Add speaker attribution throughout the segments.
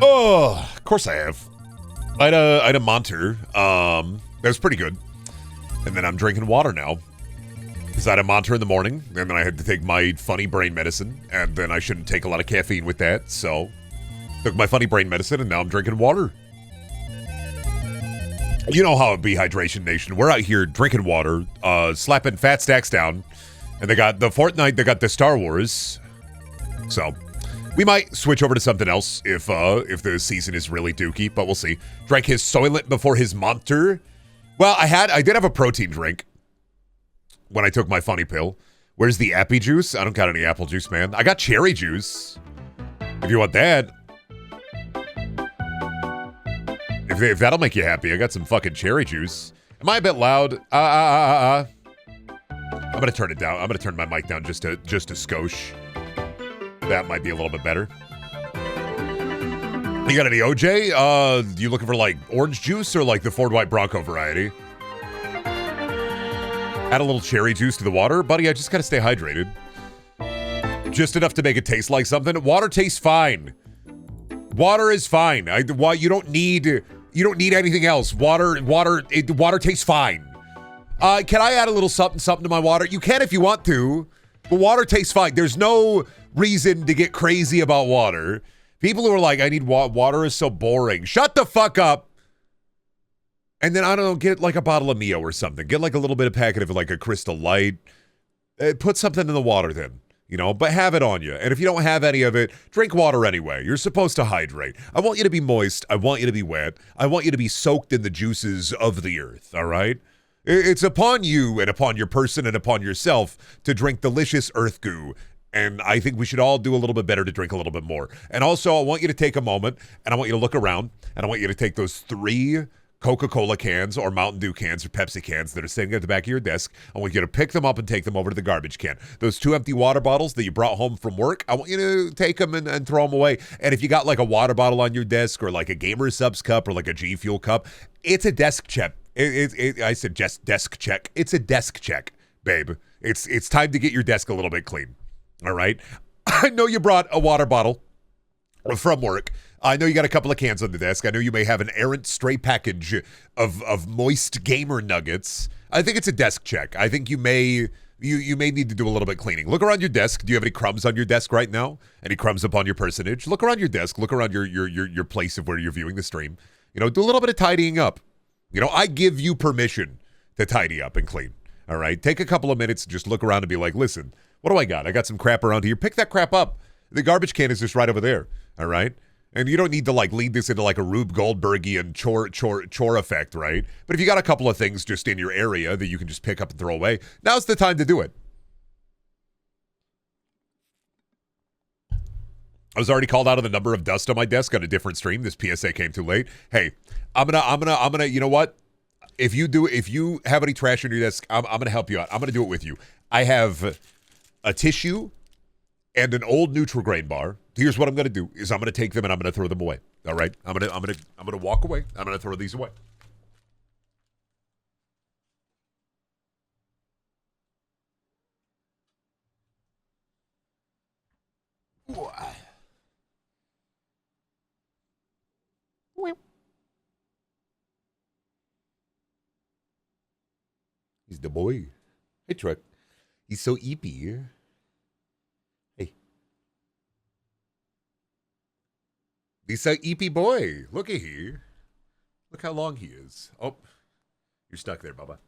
Speaker 1: Oh, of course I have. I had a Monter. That was pretty good. And then I'm drinking water now. Because I had a Monter in the morning, and then I had to take my funny brain medicine, and then I shouldn't take a lot of caffeine with that, so took my funny brain medicine, and now I'm drinking water. You know how it be, Hydration Nation. We're out here drinking water, slapping fat stacks down, and they got the Fortnite, they got the Star Wars. So we might switch over to something else if the season is really dookie, but we'll see. Drank his Soylent before his Monter. Well, I did have a protein drink when I took my funny pill. Where's the appy juice? I don't got any apple juice, man. I got cherry juice. If you want that. If that'll make you happy, I got some fucking cherry juice. Am I a bit loud? I'm gonna turn it down. I'm gonna turn my mic down just a skosh. That might be a little bit better. You got any OJ? You looking for like orange juice or like the Ford White Bronco variety? Add a little cherry juice to the water. Buddy, I just gotta stay hydrated. Just enough to make it taste like something. Water tastes fine. Water is fine. You don't need anything else. Water tastes fine. Can I add a little something to my water? You can if you want to, but water tastes fine. There's no reason to get crazy about water. People who are like, I need water is so boring. Shut the fuck up. And then, I don't know, get like a bottle of Mio or something. Get like a little bit of packet of like a Crystal Light. Put something in the water then, you know, but have it on you. And if you don't have any of it, drink water anyway. You're supposed to hydrate. I want you to be moist. I want you to be wet. I want you to be soaked in the juices of the earth, all right? It's upon you and upon your person and upon yourself to drink delicious earth goo. And I think we should all do a little bit better to drink a little bit more. And also, I want you to take a moment, and I want you to look around, and I want you to take those 3 Coca-Cola cans or Mountain Dew cans or Pepsi cans that are sitting at the back of your desk. I want you to pick them up and take them over to the garbage can. Those 2 empty water bottles that you brought home from work, I want you to take them and throw them away. And if you got like a water bottle on your desk or like a Gamer Subs cup or like a G Fuel cup, it's a desk check. I suggest desk check. It's a desk check, babe. It's time to get your desk a little bit clean. All right? I know you brought a water bottle from work. I know you got a couple of cans on the desk. I know you may have an errant stray package of moist gamer nuggets. I think it's a desk check. I think you may need to do a little bit cleaning. Look around your desk. Do you have any crumbs on your desk right now? Any crumbs upon your personage? Look around your desk. Look around your place of where you're viewing the stream. You know, do a little bit of tidying up. You know, I give you permission to tidy up and clean. All right? Take a couple of minutes, just look around and be like, listen, what do I got? I got some crap around here. Pick that crap up. The garbage can is just right over there. All right? And you don't need to like lead this into like a Rube Goldbergian chore effect, right? But if you got a couple of things just in your area that you can just pick up and throw away, now's the time to do it. I was already called out of the number of dust on my desk on a different stream. This PSA came too late. Hey, I'm gonna. You know what? If you have any trash on your desk, I'm gonna help you out. I'm gonna do it with you. I have a tissue and an old Nutri-Grain bar. Here's what I'm going to do is I'm going to take them and I'm going to throw them away. All right? I'm going to walk away. I'm going to throw these away. He's the boy. Hey, Truck. He's so eepy. Hey. He's so eepy boy. Look at here. Look how long he is. Oh, you're stuck there, Bubba.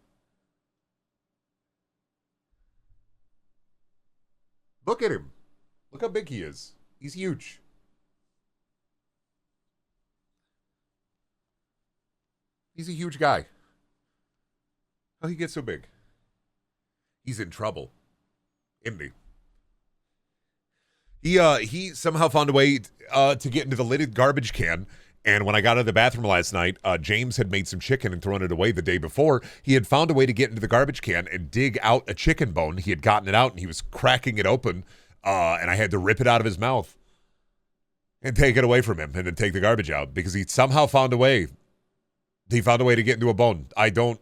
Speaker 1: Look at him. Look how big he is. He's huge. He's a huge guy. How'd he get so big? He's in trouble. Isn't he? He somehow found a way to get into the lidded garbage can. And when I got out of the bathroom last night, James had made some chicken and thrown it away the day before. He had found a way to get into the garbage can and dig out a chicken bone. He had gotten it out and he was cracking it open. And I had to rip it out of his mouth and take it away from him and then take the garbage out because he somehow found a way. He found a way to get into a bone. I don't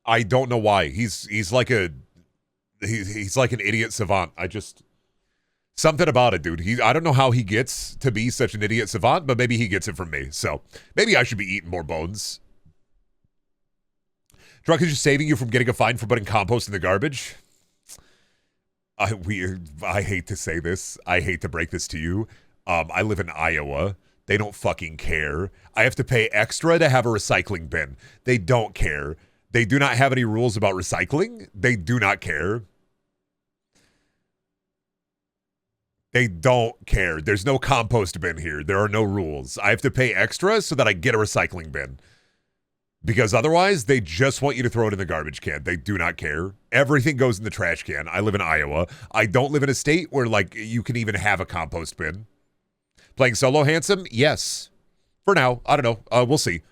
Speaker 1: know why. He's like an idiot savant. Something about it, dude. I don't know how he gets to be such an idiot savant, but maybe he gets it from me. So maybe I should be eating more bones. Drunk is just saving you from getting a fine for putting compost in the garbage. I hate to say this. I hate to break this to you. I live in Iowa. They don't fucking care. I have to pay extra to have a recycling bin. They don't care. They do not have any rules about recycling. They do not care. They don't care. There's no compost bin here. There are no rules. I have to pay extra so that I get a recycling bin. Because otherwise, they just want you to throw it in the garbage can. They do not care. Everything goes in the trash can. I live in Iowa. I don't live in a state where, like, you can even have a compost bin. Playing solo handsome? Yes. For now. I don't know. We'll see.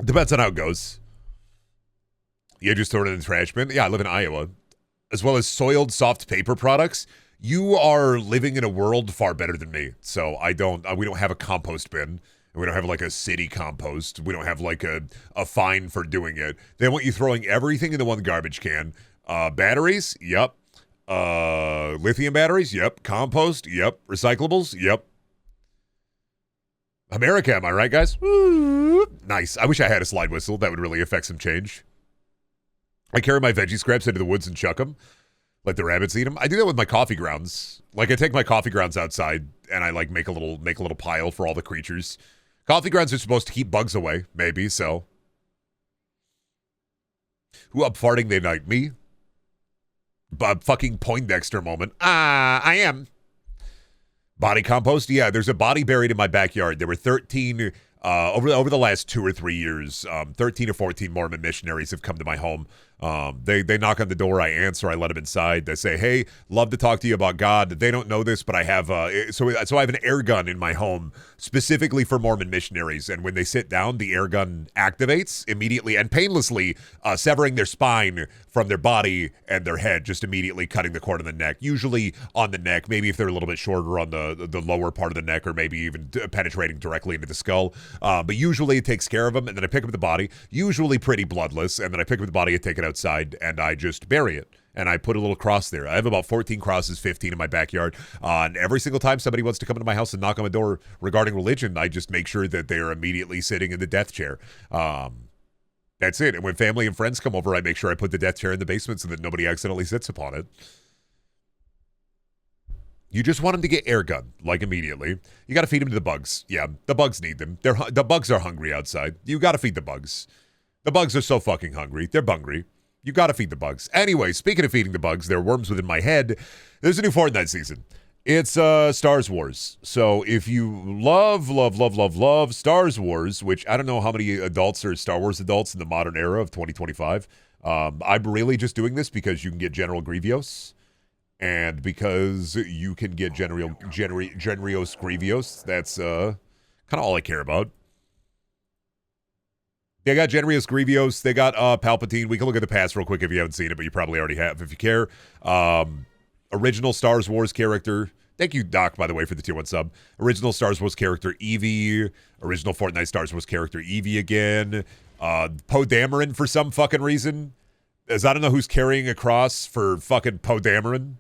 Speaker 1: Depends on how it goes. You just throw it in the trash bin? Yeah, I live in Iowa. As well as soiled soft paper products. You are living in a world far better than me. So we don't have a compost bin. We don't have like a city compost. We don't have like a fine for doing it. They want you throwing everything into one garbage can. Batteries? Yep. Lithium batteries? Yep. Compost? Yep. Recyclables? Yep. America, am I right, guys? Woo. Nice. I wish I had a slide whistle. That would really affect some change. I carry my veggie scraps into the woods and chuck them. Let the rabbits eat them. I do that with my coffee grounds. Like, I take my coffee grounds outside and I like make a little pile for all the creatures. Coffee grounds are supposed to keep bugs away, maybe, so. Who up farting they night? Me? Fucking Poindexter moment. I am. Body compost? Yeah, there's a body buried in my backyard. There were 13, over the last 2 or 3 years, 13 or 14 Mormon missionaries have come to my home. They knock on the door, I answer, I let them inside. They say, hey, love to talk to you about God. They don't know this, but I have, so I have an air gun in my home specifically for Mormon missionaries. And when they sit down, the air gun activates immediately and painlessly, severing their spine from their body and their head, just immediately cutting the cord on the neck, usually on the neck, maybe if they're a little bit shorter on the lower part of the neck, or maybe even penetrating directly into the skull. But usually it takes care of them. And then I pick up the body, usually pretty bloodless. And then I pick up the body and take it outside and I just bury it. And I put a little cross there. I have about 14 crosses, 15 in my backyard. And every single time somebody wants to come into my house and knock on my door regarding religion, I just make sure that they're immediately sitting in the death chair. That's it. And when family and friends come over, I make sure I put the death chair in the basement so that nobody accidentally sits upon it. You just want them to get air gun, like immediately. You got to feed them to the bugs. Yeah, the bugs need them. The bugs are hungry outside. You got to feed the bugs. The bugs are so fucking hungry. They're bungry. You got to feed the bugs. Anyway, speaking of feeding the bugs, there are worms within my head. There's a new Fortnite season. It's Star Wars. So if you love Star Wars, which I don't know how many adults are Star Wars adults in the modern era of 2025. I'm really just doing this because you can get General Grievous. And because you can get Generos Grievous, that's kind of all I care about. They got Generous Grievous. They got Palpatine. We can look at the past real quick if you haven't seen it, but you probably already have if you care. Original Star Wars character. Thank you, Doc, by the way, for the tier 1 sub. Original Star Wars character Eevee. Original Fortnite Star Wars character Eevee again. Poe Dameron for some fucking reason. As I don't know who's carrying a cross for fucking Poe Dameron.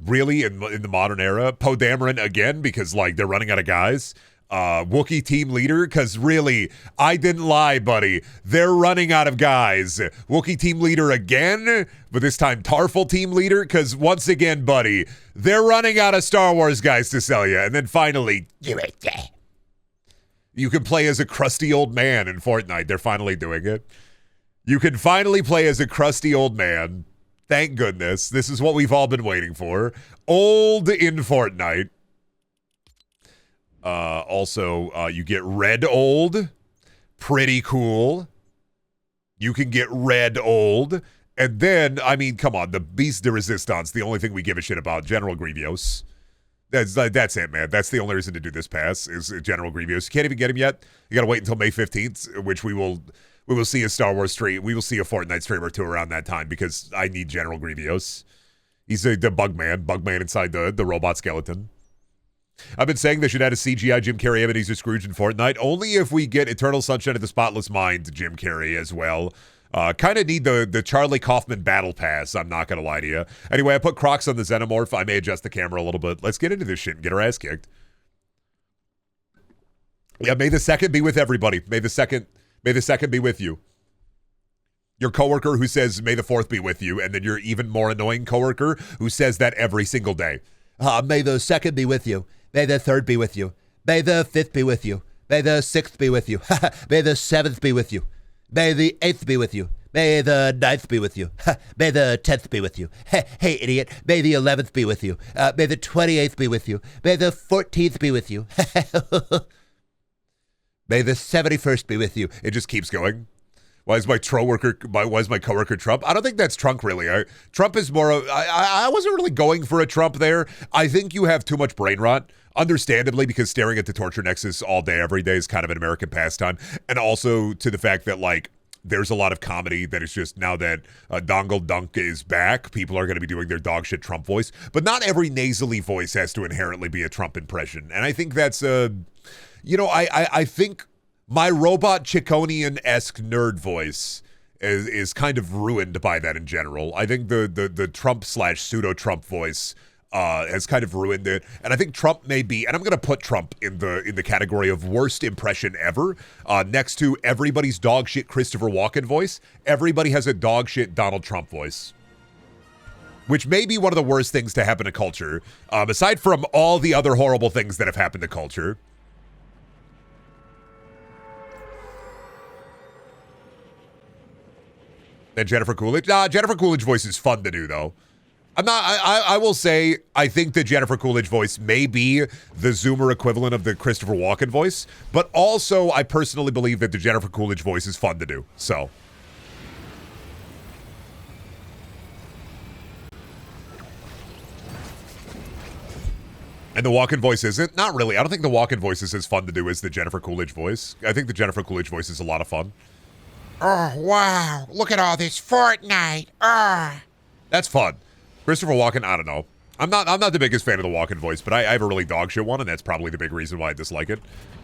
Speaker 1: Really, in the modern era. Poe Dameron again, because, like, they're running out of guys. Wookiee team leader, because really, I didn't lie, buddy. They're running out of guys. Wookiee team leader again, but this time Tarful team leader, because once again, buddy, they're running out of Star Wars guys to sell you. And then finally, you can play as a crusty old man in Fortnite. They're finally doing it. You can finally play as a crusty old man. Thank goodness. This is what we've all been waiting for. Old in Fortnite. Also, you get red old. Pretty cool. You can get red old. And then, I mean, come on. The Beast de Resistance, the only thing we give a shit about. General Grievous. That's it, man. That's the only reason to do this pass is General Grievous. You can't even get him yet. You gotta wait until May 15th, which we will see a Star Wars stream. We will see a Fortnite stream or two around that time because I need General Grievous. He's the Bugman inside the robot skeleton. I've been saying they should add a CGI Jim Carrey Ebenezer Scrooge in Fortnite, only if we get Eternal Sunshine of the Spotless Mind Jim Carrey as well. Kind of need the Charlie Kaufman battle pass, I'm not going to lie to you. Anyway, I put Crocs on the Xenomorph. I may adjust the camera a little bit. Let's get into this shit and get our ass kicked. Yeah, may the 2nd be with everybody. May the 2nd be with you. Your coworker who says, may the 4th be with you, and then your even more annoying coworker who says that every single day. May the 2nd be with you. May the 3rd be with you. May the 5th be with you. May the 6th be with you. May the 7th be with you. May the 8th be with you. May the 9th be with you. May the 10th be with you. Hey, idiot. May the 11th be with you. May the 28th be with you. May the 14th be with you. May the 71st be with you. It just keeps going. Why is my coworker Trump? I don't think that's Trump, really. Trump is more of, I wasn't really going for a Trump there. I think you have too much brain rot, understandably, because staring at the torture nexus all day, every day is kind of an American pastime. And also to the fact that, like, there's a lot of comedy that is just, now that Dongle Dunk is back, people are going to be doing their dog shit Trump voice. But not every nasally voice has to inherently be a Trump impression. And I think that's, I think my robot Chiconian-esque nerd voice is kind of ruined by that in general. I think the Trump/pseudo-Trump voice has kind of ruined it. And I think Trump may be, and I'm going to put Trump in the category of worst impression ever, next to everybody's dog shit Christopher Walken voice. Everybody has a dog shit Donald Trump voice, which may be one of the worst things to happen to culture, aside from all the other horrible things that have happened to culture. And Jennifer Coolidge. Jennifer Coolidge voice is fun to do, though. I will say, I think the Jennifer Coolidge voice may be the Zoomer equivalent of the Christopher Walken voice, but also I personally believe that the Jennifer Coolidge voice is fun to do, so. And the Walken voice isn't? Not really. I don't think the Walken voice is as fun to do as the Jennifer Coolidge voice. I think the Jennifer Coolidge voice is a lot of fun.
Speaker 2: Oh, wow. Look at all this Fortnite.
Speaker 1: That's fun. Christopher Walken, I don't know. I'm not the biggest fan of the Walken voice, but I have a really dog shit one, and that's probably the big reason why I dislike it.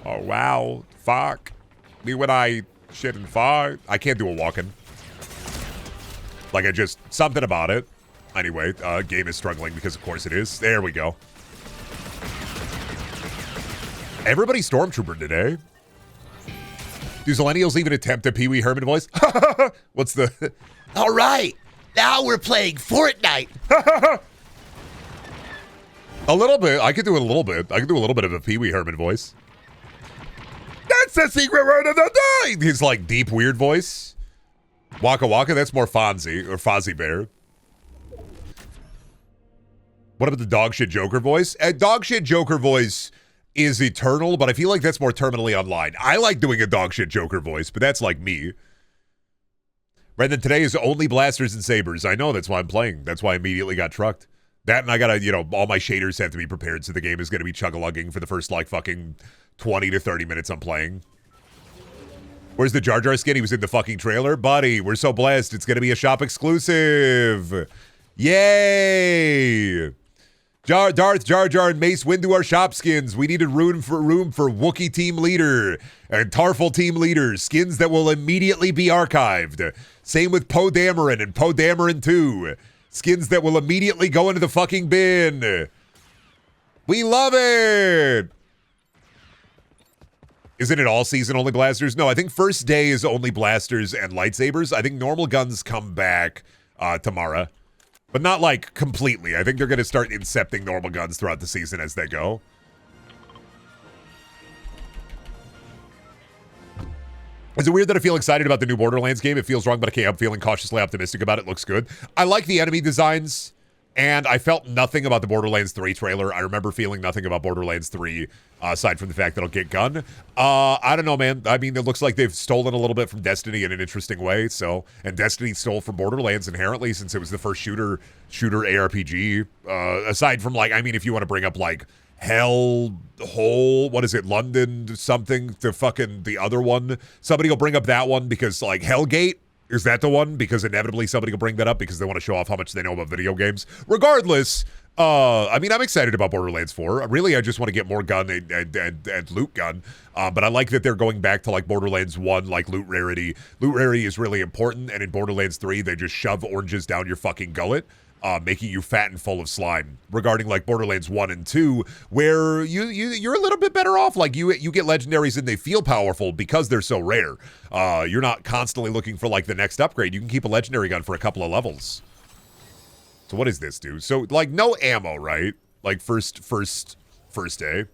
Speaker 1: Oh, wow. Fuck. Me when I shit and fart. I can't do a Walken. Like, something about it. Anyway, game is struggling because of course it is. There we go. Everybody's Stormtrooper today. Do Zillennials even attempt a Pee Wee Herman voice? What's the...
Speaker 2: All right. Now we're playing Fortnite.
Speaker 1: A little bit. I could do a little bit. I could do a little bit of a Pee Wee Herman voice. That's the secret word of the day. His, like, deep, weird voice. Waka Waka, that's more Fonzie or Fozzie Bear. What about the dog shit Joker voice? Dog shit Joker voice is eternal, but I feel like that's more terminally online. I like doing a dog shit Joker voice, but that's like me. Brendan, today is only blasters and sabers. I know, that's why I'm playing. That's why I immediately got trucked. That and I gotta, all my shaders have to be prepared, so the game is gonna be chug-a-lugging for the first, like, fucking 20 to 30 minutes I'm playing. Where's the Jar Jar skin? He was in the fucking trailer? Buddy, we're so blessed. It's gonna be a shop exclusive. Yay! Darth, Jar Jar, and Mace Windu are shop skins. We needed room for Wookiee team leader and Tarful team leader. Skins that will immediately be archived. Same with Poe Dameron and Poe Dameron 2. Skins that will immediately go into the fucking bin. We love it. Isn't it all season only blasters? No, I think first day is only blasters and lightsabers. I think normal guns come back tomorrow. But not, like, completely. I think they're going to start incepting normal guns throughout the season as they go. Is it weird that I feel excited about the new Borderlands game? It feels wrong, but okay, I'm feeling cautiously optimistic about it. Looks good. I like the enemy designs, and I felt nothing about the Borderlands 3 trailer. I remember feeling nothing about Borderlands 3, aside from the fact that I'll get gun. I don't know, man. I mean, it looks like they've stolen a little bit from Destiny in an interesting way, so... And Destiny stole from Borderlands inherently, since it was the first shooter ARPG. Aside from, like, I mean, if you want to bring up, like, Hellhole, what is it, London something, the other one. Somebody will bring up that one because, like, Hellgate, is that the one? Because inevitably somebody will bring that up because they want to show off how much they know about video games. Regardless, I mean, I'm excited about Borderlands 4. Really, I just want to get more gun and loot gun. But I like that they're going back to like Borderlands 1, like loot rarity. Loot rarity is really important, and in Borderlands 3, they just shove oranges down your fucking gullet, making you fat and full of slime. Regarding like Borderlands 1 and 2, where you're a little bit better off. Like you get legendaries and they feel powerful because they're so rare. You're not constantly looking for like the next upgrade. You can keep a legendary gun for a couple of levels. So what does this do? So like no ammo, right? Like first day.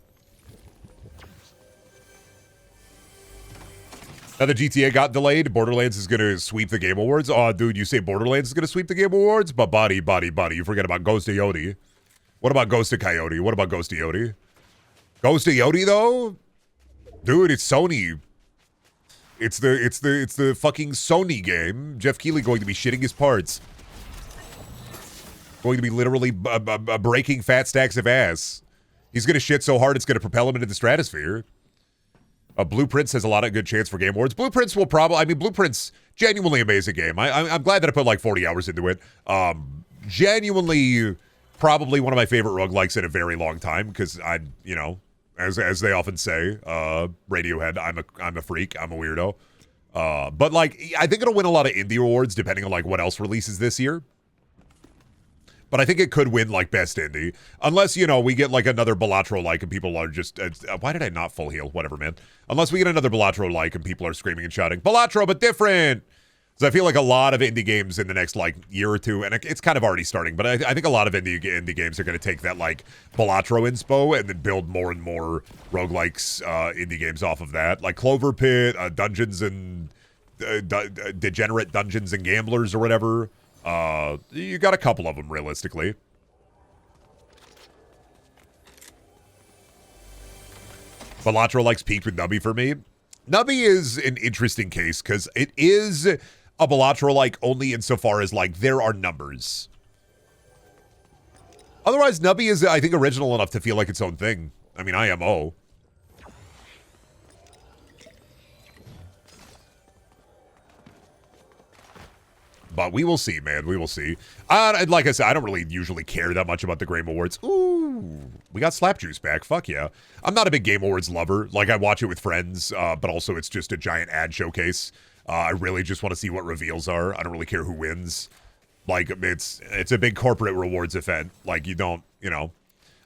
Speaker 1: Now the GTA got delayed. Borderlands is gonna sweep the Game Awards. Oh, dude, you say Borderlands is gonna sweep the Game Awards? But buddy, you forget about Ghost of Yodi. What about Ghost of Coyote? What about Ghost of Yodi? Ghost of Yodi though? Dude, it's Sony. It's the fucking Sony game. Jeff Keighley going to be shitting his parts. Going to be literally breaking fat stacks of ass. He's going to shit so hard it's going to propel him into the stratosphere. Blueprints has a lot of good chance for Game Awards. Blueprints will probably... I mean, Blueprints, genuinely amazing game. I'm glad that I put like 40 hours into it. Genuinely, probably one of my favorite roguelikes in a very long time because I'm, you know, as they often say, Radiohead, I'm a freak, I'm a weirdo. But like, I think it'll win a lot of indie awards depending on like what else releases this year. But I think it could win, like, Best Indie. Unless, you know, we get, like, another Balatro-like and people are just... why did I not full heal? Whatever, man. Unless we get another Balatro-like and people are screaming and shouting, Balatro, but different! So I feel like a lot of indie games in the next, like, year or two, and it's kind of already starting, but I think a lot of indie games are going to take that, like, Balatro inspo and then build more and more roguelikes indie games off of that. Like Clover Pit, Dungeons and... Degenerate Dungeons and Gamblers or whatever... you got a couple of them, realistically. Balatro likes peaked with Nubby for me. Nubby is an interesting case, because it is a Balatro-like only insofar as, like, there are numbers. Otherwise, Nubby is, I think, original enough to feel like its own thing. I mean, IMO. But we will see, man. We will see. Like I said, I don't really usually care that much about the Game Awards. Ooh, we got Slap Juice back. Fuck yeah. I'm not a big Game Awards lover. Like, I watch it with friends, but also it's just a giant ad showcase. I really just want to see what reveals are. I don't really care who wins. Like, it's a big corporate rewards event. Like, you don't, you know.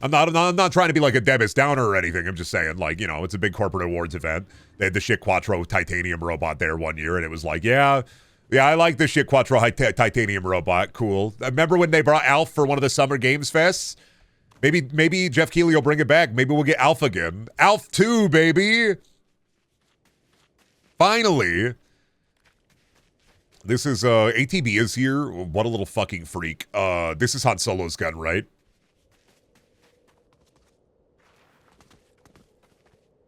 Speaker 1: I'm not trying to be like a Debbie Downer or anything. I'm just saying, like, you know, it's a big corporate awards event. They had the shit Quattro titanium robot there one year, and it was like, yeah, I like the shit Quattro titanium robot. Cool. I remember when they brought Alf for one of the Summer Games Fests? Maybe Jeff Keighley will bring it back. Maybe we'll get Alf again. Alf 2, baby. Finally. This is, ATB is here. What a little fucking freak. This is Han Solo's gun, right?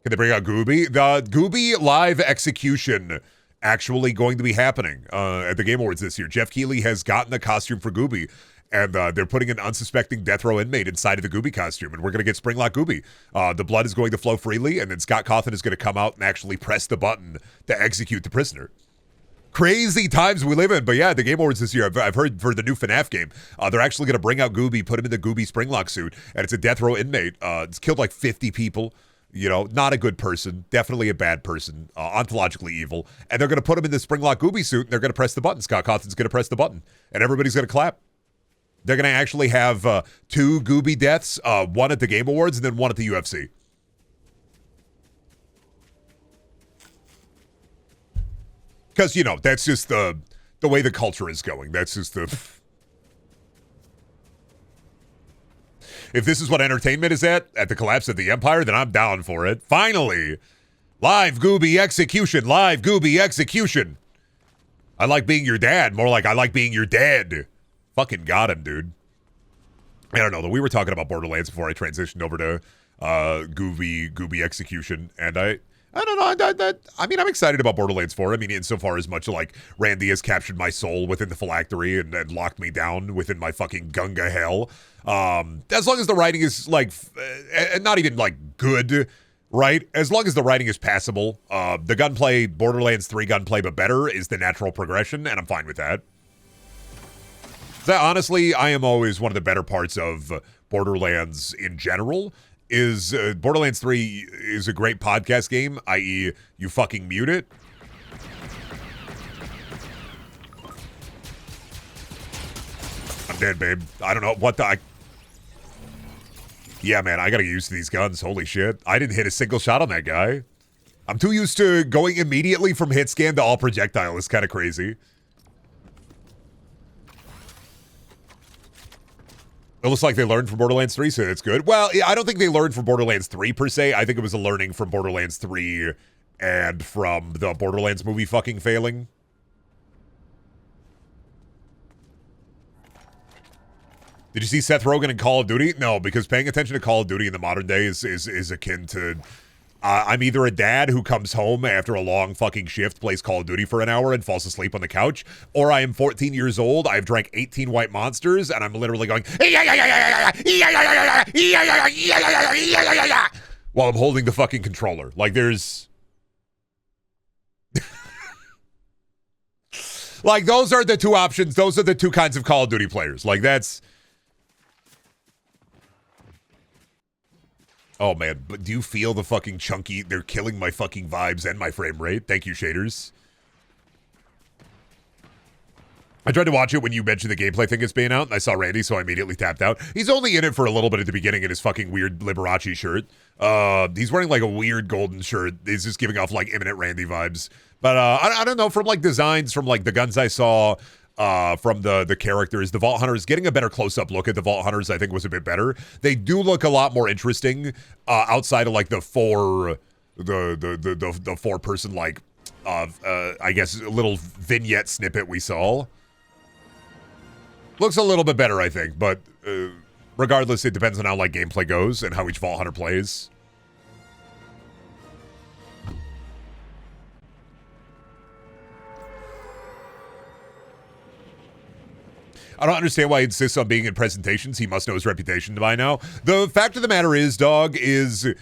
Speaker 1: Can they bring out Gooby? The Gooby live execution actually going to be happening at the Game Awards this year. Jeff Keighley has gotten a costume for Gooby, and they're putting an unsuspecting death row inmate inside of the Gooby costume, and we're going to get Springlock Gooby. The blood is going to flow freely, and then Scott Cawthon is going to come out and actually press the button to execute the prisoner. Crazy times we live in, but yeah, the Game Awards this year, I've heard for the new FNAF game, they're actually going to bring out Gooby, put him in the Gooby Springlock suit, and it's a death row inmate. It's killed like 50 people. You know, not a good person, definitely a bad person, ontologically evil. And they're going to put him in the Springlock Gooby suit, and they're going to press the button. Scott Cawthon's going to press the button, and everybody's going to clap. They're going to actually have 2 Gooby deaths, one at the Game Awards and then one at the UFC. Because, you know, that's just the way the culture is going. That's just the... If this is what entertainment is at the collapse of the Empire, then I'm down for it. Finally! Live Gooby execution! Live Gooby execution! I like being your dad. More like I like being your dad. Fucking got him, dude. I don't know, though. We were talking about Borderlands before I transitioned over to Gooby execution, and I don't know. I mean, I'm excited about Borderlands 4. I mean, insofar as much like Randy has captured my soul within the phylactery and locked me down within my fucking Gunga hell. As long as the writing is like, not even like good, right? As long as the writing is passable, the gunplay, Borderlands 3 gunplay, but better is the natural progression, and I'm fine with that. That honestly, IMO is one of the better parts of Borderlands in general is Borderlands 3 is a great podcast game, i.e. you fucking mute it. I'm dead, babe. I don't know what the... Yeah, man, I gotta get used to these guns. Holy shit. I didn't hit a single shot on that guy. I'm too used to going immediately from hit scan to all projectile. It's kind of crazy. It looks like they learned from Borderlands 3, so that's good. Well, I don't think they learned from Borderlands 3 per se. I think it was a learning from Borderlands 3 and from the Borderlands movie fucking failing. Did you see Seth Rogen in Call of Duty? No, because paying attention to Call of Duty in the modern day is akin to... I'm either a dad who comes home after a long fucking shift, plays Call of Duty for an hour, and falls asleep on the couch, or I am 14 years old, I've drank 18 White Monsters, and I'm literally going... while I'm holding the fucking controller. Like, there's... like, those are the two options. Those are the two kinds of Call of Duty players. Like, that's... Oh, man, but do you feel the fucking chunky? They're killing my fucking vibes and my frame rate. Thank you, shaders. I tried to watch it when you mentioned the gameplay thing is being out, and I saw Randy, so I immediately tapped out. He's only in it for a little bit at the beginning in his fucking weird Liberace shirt. He's wearing, like, a weird golden shirt. He's just giving off, like, imminent Randy vibes. But I don't know, from, like, designs, from, like, the guns I saw... from the characters, the Vault Hunters, getting a better close-up look at the Vault Hunters, I think was a bit better. They do look a lot more interesting outside of like the four-person like I guess little vignette snippet we saw. Looks a little bit better, I think, but regardless, it depends on how like gameplay goes and how each Vault Hunter plays. I don't understand why he insists on being in presentations. He must know his reputation by now. The fact of the matter is, dog, is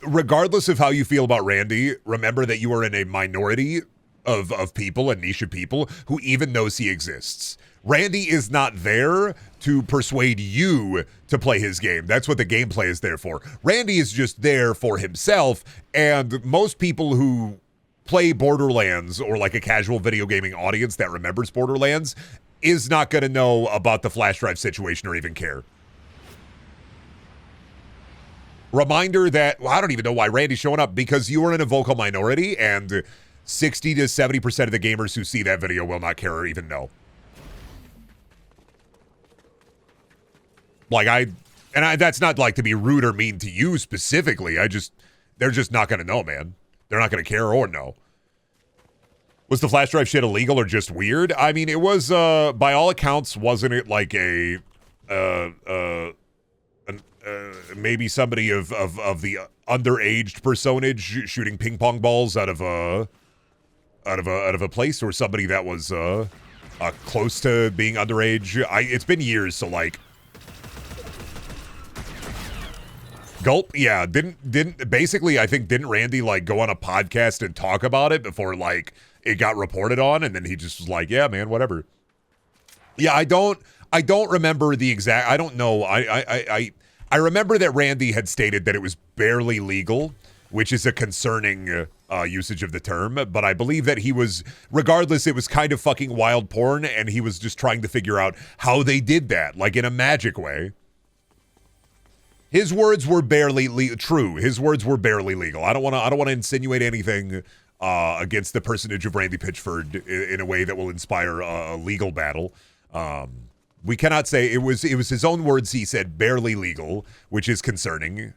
Speaker 1: regardless of how you feel about Randy, remember that you are in a minority of people, a niche of people, who even knows he exists. Randy is not there to persuade you to play his game. That's what the gameplay is there for. Randy is just there for himself, and most people who play Borderlands, or like a casual video gaming audience that remembers Borderlands, is not going to know about the flash drive situation or even care. Reminder that, well, I don't even know why Randy's showing up, because you are in a vocal minority, and 60 to 70% of the gamers who see that video will not care or even know. Like, that's not like to be rude or mean to you specifically. They're just not going to know, man. They're not going to care or know. Was the flash drive shit illegal or just weird? I mean, it was, by all accounts, wasn't it like maybe somebody of the underaged personage shooting ping pong balls out of a place, or somebody that was close to being underage? It's been years, so like, gulp. Yeah, didn't basically, I think, didn't Randy like go on a podcast and talk about it before like it got reported on, and then he just was like, yeah, man, whatever. Yeah, I don't remember the exact, I don't know. I remember that Randy had stated that it was barely legal, which is a concerning usage of the term, but I believe that he was, regardless, it was kind of fucking wild porn, and he was just trying to figure out how they did that, like in a magic way. His words were barely true. His words were barely legal. I don't want to insinuate anything against the personage of Randy Pitchford in a way that will inspire a legal battle. We cannot say it was his own words. He said barely legal, which is concerning.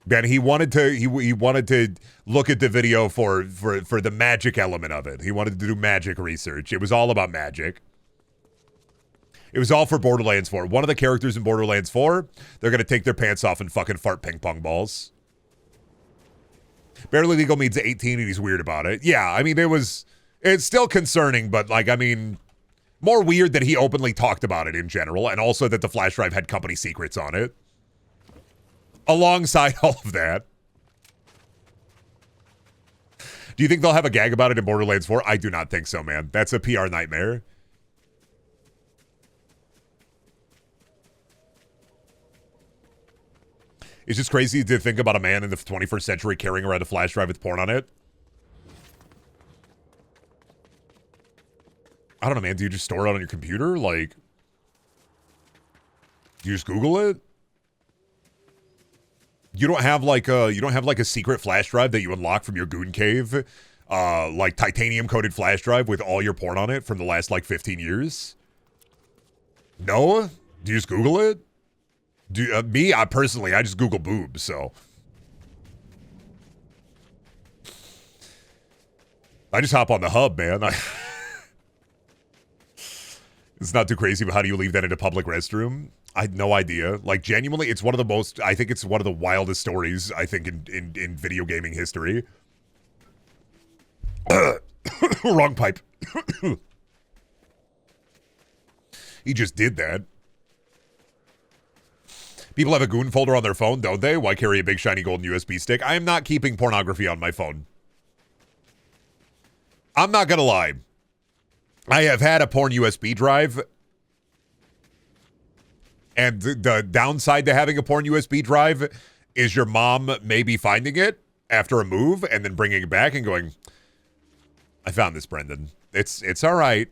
Speaker 1: Ben, he wanted to look at the video for the magic element of it. He wanted to do magic research. It was all about magic. It was all for Borderlands 4. One of the characters in Borderlands 4, they're going to take their pants off and fucking fart ping pong balls. Barely legal means 18, and he's weird about it. Yeah, I mean, it's still concerning, but like, I mean, more weird that he openly talked about it in general, and also that the flash drive had company secrets on it. Alongside all of that. Do you think they'll have a gag about it in Borderlands 4? I do not think so, man. That's a PR nightmare. It's just crazy to think about a man in the 21st century carrying around a flash drive with porn on it. I don't know, man. Do you just store it on your computer? Like, do you just Google it? You don't have like a secret flash drive that you unlock from your goon cave, like titanium coated flash drive with all your porn on it from the last like 15 years? No? Do you just Google it? I personally, I just Google boobs, so. I just hop on the hub, man. It's not too crazy, but how do you leave that in a public restroom? I had no idea. Like, genuinely, it's one of the most, I think it's one of the wildest stories, I think, in video gaming history. Wrong pipe. He just did that. People have a goon folder on their phone, don't they? Why carry a big shiny golden USB stick? I am not keeping pornography on my phone. I'm not gonna lie. I have had a porn USB drive. And the downside to having a porn USB drive is your mom maybe finding it after a move and then bringing it back and going, I found this, Brendan. It's all right.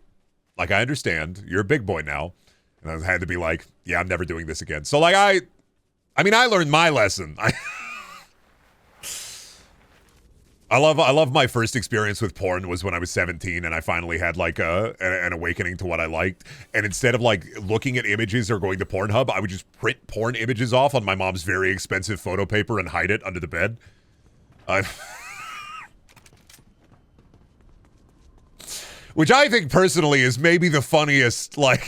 Speaker 1: Like, I understand. You're a big boy now. And I had to be like, yeah, I'm never doing this again. So, like, I mean, I learned my lesson. I love my first experience with porn was when I was 17 and I finally had like an awakening to what I liked. And instead of like looking at images or going to Pornhub, I would just print porn images off on my mom's very expensive photo paper and hide it under the bed. Which I think personally is maybe the funniest, like...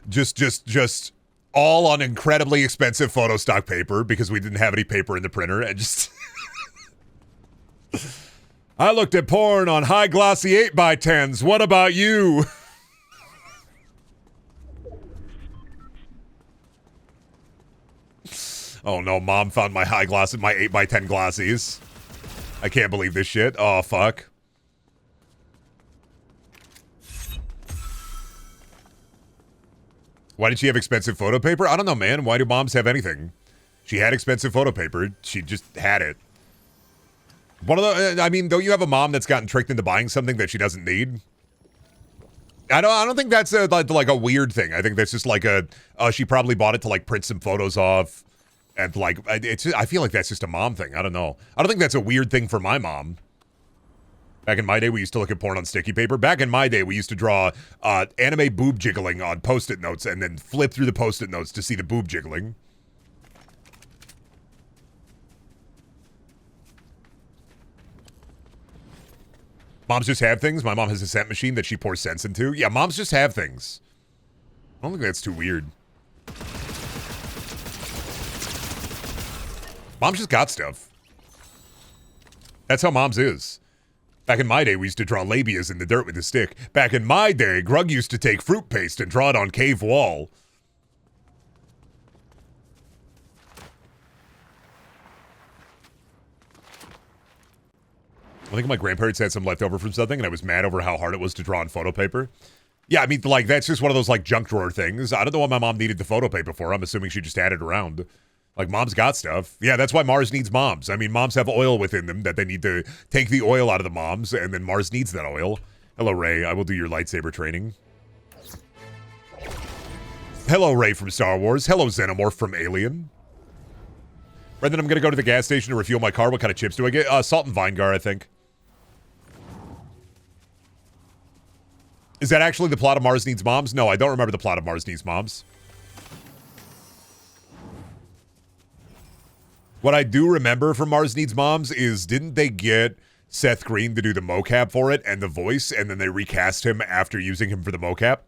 Speaker 1: just all on incredibly expensive photo stock paper because we didn't have any paper in the printer and just... I looked at porn on high glossy 8x10s. What about you? Oh no, mom found my high glossy, my 8x10 glossies. I can't believe this shit. Oh, fuck. Why did she have expensive photo paper? I don't know, man. Why do moms have anything? She had expensive photo paper. She just had it. One of the, I mean, don't you have a mom that's gotten tricked into buying something that she doesn't need? I don't think that's like a weird thing. I think that's just like she probably bought it to like print some photos off. And like, I feel like that's just a mom thing. I don't know. I don't think that's a weird thing for my mom. Back in my day, we used to look at porn on sticky paper. Back in my day, we used to draw anime boob jiggling on Post-it notes and then flip through the Post-it notes to see the boob jiggling. Moms just have things. My mom has a scent machine that she pours scents into. Yeah, moms just have things. I don't think that's too weird. Mom's just got stuff. That's how mom's is. Back in my day, we used to draw labias in the dirt with a stick. Back in my day, Grug used to take fruit paste and draw it on cave wall. I think my grandparents had some leftover from something, and I was mad over how hard it was to draw on photo paper. Yeah, I mean, like, that's just one of those, like, junk drawer things. I don't know what my mom needed the photo paper for. I'm assuming she just had it around. Like, mom's got stuff. Yeah, that's why Mars needs moms. I mean, moms have oil within them that they need to take the oil out of the moms, and then Mars needs that oil. Hello, Ray. I will do your lightsaber training. Hello, Ray from Star Wars. Hello, Xenomorph from Alien. Brendan, I'm going to go to the gas station to refuel my car. What kind of chips do I get? Salt and Vinegar, I think. Is that actually the plot of Mars Needs Moms? No, I don't remember the plot of Mars Needs Moms. What I do remember from Mars Needs Moms is, didn't they get Seth Green to do the mocap for it and the voice, and then they recast him after using him for the mocap?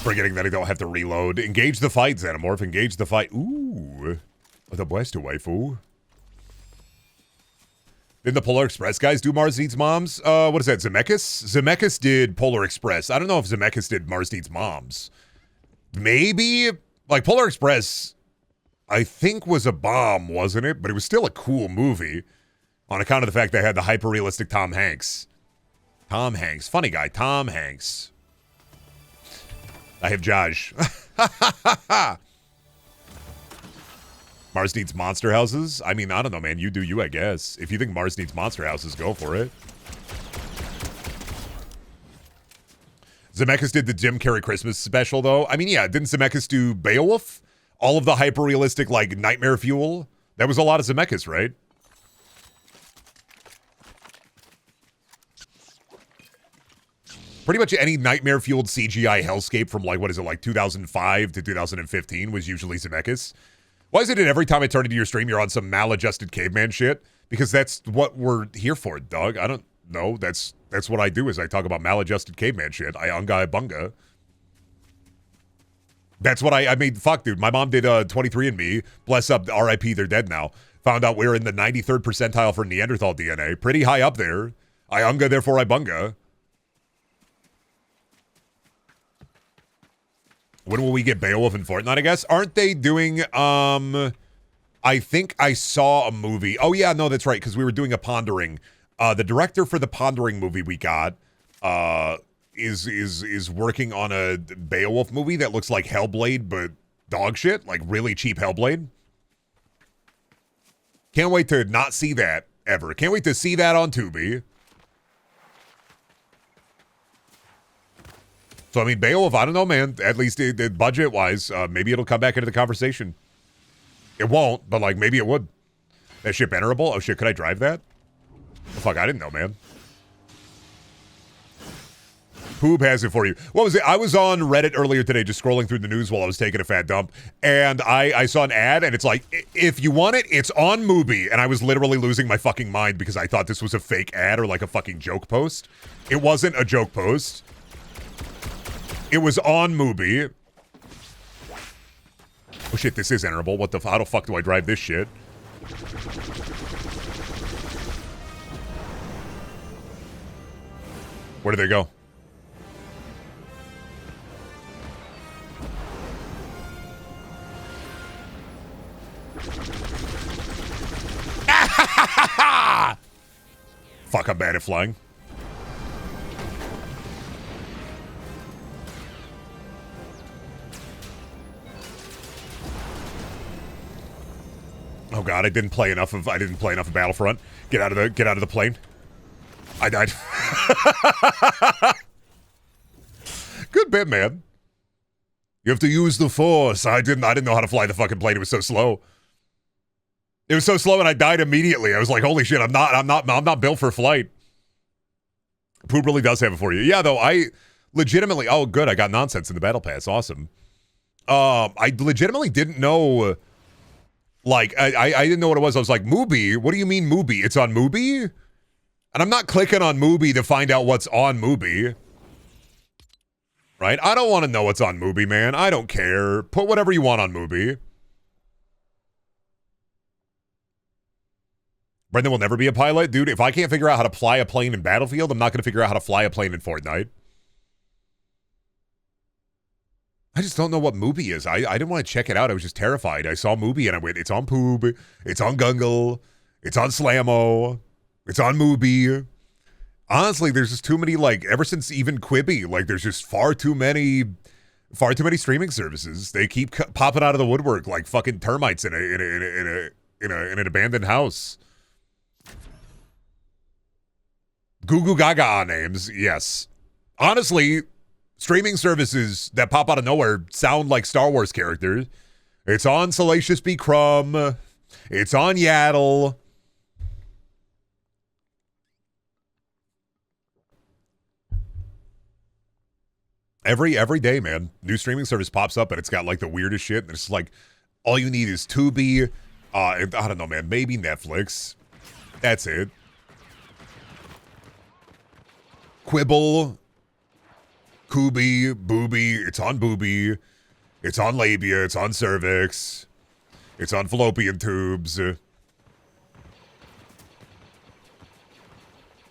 Speaker 1: Forgetting that I don't have to reload. Engage the fight, Xenomorph. Engage the fight. Ooh. With a West waifu. Did the Polar Express guys do Mars Needs Moms? What is that, Zemeckis? Zemeckis did Polar Express. I don't know if Zemeckis did Mars Needs Moms. Maybe? Like, Polar Express, I think, was a bomb, wasn't it? But it was still a cool movie on account of the fact that it had the hyper-realistic Tom Hanks. Tom Hanks. Funny guy, Tom Hanks. I have Josh. Mars needs monster houses? I mean, I don't know, man. You do you, I guess. If you think Mars needs monster houses, go for it. Zemeckis did the Jim Carrey Christmas special, though. I mean, yeah, didn't Zemeckis do Beowulf? All of the hyper-realistic, like, nightmare fuel? That was a lot of Zemeckis, right? Pretty much any nightmare-fueled CGI hellscape from, like, what is it, like 2005 to 2015 was usually Zemeckis. Why is it that every time I turn into your stream, you're on some maladjusted caveman shit? Because that's what we're here for, dog. I don't know. That's what I do is I talk about maladjusted caveman shit. I unga, I bunga. That's what I mean, fuck, dude. My mom did 23andMe. Bless up, RIP, they're dead now. Found out we're in the 93rd percentile for Neanderthal DNA. Pretty high up there. I unga, therefore I bunga. When will we get Beowulf in Fortnite, I guess? Aren't they doing, I think I saw a movie. Oh, yeah, no, that's right, because we were doing a Pondering. The director for the Pondering movie we got is working on a Beowulf movie that looks like Hellblade, but dog shit, like really cheap Hellblade. Can't wait to not see that ever. Can't wait to see that on Tubi. So, I mean, Beowulf, I don't know, man. At least budget-wise, maybe it'll come back into the conversation. It won't, but, like, maybe it would. That shit venerable? Oh, shit, could I drive that? Oh, fuck, I didn't know, man. Poob has it for you. What was it? I was on Reddit earlier today just scrolling through the news while I was taking a fat dump, and I saw an ad, and it's like, if you want it, it's on Mubi. And I was literally losing my fucking mind because I thought this was a fake ad or, like, a fucking joke post. It wasn't a joke post. It was on Mubi. Oh shit, this is honorable. What the how the fuck do I drive this shit? Where do they go? Fuck, I'm bad at flying. Oh god, I didn't play enough of Battlefront. Get out of the plane. I died. Good bit, man. You have to use the force. I didn't know how to fly the fucking plane. It was so slow. It was so slow and I died immediately. I was like, holy shit, I'm not built for flight. Poop really does have it for you. Yeah, though, I legitimately, oh good, I got nonsense in the battle pass. Awesome. I legitimately didn't know. Like, I didn't know what it was. I was like, Mubi? What do you mean Mubi? It's on Mubi? And I'm not clicking on Mubi to find out what's on Mubi. Right? I don't want to know what's on Mubi, man. I don't care. Put whatever you want on Mubi. Brendan will never be a pilot. Dude, if I can't figure out how to fly a plane in Battlefield, I'm not going to figure out how to fly a plane in Fortnite. I just don't know what Mubi is. I didn't want to check it out. I was just terrified. I saw Mubi and I went, it's on Poob. It's on Gungle. It's on Slammo. It's on Mubi. Honestly, there's just too many, like, ever since even Quibi, like, there's just far too many streaming services. They keep popping out of the woodwork like fucking termites in an abandoned house. Goo Goo Gaga names, yes. Honestly, streaming services that pop out of nowhere sound like Star Wars characters. It's on Salacious B. Crumb. It's on Yaddle. Every day, man, new streaming service pops up and it's got like the weirdest shit. And it's like, all you need is Tubi. I don't know, man. Maybe Netflix. That's it. Quibble. Kubi, Booby, it's on Booby, it's on labia, it's on cervix, it's on fallopian tubes.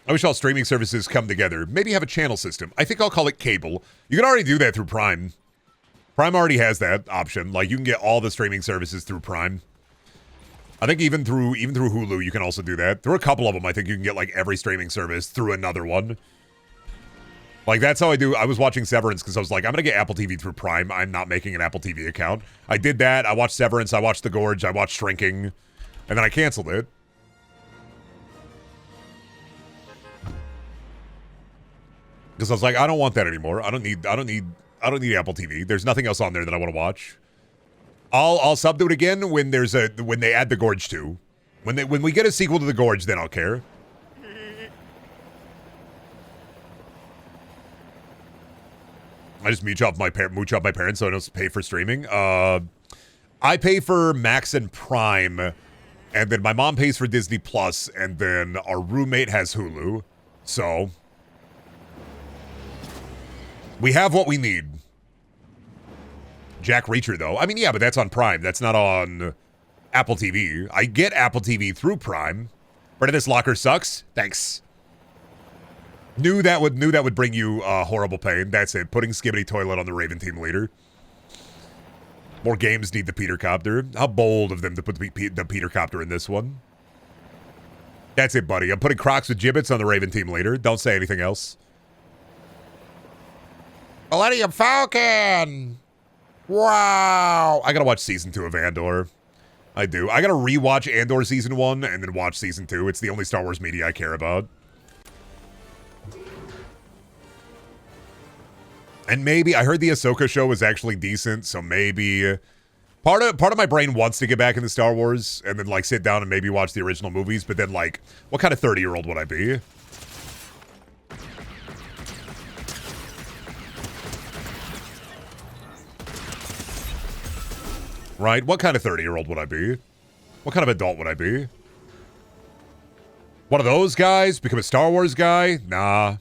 Speaker 1: I wish all streaming services come together. Maybe have a channel system. I think I'll call it cable. You can already do that through Prime. Prime already has that option. Like, you can get all the streaming services through Prime. I think even through Hulu, you can also do that. Through a couple of them, I think you can get, like, every streaming service through another one. Like, that's how I do. I was watching Severance because I was like, I'm going to get Apple TV through Prime. I'm not making an Apple TV account. I did that. I watched Severance. I watched The Gorge. I watched Shrinking. And then I canceled it. Because I was like, I don't want that anymore. I don't need Apple TV. There's nothing else on there that I want to watch. I'll sub to it again when they add The Gorge 2. When we get a sequel to The Gorge, then I'll care. I just mooch off my parents so I don't pay for streaming. I pay for Max and Prime, and then my mom pays for Disney Plus, and then our roommate has Hulu. So we have what we need. Jack Reacher, though. I mean, yeah, but that's on Prime. That's not on Apple TV. I get Apple TV through Prime. Brendaniel Locker sucks. Thanks. Knew that would bring you horrible pain. That's it. Putting Skibbity Toilet on the Raven team leader. More games need the Peter Copter. How bold of them to put the Peter Copter in this one. That's it, buddy. I'm putting Crocs with Gibbets on the Raven team leader. Don't say anything else.
Speaker 2: Millennium Falcon! Wow!
Speaker 1: I gotta watch season 2 of Andor. I do. I gotta rewatch Andor season 1 and then watch season 2. It's the only Star Wars media I care about. And maybe, I heard the Ahsoka show was actually decent, so maybe part of my brain wants to get back into Star Wars and then, like, sit down and maybe watch the original movies, but then, like, what kind of 30-year-old would I be? Right? What kind of 30-year-old would I be? What kind of adult would I be? One of those guys? Become a Star Wars guy? Nah.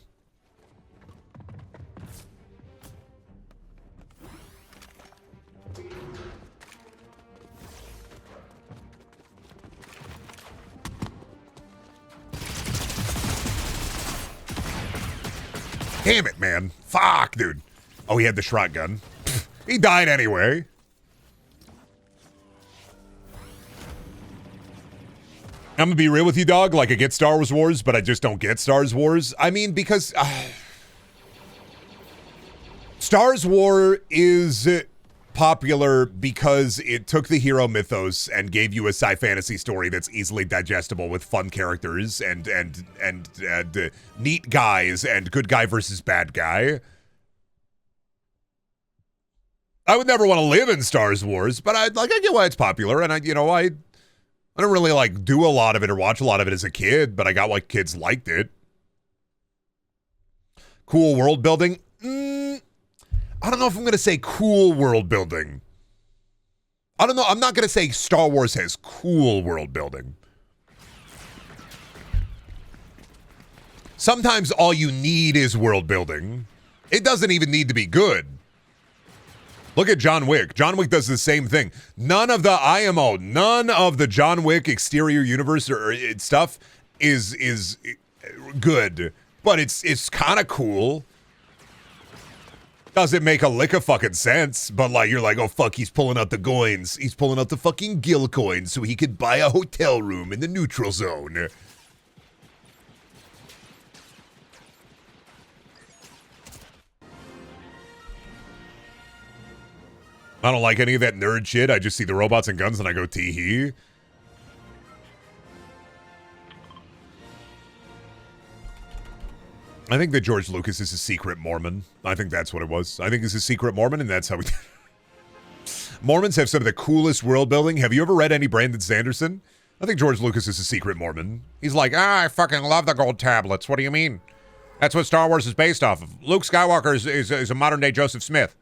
Speaker 1: Damn it, man. Fuck, dude. Oh, he had the shotgun. He died anyway. I'm gonna be real with you, dog. Like, I get Star Wars, but I just don't get Star Wars. I mean, because Star Wars is popular because it took the hero mythos and gave you a sci fantasy story that's easily digestible with fun characters and neat guys and good guy versus bad guy. I would never want to live in Star Wars, but I get why it's popular, and I don't really, like, do a lot of it or watch a lot of it as a kid, but I got why kids liked it. Cool world building? I don't know if I'm going to say cool world building. I don't know. I'm not going to say Star Wars has cool world building. Sometimes all you need is world building. It doesn't even need to be good. Look at John Wick. John Wick does the same thing. None of the IMO, none of the John Wick exterior universe or stuff is good, but it's kind of cool. Doesn't make a lick of fucking sense, but, like, you're like, oh fuck, he's pulling out the coins. He's pulling out the fucking Gil coins so he could buy a hotel room in the neutral zone. I don't like any of that nerd shit. I just see the robots and guns and I go tee-hee. I think that George Lucas is a secret Mormon. I think that's what it was. I think he's a secret Mormon, and that's how we... Mormons have some of the coolest world building. Have you ever read any Brandon Sanderson? I think George Lucas is a secret Mormon. He's like, I fucking love the gold tablets. What do you mean? That's what Star Wars is based off of. Luke Skywalker is a modern-day Joseph Smith.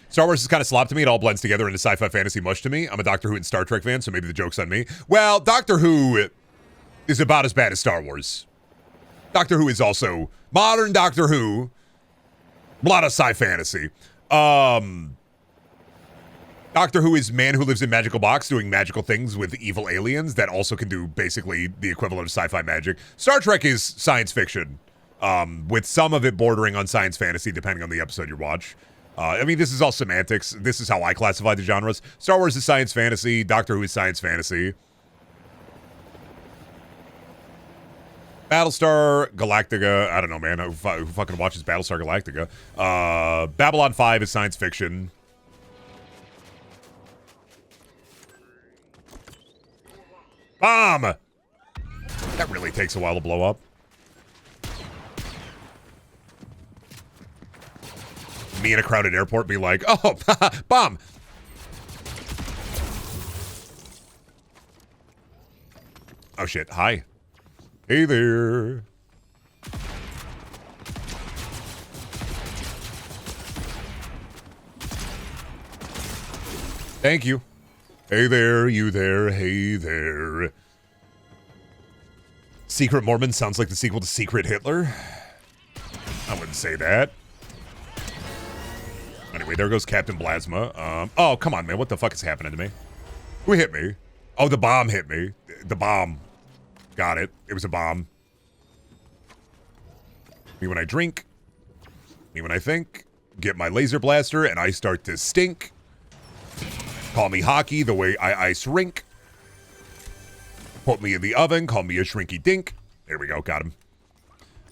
Speaker 1: Star Wars is kind of slop to me. It all blends together into sci-fi fantasy mush to me. I'm a Doctor Who and Star Trek fan, so maybe the joke's on me. Well, Doctor Who is about as bad as Star Wars. Doctor Who is also modern Doctor Who. A lot of sci fantasy. Doctor Who is man who lives in magical box doing magical things with evil aliens that also can do basically the equivalent of sci-fi magic. Star Trek is science fiction, with some of it bordering on science fantasy depending on the episode you watch. I mean, this is all semantics. This is how I classify the genres. Star Wars is science fantasy. Doctor Who is science fantasy. Battlestar Galactica. I don't know, man. Who fucking watches Battlestar Galactica? Babylon 5 is science fiction. Bomb! That really takes a while to blow up. Me in a crowded airport be like, oh, bomb! Oh shit, hi. Hey there. Thank you. Hey there, you there, hey there. Secret Mormon sounds like the sequel to Secret Hitler. I wouldn't say that. Anyway, there goes Captain Plasma. Oh, come on, man. What the fuck is happening to me? Who hit me? Oh, the bomb hit me. The bomb. Got it. It was a bomb. Me when I drink. Me when I think. Get my laser blaster and I start to stink. Call me hockey the way I ice rink. Put me in the oven. Call me a shrinky dink. There we go. Got him.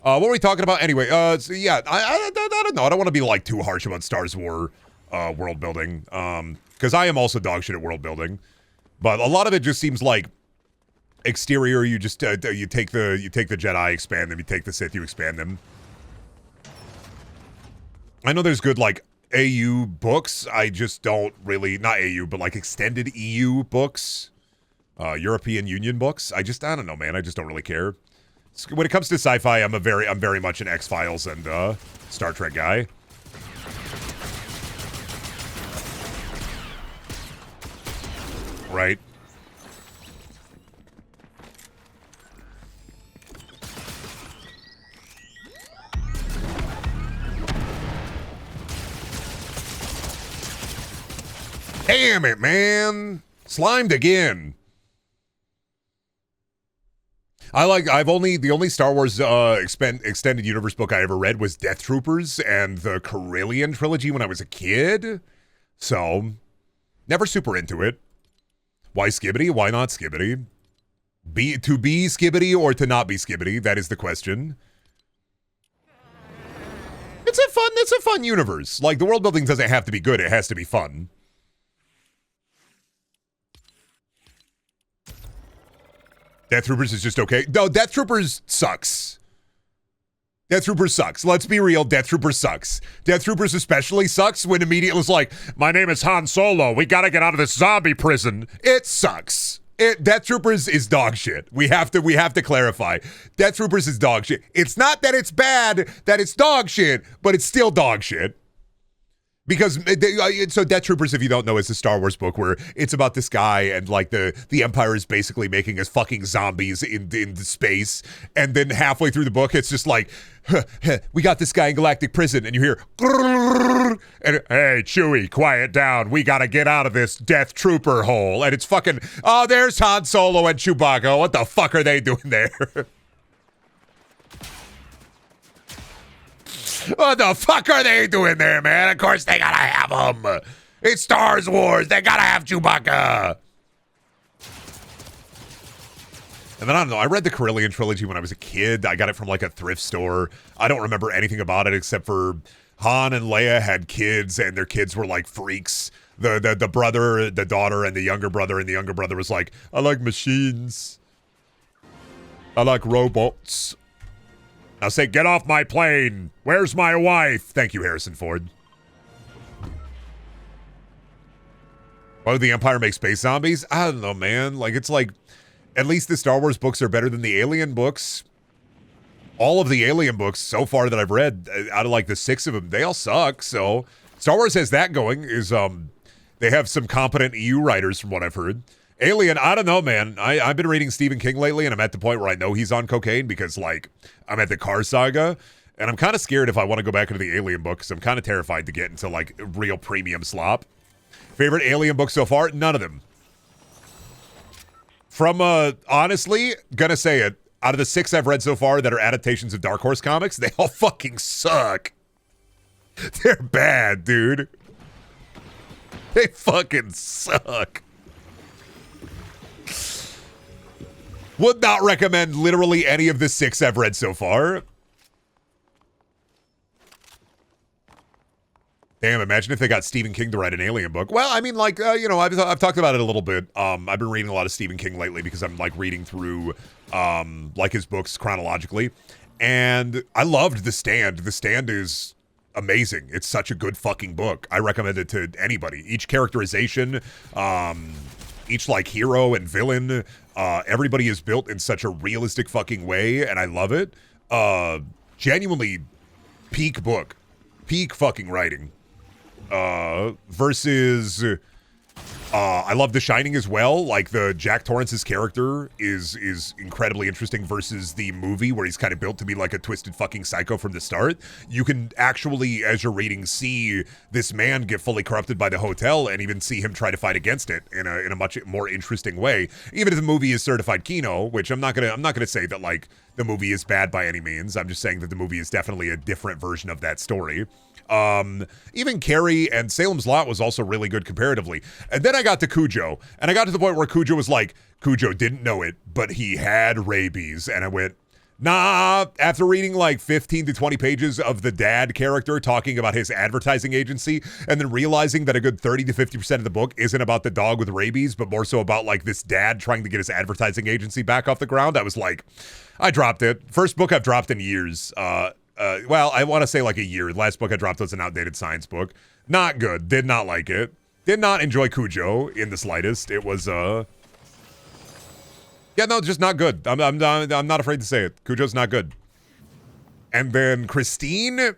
Speaker 1: What were we talking about? Anyway, so yeah, I don't know. I don't want to be like too harsh about Star Wars world building. Because I am also dog shit at world building. But a lot of it just seems like exterior. You just you take the Jedi, expand them. You take the Sith, you expand them. I know there's good like AU books. I just don't really, not AU, but like extended EU books, European Union books. I don't know, man. I just don't really care. When it comes to sci-fi, I'm very much an X-Files and Star Trek guy. Right. Damn it, man. Slimed again. The only Star Wars extended universe book I ever read was Death Troopers and the Corellian trilogy when I was a kid. So, never super into it. Why Skibbity? Why not Skibbity? To be Skibbity or to not be Skibbity? That is the question. It's a fun universe. Like, the world building doesn't have to be good, it has to be fun. Death Troopers is just okay. No, Death Troopers sucks. Death Troopers sucks. Let's be real, Death Troopers sucks. Death Troopers especially sucks when immediately it's like, my name is Han Solo. We gotta get out of this zombie prison. It sucks. Death Troopers is dog shit. We have to clarify. Death Troopers is dog shit. It's not that it's bad, that it's dog shit, but it's still dog shit. Because, so Death Troopers, if you don't know, is a Star Wars book where it's about this guy and, like, the Empire is basically making us fucking zombies in space. And then halfway through the book, it's just like, we got this guy in galactic prison. And you hear, and, hey, Chewie, quiet down. We got to get out of this Death Trooper hole. And it's fucking, oh, there's Han Solo and Chewbacca. What the fuck are they doing there? What the fuck are they doing there, man? Of course they gotta have them. It's Star Wars. They gotta have Chewbacca. And then I don't know. I read the Corellian trilogy when I was a kid. I got it from like a thrift store. I don't remember anything about it except for Han and Leia had kids, and their kids were like freaks. The brother, the daughter, and the younger brother was like, I like machines. I like robots. Now say, get off my plane. Where's my wife? Thank you, Harrison Ford. Oh, the Empire makes space zombies? I don't know, man. Like, it's like, at least the Star Wars books are better than the Alien books. All of the Alien books so far that I've read, out of like the 6 of them, they all suck. So Star Wars has that going. They have some competent EU writers from what I've heard. Alien, I don't know, man. I've been reading Stephen King lately, and I'm at the point where I know he's on cocaine because, like, I'm at the Car Saga, and I'm kind of scared if I want to go back into the Alien book because I'm kind of terrified to get into, like, real premium slop. Favorite Alien book so far? None of them. From, honestly, gonna say it, out of the 6 I've read so far that are adaptations of Dark Horse comics, they all fucking suck. They're bad, dude. They fucking suck. Would not recommend literally any of the 6 I've read so far. Damn, imagine if they got Stephen King to write an Alien book. Well, I mean, like, I've talked about it a little bit. I've been reading a lot of Stephen King lately because I'm, like, reading through, like, his books chronologically. And I loved The Stand. The Stand is amazing. It's such a good fucking book. I recommend it to anybody. Each characterization, each, like, hero and villain, everybody is built in such a realistic fucking way, and I love it. Genuinely peak book. Peak fucking writing. Versus, I love The Shining as well. Like, the Jack Torrance's character is incredibly interesting versus the movie where he's kind of built to be like a twisted fucking psycho from the start. You can actually, as you're reading, see this man get fully corrupted by the hotel and even see him try to fight against it in a much more interesting way. Even if the movie is certified Kino, which I'm not gonna say that, like, the movie is bad by any means. I'm just saying that the movie is definitely a different version of that story. Even Carrie and Salem's Lot was also really good comparatively. And then I got to Cujo, and I got to the point where Cujo was like, Cujo didn't know it, but he had rabies. And I went, nah, after reading like 15 to 20 pages of the dad character talking about his advertising agency, and then realizing that a good 30 to 50% of the book isn't about the dog with rabies, but more so about like this dad trying to get his advertising agency back off the ground, I was like, I dropped it. First book I've dropped in years. Well, I want to say like a year. The last book I dropped was an outdated science book. Not good. Did not like it. Did not enjoy Cujo in the slightest. It was, yeah, no, just not good. I'm not afraid to say it. Cujo's not good. And then Christine, I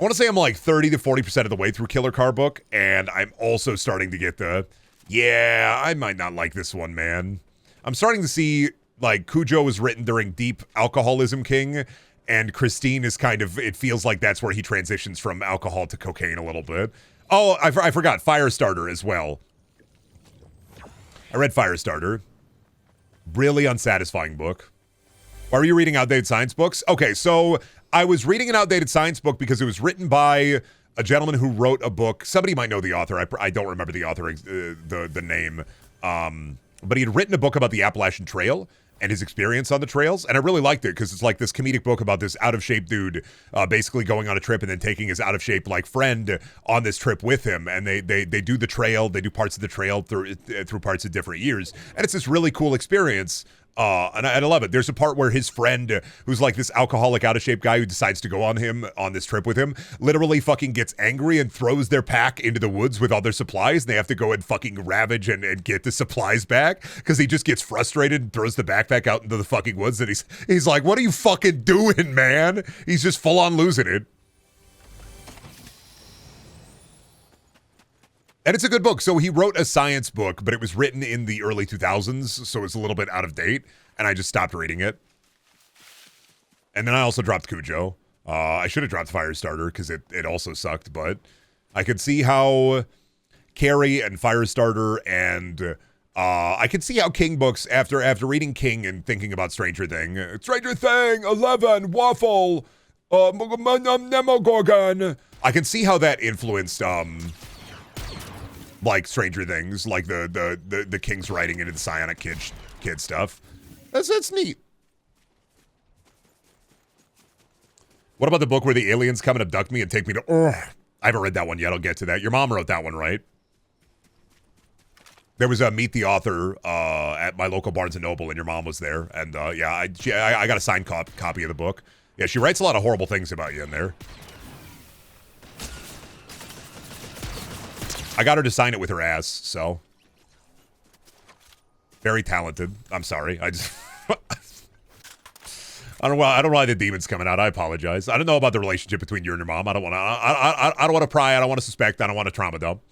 Speaker 1: want to say I'm like 30 to 40% of the way through Killer Car book, and I'm also starting to get the, yeah, I might not like this one, man. I'm starting to see, like, Cujo was written during deep alcoholism king, and Christine is kind of, it feels like that's where he transitions from alcohol to cocaine a little bit. Oh, I forgot, Firestarter as well. I read Firestarter. Really unsatisfying book. Why were you reading outdated science books? Okay, so I was reading an outdated science book because it was written by a gentleman who wrote a book. Somebody might know the author. I don't remember the author, the name. But he had written a book about the Appalachian Trail and his experience on the trails, and I really liked it because it's like this comedic book about this out-of-shape dude basically going on a trip and then taking his out-of-shape like friend on this trip with him, and they do the trail, they do parts of the trail through parts of different years, and it's this really cool experience. And I love it. There's a part where his friend, who's like this alcoholic, out-of-shape guy who decides to go on this trip with him, literally fucking gets angry and throws their pack into the woods with all their supplies, and they have to go and fucking ravage and get the supplies back, because he just gets frustrated and throws the backpack out into the fucking woods, and he's like, what are you fucking doing, man? He's just full-on losing it. And it's a good book. So he wrote a science book, but it was written in the early 2000s, so it's a little bit out of date, and I just stopped reading it. And then I also dropped Cujo. I should have dropped Firestarter, because it also sucked, but I could see how Carrie and Firestarter and I could see how King books, after reading King and thinking about Stranger Thing, 11, Waffle, Nemogorgon, I can see how that influenced, like Stranger Things, like the King's writing into the Psionic kid stuff. That's neat. What about the book where the aliens come and abduct me and take me to? I haven't read that one yet. I'll get to that. Your mom wrote that one, right? There was a Meet the Author at my local Barnes & Noble, and your mom was there. And yeah, I got a signed copy of the book. Yeah, she writes a lot of horrible things about you in there. I got her to sign it with her ass, so. Very talented. I'm sorry. I just I don't know why the demon's coming out. I apologize. I don't know about the relationship between you and your mom. I don't want to pry. I don't want to suspect. I don't want to trauma dump.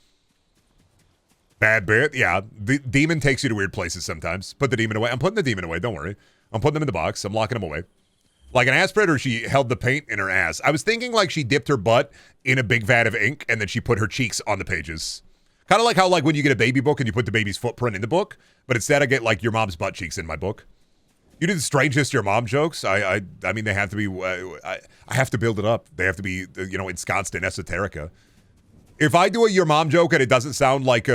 Speaker 1: Bad bit. Yeah. The demon takes you to weird places sometimes. Put the demon away. I'm putting the demon away. Don't worry. I'm putting them in the box. I'm locking them away. Like an aspirator, she held the paint in her ass. I was thinking like she dipped her butt in a big vat of ink and then she put her cheeks on the pages. Kind of like how, like, when you get a baby book and you put the baby's footprint in the book, but instead I get, like, your mom's butt cheeks in my book. You do the strangest your mom jokes. I mean, they have to be, I have to build it up. They have to be, ensconced in esoterica. If I do a your mom joke and it doesn't sound like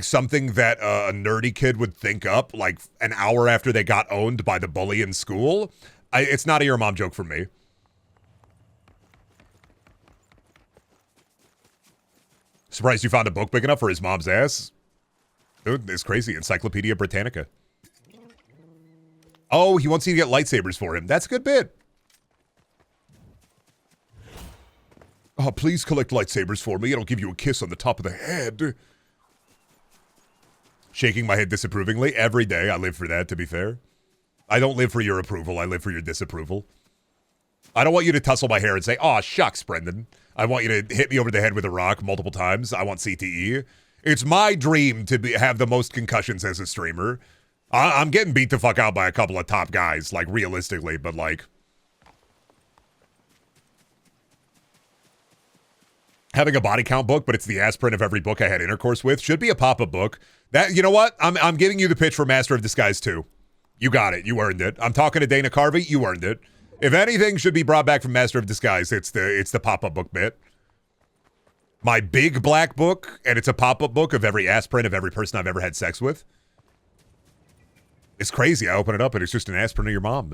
Speaker 1: something that a nerdy kid would think up, like an hour after they got owned by the bully in school, it's not a your mom joke for me. Surprised you found a book big enough for his mom's ass. Dude, it's crazy. Encyclopedia Britannica. Oh, he wants you to get lightsabers for him. That's a good bit. Oh, please collect lightsabers for me and I'll give you a kiss on the top of the head. Shaking my head disapprovingly. Every day I live for that, to be fair. I don't live for your approval. I live for your disapproval. I don't want you to tussle my hair and say, "Aw, shucks, Brendan." I want you to hit me over the head with a rock multiple times. I want CTE. It's my dream to have the most concussions as a streamer. I'm getting beat the fuck out by a couple of top guys, like, realistically, but, like, having a body count book, but it's the aspirin of every book I had intercourse with, should be a pop-up book. That, you know what? I'm giving you the pitch for Master of Disguise 2. You got it. You earned it. I'm talking to Dana Carvey. You earned it. If anything should be brought back from Master of Disguise, it's the pop-up book bit. My big black book, and it's a pop-up book of every aspirin of every person I've ever had sex with. It's crazy. I open it up, and it's just an aspirin of your mom.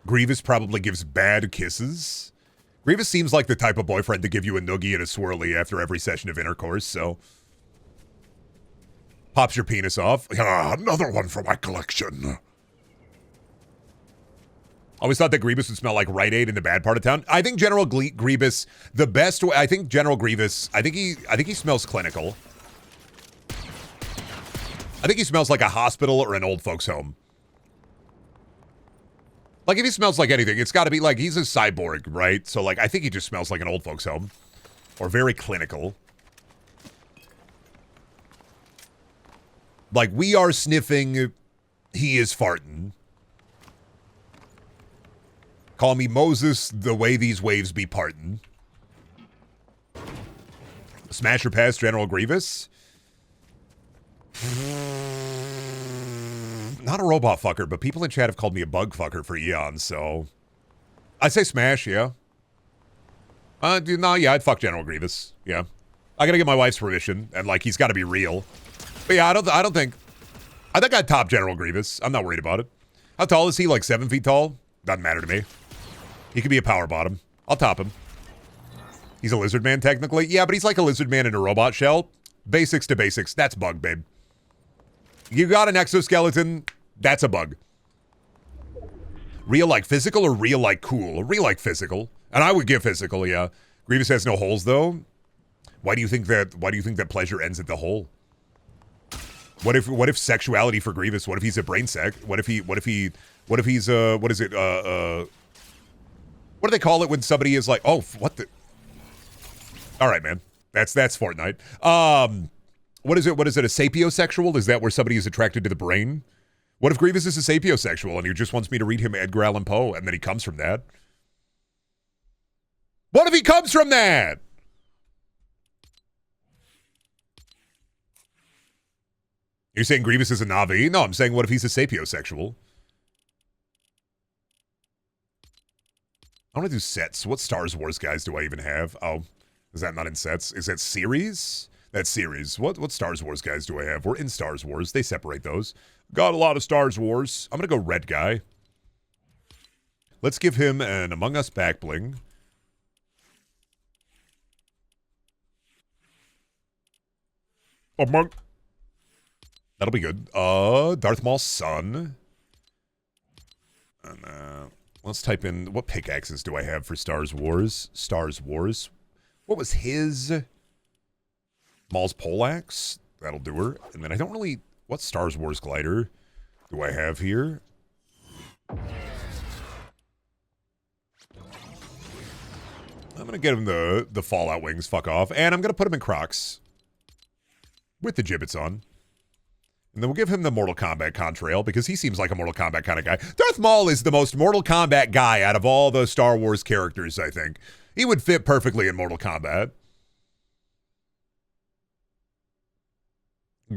Speaker 1: Grievous probably gives bad kisses. Grievous seems like the type of boyfriend to give you a noogie and a swirly after every session of intercourse, so... Pops your penis off. Another one for my collection. Always thought that Grievous would smell like Rite Aid in the bad part of town. I think General Grievous, the best way, I think General Grievous, I think he smells clinical. I think he smells like a hospital or an old folks home. Like, if he smells like anything, it's got to be like, he's a cyborg, right? So, like, I think he just smells like an old folks home. Or very clinical. Like, we are sniffing, he is farting. Call me Moses, the way these waves be partin'. Smash or pass General Grievous? Not a robot fucker, but people in chat have called me a bug fucker for eons, so... I'd say smash, yeah. No, yeah, I'd fuck General Grievous, yeah. I gotta get my wife's permission, and, like, he's gotta be real. But yeah, I don't think... I think I'd top General Grievous. I'm not worried about it. How tall is he? Like 7 feet tall? Doesn't matter to me. He could be a power bottom. I'll top him. He's a lizard man, technically. Yeah, but he's like a lizard man in a robot shell. Basics to basics. That's bug, babe. You got an exoskeleton. That's a bug. Real like physical or real like cool? Real like physical. And I would give physical, yeah. Grievous has no holes, though. Why do you think that pleasure ends at the hole? What if sexuality for Grievous? What if he's a brain sec? What if he's what is it? What do they call it when somebody is like, oh, what the? All right, man. That's Fortnite. What is it? A sapiosexual? Is that where somebody is attracted to the brain? What if Grievous is a sapiosexual and he just wants me to read him Edgar Allan Poe and then he comes from that? What if he comes from that? You're saying Grievous is a Navi? No, I'm saying what if he's a sapiosexual? I want to do sets. What Star Wars guys do I even have? Oh, is that not in sets? Is that series? That's series. What Star Wars guys do I have? We're in Star Wars. They separate those. Got a lot of Star Wars. I'm going to go red guy. Let's give him an Among Us back bling. That'll be good. Darth Maul's son. And, let's type in, what pickaxes do I have for Star Wars? Star Wars. What was his? Maul's poleaxe. That'll do her. And then I don't really, what Star Wars glider do I have here? I'm going to get him the Fallout wings, fuck off. And I'm going to put him in Crocs. With the gibbets on. And then we'll give him the Mortal Kombat contrail because he seems like a Mortal Kombat kind of guy. Darth Maul is the most Mortal Kombat guy out of all the Star Wars characters, I think. He would fit perfectly in Mortal Kombat.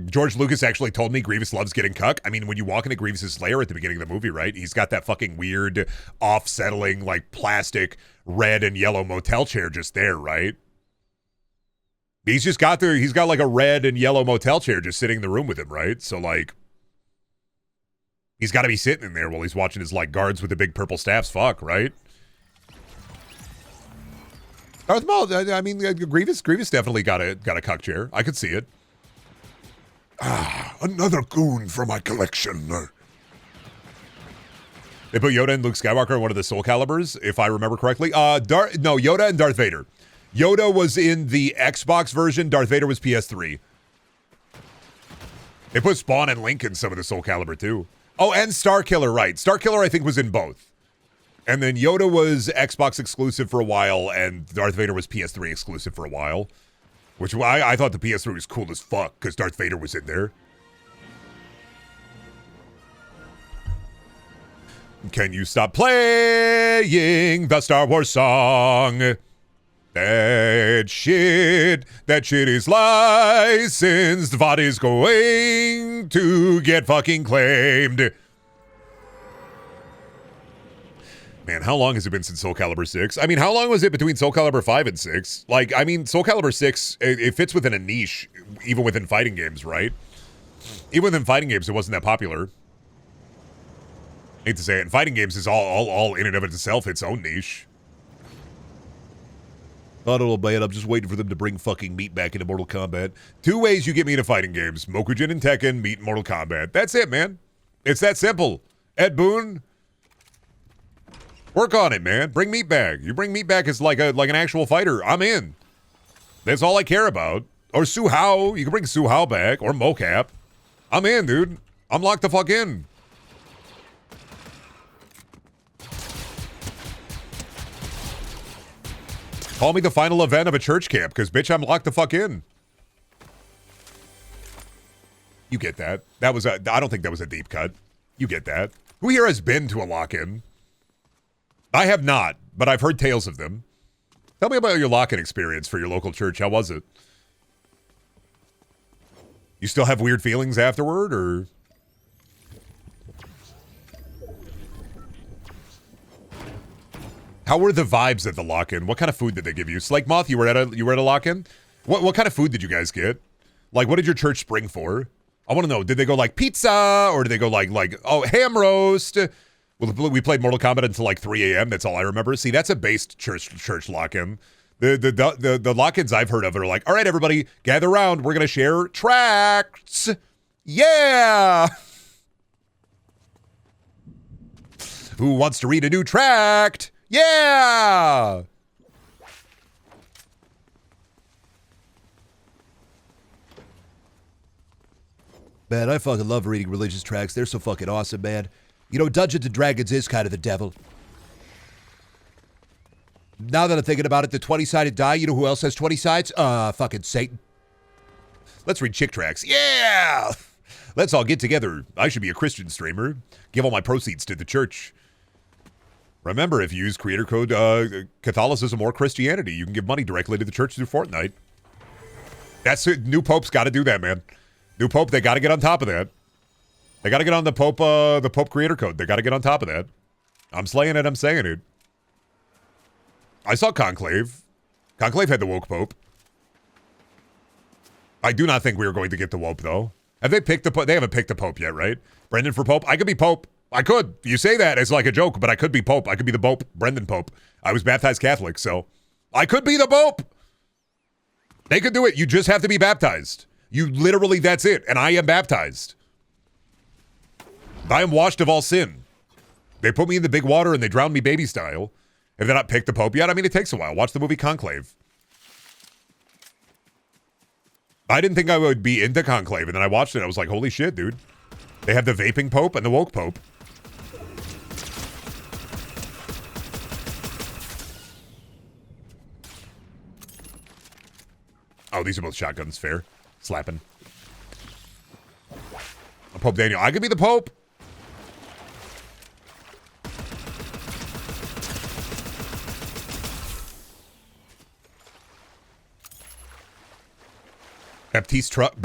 Speaker 1: George Lucas actually told me Grievous loves getting cuck. I mean, when you walk into Grievous's lair at the beginning of the movie, right? He's got that fucking weird, off-settling, like, plastic red and yellow motel chair just there, right? He's got like a red and yellow motel chair just sitting in the room with him, right? So, like, he's got to be sitting in there while he's watching his, like, guards with the big purple staffs fuck, right? Darth Maul, I mean, Grievous definitely got a cuck chair. I could see it.
Speaker 2: Ah, another goon for my collection.
Speaker 1: They put Yoda and Luke Skywalker in one of the Soul Calibers, if I remember correctly. Yoda and Darth Vader. Yoda was in the Xbox version. Darth Vader was PS3. They put Spawn and Link in some of the Soul Calibur, too. Oh, and Starkiller, right. Starkiller, I think, was in both. And then Yoda was Xbox exclusive for a while, and Darth Vader was PS3 exclusive for a while. Which I thought the PS3 was cool as fuck, because Darth Vader was in there. Can you stop playing the Star Wars song? That shit is licensed. VOD is going to get fucking claimed. Man, how long has it been since Soul Calibur 6? I mean, how long was it between Soul Calibur 5 and 6? Like, I mean, Soul Calibur 6, it fits within a niche, even within fighting games, right? Even within fighting games, it wasn't that popular. Hate to say it, and fighting games is all in and of itself its own niche. I don't know, man. I'm just waiting for them to bring fucking meat back into Mortal Kombat. 2 ways you get me into fighting games. Mokujin and Tekken, meat in Mortal Kombat. That's it, man. It's that simple. Ed Boon, work on it, man. Bring meat back. You bring meat back as like an actual fighter. I'm in. That's all I care about. Or Su Hao. You can bring Su Hao back. Or Mocap. I'm in, dude. I'm locked the fuck in. Call me the final event of a church camp, because, bitch, I'm locked the fuck in. You get that. I don't think that was a deep cut. You get that. Who here has been to a lock-in? I have not, but I've heard tales of them. Tell me about your lock-in experience for your local church. How was it? You still have weird feelings afterward, or... How were the vibes at the lock-in? What kind of food did they give you? Slake Moth, you were at a lock-in? What kind of food did you guys get? Like, what did your church spring for? I want to know, did they go like pizza, or did they go like ham roast? Well, we played Mortal Kombat until like 3 a.m. That's all I remember. See, that's a based church lock-in. The lock-ins I've heard of are like, all right, everybody, gather around. We're going to share tracts. Yeah! Who wants to read a new tract? Yeah!
Speaker 3: Man, I fucking love reading religious tracts. They're so fucking awesome, man. You know, Dungeons & Dragons is kind of the devil. Now that I'm thinking about it, the 20-sided die, you know who else has 20 sides? Fucking Satan.
Speaker 1: Let's read chick tracts. Yeah! Let's all get together. I should be a Christian streamer. Give all my proceeds to the church. Remember, if you use creator code Catholicism or Christianity, you can give money directly to the church through Fortnite. That's it. New Pope's got to do that, man. New Pope, they got to get on top of that. They got to get on the Pope creator code. They got to get on top of that. I'm slaying it. I'm saying it. I saw Conclave. Conclave had the woke Pope. I do not think we are going to get the woke, though. Have they picked the Pope? They haven't picked the Pope yet, right? Brendan for Pope? I could be Pope. I could. You say that as like a joke, but I could be Pope. I could be the Pope. Brendan Pope. I was baptized Catholic, so I could be the Pope. They could do it. You just have to be baptized. You literally, that's it. And I am baptized. I am washed of all sin. They put me in the big water and they drowned me baby style. Have they not picked the Pope yet? I mean, it takes a while. Watch the movie Conclave. I didn't think I would be into Conclave, and then I watched it. I was like, holy shit, dude. They have the vaping Pope and the woke Pope. Oh, these are both shotguns. Fair. Slapping. Pope Daniel. I could be the Pope. Baptiste truck.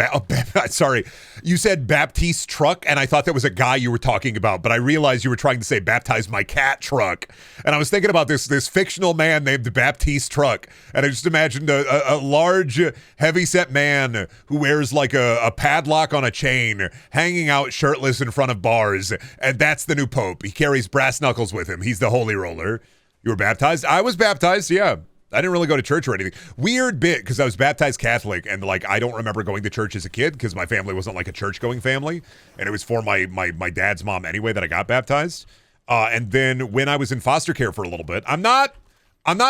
Speaker 1: Sorry, you said Baptiste truck, and I thought that was a guy you were talking about. But I realized you were trying to say baptize my cat truck, and I was thinking about this fictional man named Baptiste truck, and I just imagined a large, heavy-set man who wears like a padlock on a chain, hanging out shirtless in front of bars, and that's the new Pope. He carries brass knuckles with him. He's the holy roller. You were baptized? I was baptized. Yeah. I didn't really go to church or anything. Weird bit, because I was baptized Catholic, and like I don't remember going to church as a kid because my family wasn't like a church-going family, and it was for my dad's mom anyway that I got baptized. And then when I was in foster care for a little bit, I'm not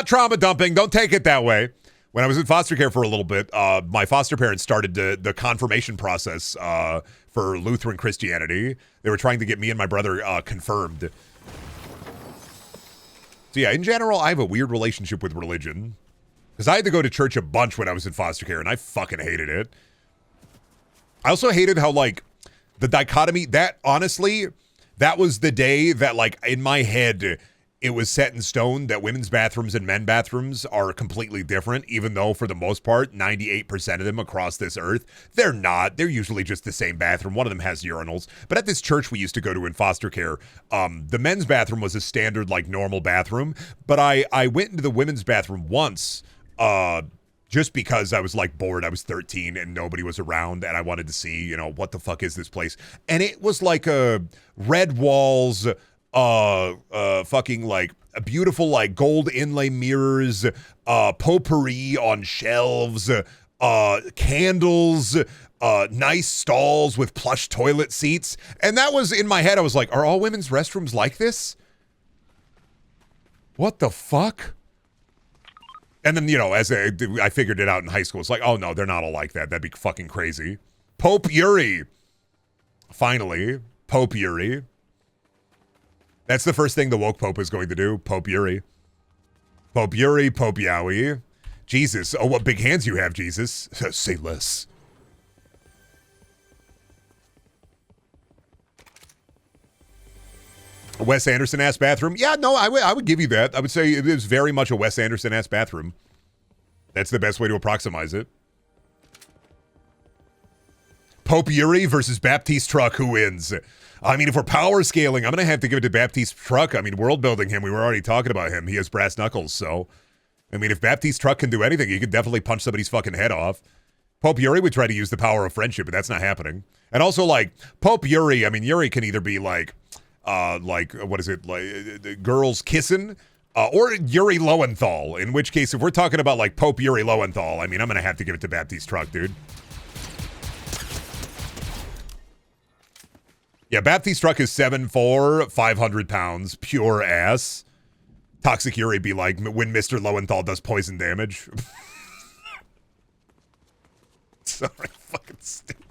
Speaker 1: trauma dumping. Don't take it that way. When I was in foster care for a little bit, my foster parents started the confirmation process for Lutheran Christianity. They were trying to get me and my brother confirmed. So yeah, in general, I have a weird relationship with religion. Because I had to go to church a bunch when I was in foster care, and I fucking hated it. I also hated how, like, the dichotomy, that, honestly, that was the day that, like, in my head, it was set in stone that women's bathrooms and men's bathrooms are completely different, even though, for the most part, 98% of them across this earth, they're not. They're usually just the same bathroom. One of them has urinals. But at this church we used to go to in foster care, the men's bathroom was a standard, like, normal bathroom. But I went into the women's bathroom once, just because I was, like, bored. I was 13 and nobody was around, and I wanted to see, you know, what the fuck is this place? And it was like a red walls, fucking like a beautiful like gold inlay mirrors, potpourri on shelves, candles, nice stalls with plush toilet seats. And that was in my head. I was like, are all women's restrooms like this? What the fuck? And then, you know, as I figured it out in high school, it's like, oh no, they're not all like that. That'd be fucking crazy. Pope Yuri. Finally, Pope Yuri. That's the first thing the woke Pope is going to do. Pope Yuri. Pope Yuri, Pope Yowie. Jesus. Oh, what big hands you have, Jesus. Say less. A Wes Anderson-ass bathroom? Yeah, no, I would give you that. I would say it is very much a Wes Anderson-ass bathroom. That's the best way to approximize it. Pope Yuri versus Baptiste Truck. Who wins? I mean, if we're power scaling, I'm going to have to give it to Baptiste Truck. I mean, world building him, we were already talking about him. He has brass knuckles, so. I mean, if Baptiste Truck can do anything, he could definitely punch somebody's fucking head off. Pope Yuri would try to use the power of friendship, but that's not happening. And also, like, Pope Yuri, I mean, Yuri can either be like, what is it, like, girls kissing, or Yuri Lowenthal, in which case, if we're talking about, like, Pope Yuri Lowenthal, I mean, I'm going to have to give it to Baptiste Truck, dude. Yeah, Baptiste Truck is 7'4", 500 pounds, pure ass. Toxic Yuri be like when Mr. Lowenthal does poison damage. Sorry, fucking stupid.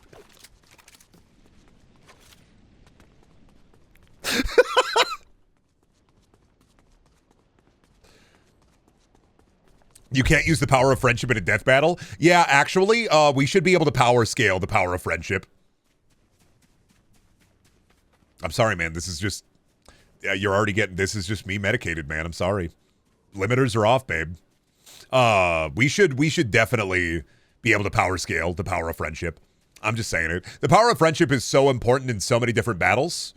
Speaker 1: You can't use the power of friendship in a death battle? Yeah, actually, we should be able to power scale the power of friendship. I'm sorry, man. This is just, you're already getting, this is just me medicated, man. I'm sorry. Limiters are off, babe. We should definitely be able to power scale the power of friendship. I'm just saying it. The power of friendship is so important in so many different battles.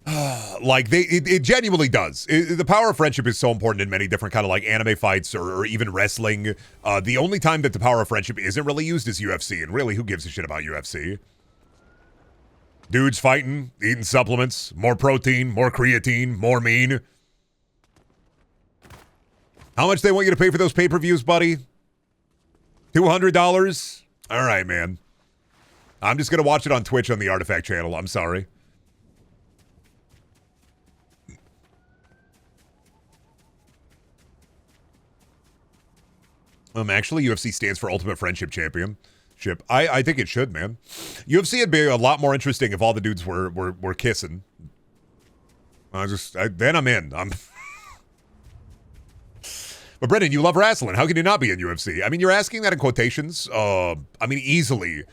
Speaker 1: Like, it genuinely does. The power of friendship is so important in many different kind of like anime fights or even wrestling. The only time that the power of friendship isn't really used is UFC. And really, who gives a shit about UFC? Dudes fighting, eating supplements, more protein, more creatine, more mean. How much they want you to pay for those pay-per-views, buddy? $200? All right, man. I'm just going to watch it on Twitch on the Artifact channel. I'm sorry. Actually, UFC stands for Ultimate Friendship Championship. I think it should, man. UFC would be a lot more interesting if all the dudes were kissing. Then I'm in. But Brendan, you love wrestling. How can you not be in UFC? I mean, you're asking that in quotations. I mean, easily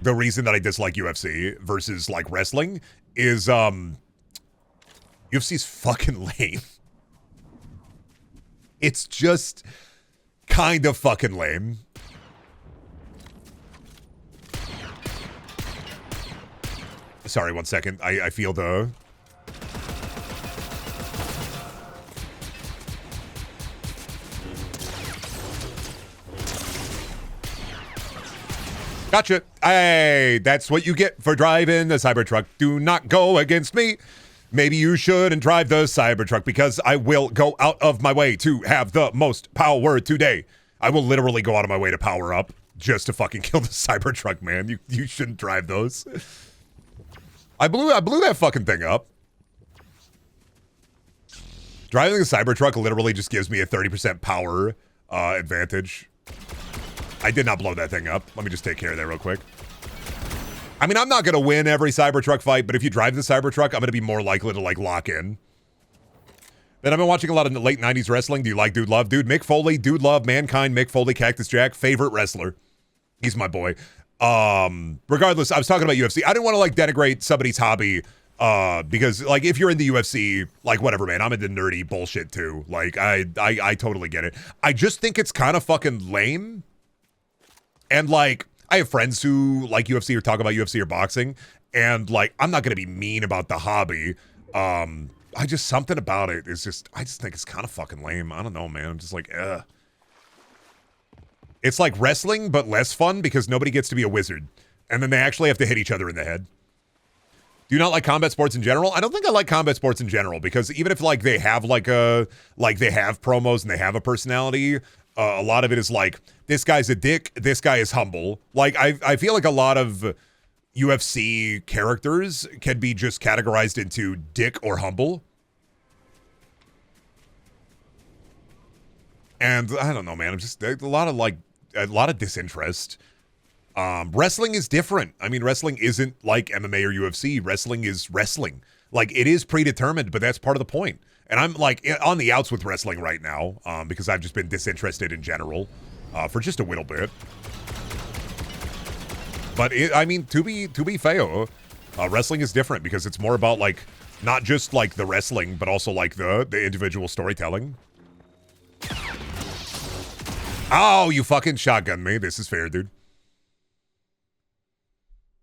Speaker 1: the reason that I dislike UFC versus like wrestling is UFC's fucking lame. It's just kind of fucking lame. Sorry, 1 second. I feel the... Gotcha. Hey, that's what you get for driving the Cybertruck. Do not go against me. Maybe you shouldn't drive the Cybertruck because I will go out of my way to have the most power today. I will literally go out of my way to power up just to fucking kill the Cybertruck, man. You shouldn't drive those. I blew that fucking thing up. Driving the Cybertruck literally just gives me a 30% power advantage. I did not blow that thing up. Let me just take care of that real quick. I mean, I'm not going to win every Cybertruck fight, but if you drive the Cybertruck, I'm going to be more likely to, like, lock in. Then I've been watching a lot of late 90s wrestling. Do you like Dude Love? Dude, Mick Foley, Dude Love, Mankind, Mick Foley, Cactus Jack, favorite wrestler. He's my boy. Regardless, I was talking about UFC. I didn't want to, like, denigrate somebody's hobby because, like, if you're in the UFC, like, whatever, man. I'm into nerdy bullshit, too. Like, I totally get it. I just think it's kind of fucking lame. And, like... I have friends who like UFC or talk about UFC or boxing, and like I'm not gonna be mean about the hobby. I just something about it is just I just think it's kind of fucking lame. I don't know, man. I'm just like, ugh. It's like wrestling, but less fun because nobody gets to be a wizard, and then they actually have to hit each other in the head. Do you not like combat sports in general? I don't think I like combat sports in general because even if like they have like they have promos and they have a personality. A lot of it is like, this guy's a dick, this guy is humble. Like, I feel like a lot of UFC characters can be just categorized into dick or humble. And I don't know, man. I'm just, a lot of disinterest. Wrestling is different. I mean, wrestling isn't like MMA or UFC. Wrestling is wrestling. Like, it is predetermined, but that's part of the point. And I'm like on the outs with wrestling right now because I've just been disinterested in general for just a little bit. But I mean, to be fair, wrestling is different because it's more about like not just like the wrestling, but also like the individual storytelling. Oh, you fucking shotgun me. This is fair, dude.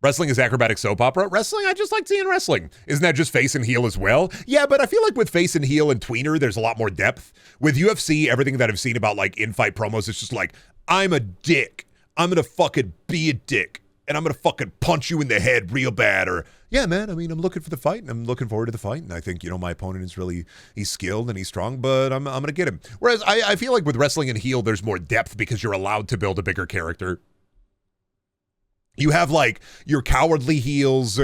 Speaker 1: Wrestling is acrobatic soap opera. Wrestling, I just like seeing wrestling. Isn't that just face and heel as well? Yeah, but I feel like with face and heel and tweener, there's a lot more depth. With UFC, everything that I've seen about like in-fight promos, it's just like, I'm a dick. I'm gonna fucking be a dick. And I'm gonna fucking punch you in the head real bad. Or, yeah, man, I mean, I'm looking for the fight and I'm looking forward to the fight. And I think, you know, my opponent is really, he's skilled and he's strong, but I'm gonna get him. Whereas I feel like with wrestling and heel, there's more depth because you're allowed to build a bigger character. You have like your cowardly heels,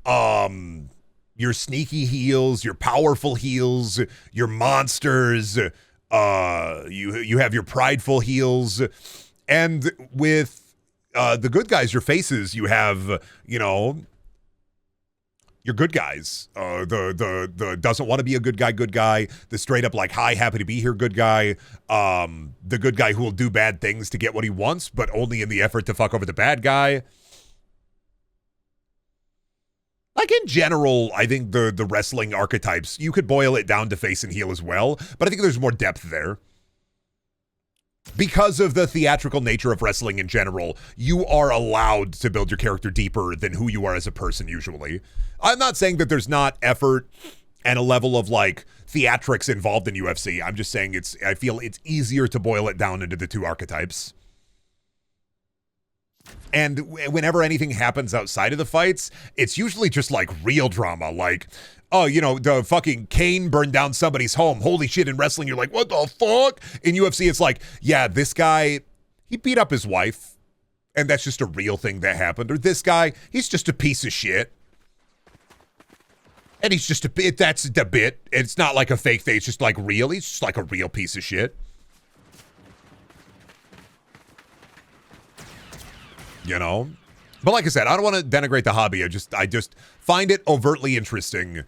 Speaker 1: your sneaky heels, your powerful heels, your monsters, you have your prideful heels. And with the good guys, your faces, you have, you know, your good guys. The doesn't want to be a good guy, the straight up like, hi, happy to be here good guy. The good guy who will do bad things to get what he wants, but only in the effort to fuck over the bad guy. Like in general, I think the wrestling archetypes, you could boil it down to face and heel as well, but I think there's more depth there. Because of the theatrical nature of wrestling in general, you are allowed to build your character deeper than who you are as a person usually. I'm not saying that there's not effort and a level of like theatrics involved in UFC. I'm just saying I feel it's easier to boil it down into the two archetypes. And whenever anything happens outside of the fights, it's usually just like real drama. Like, oh, you know, the fucking Kane burned down somebody's home. Holy shit, in wrestling, you're like, what the fuck? In UFC, it's like, yeah, this guy, he beat up his wife. And that's just a real thing that happened. Or this guy, he's just a piece of shit. And he's just a bit, that's the bit. It's not like a fake thing. It's just like real. He's just like a real piece of shit. You know? But like I said, I don't want to denigrate the hobby. I just find it overtly interesting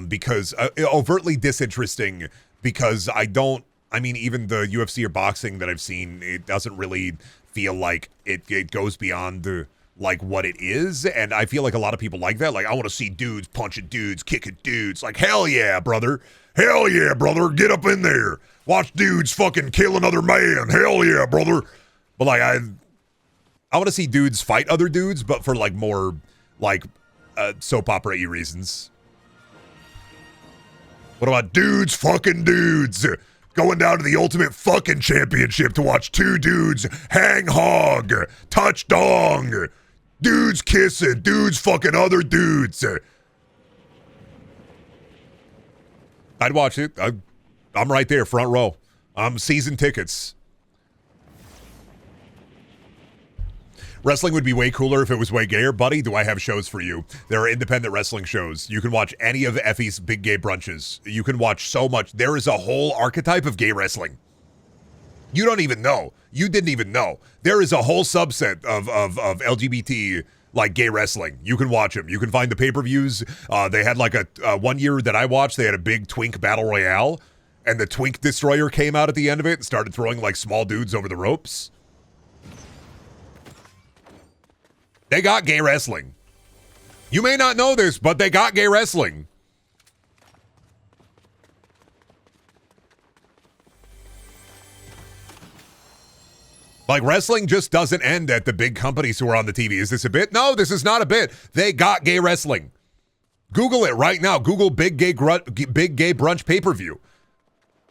Speaker 1: because overtly disinteresting because I mean, even the UFC or boxing that I've seen, it doesn't really feel like it goes beyond like what it is, and I feel like a lot of people like that. Like, I want to see dudes punching dudes, kicking dudes. Like, hell yeah, brother. Hell yeah, brother. Get up in there. Watch dudes fucking kill another man. Hell yeah, brother. But like, I want to see dudes fight other dudes, but for like more like soap opera-y reasons. What about dudes fucking dudes? Going down to the Ultimate Fucking Championship to watch two dudes hang hog, touch dong, dudes kissing, dudes fucking other dudes. I'd watch it. I'm right there, front row. I'm season tickets. Wrestling would be way cooler if it was way gayer. Buddy, do I have shows for you? There are independent wrestling shows. You can watch any of Effie's big gay brunches. You can watch so much. There is a whole archetype of gay wrestling. You don't even know. You didn't even know. There is a whole subset of LGBT, like, gay wrestling. You can watch them. You can find the pay-per-views. They had, like, a 1 year that I watched, they had a big Twink Battle Royale, and the Twink Destroyer came out at the end of it and started throwing, like, small dudes over the ropes. They got gay wrestling. You may not know this, but they got gay wrestling. Like, wrestling just doesn't end at the big companies who are on the TV. Is this a bit? No, this is not a bit. They got gay wrestling. Google it right now. Google big gay brunch pay-per-view.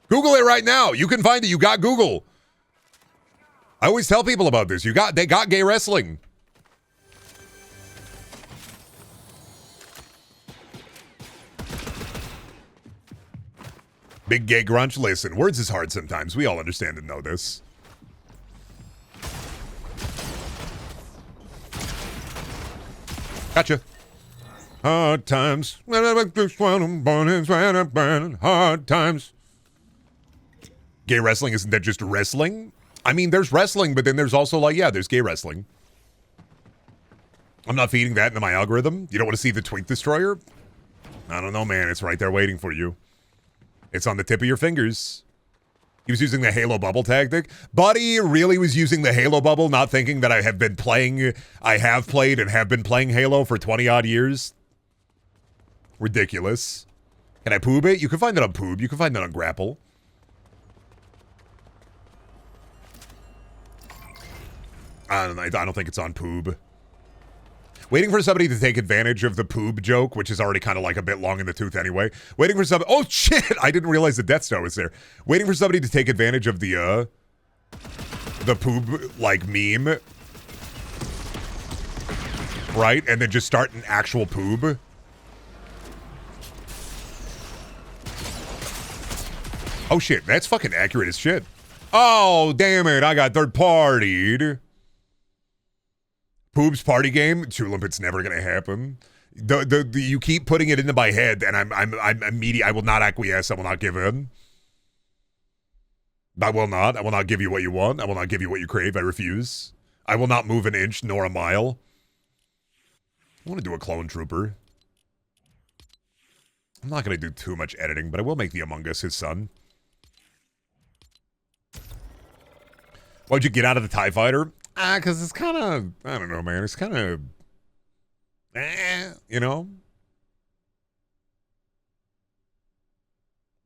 Speaker 1: Google it right now. You can find it. You got Google. I always tell people about this. They got gay wrestling. Big gay grunch. Listen, words is hard sometimes. We all understand and know this. Gotcha. Hard times. Hard times. Gay wrestling, isn't that just wrestling? I mean, there's wrestling, but then there's also like, yeah, there's gay wrestling. I'm not feeding that into my algorithm. You don't want to see the Twink Destroyer? I don't know, man. It's right there waiting for you. It's on the tip of your fingers. He was using the Halo bubble tactic. Buddy really was using the Halo bubble, not thinking that I have played and have been playing Halo for 20 odd years. Ridiculous. Can I poob it? You can find that on Poob. You can find that on Grapple. I don't think it's on Poob. Waiting for somebody to take advantage of the Poob joke, which is already kind of like a bit long in the tooth anyway. Waiting for somebody... Oh, shit! I didn't realize the Death Star was there. Waiting for somebody to take advantage of the Poob, like, meme. Right? And then just start an actual Poob. Oh, shit. That's fucking accurate as shit. Oh, damn it. I got third-partied. Poob's party game, Tulip, it's never gonna happen. You keep putting it into my head, and I'm immediate. I will not acquiesce. I will not give in. I will not. I will not give you what you want. I will not give you what you crave. I refuse. I will not move an inch nor a mile. I want to do a clone trooper. I'm not gonna do too much editing, but I will make the Among Us his son. Why'd you get out of the TIE Fighter? Because it's kind of, I don't know, man. It's kind of, you know?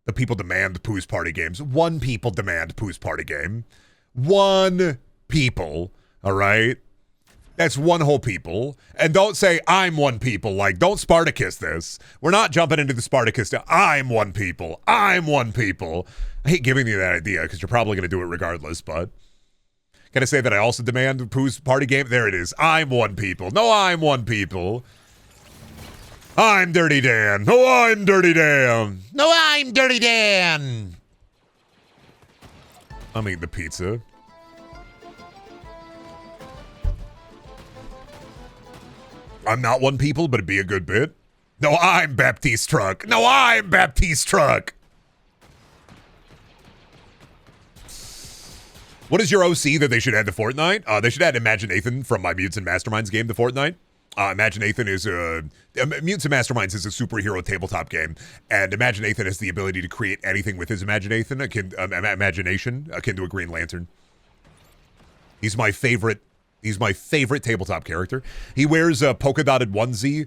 Speaker 1: The people demand Pooh's party games. One people demand Pooh's party game. One people, all right? That's one whole people. And don't say, I'm one people. Like, don't Spartacus this. We're not jumping into the Spartacus. I'm one people. I'm one people. I hate giving you that idea because you're probably going to do it regardless, but... Can I say that I also demand Pooh's party game? There it is. I'm one people. No, I'm one people. I'm Dirty Dan. No, I'm Dirty Dan.
Speaker 2: No, I'm Dirty Dan.
Speaker 1: I'm eating the pizza. I'm not one people, but it'd be a good bit. No, I'm Baptiste Truck. No, I'm Baptiste Truck. What is your OC that they should add to Fortnite? They should add Imaginathan from my Mutants and Masterminds game to Fortnite. Imaginathan is Mutants and Masterminds is a superhero tabletop game, and Imaginathan has the ability to create anything with his imagination akin to a Green Lantern. He's my favorite He's my favorite tabletop character. He wears a polka dotted onesie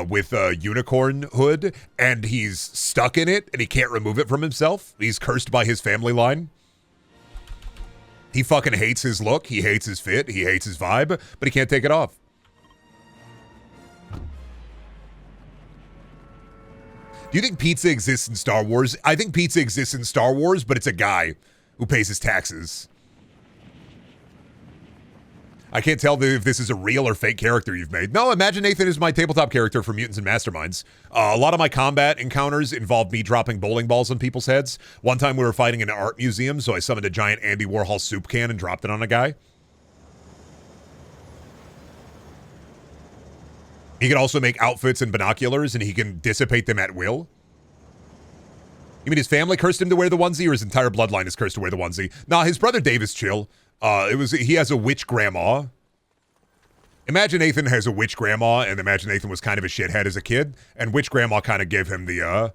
Speaker 1: with a unicorn hood, and he's stuck in it, and he can't remove it from himself. He's cursed by his family line. He fucking hates his look. He hates his fit. He hates his vibe, but he can't take it off. Do you think pizza exists in Star Wars? I think pizza exists in Star Wars, but it's a guy who pays his taxes. I can't tell if this is a real or fake character you've made. No, Imagine Nathan is my tabletop character for Mutants and Masterminds. A lot of my combat encounters involved me dropping bowling balls on people's heads. One time we were fighting in an art museum, so I summoned a giant Andy Warhol soup can and dropped it on a guy. He can also make outfits and binoculars, and he can dissipate them at will. You mean his family cursed him to wear the onesie, or his entire bloodline is cursed to wear the onesie? Nah, his brother Dave is chill. He has a witch grandma. Imagine Nathan has a witch grandma, and Imagine Nathan was kind of a shithead as a kid, and witch grandma kind of gave him the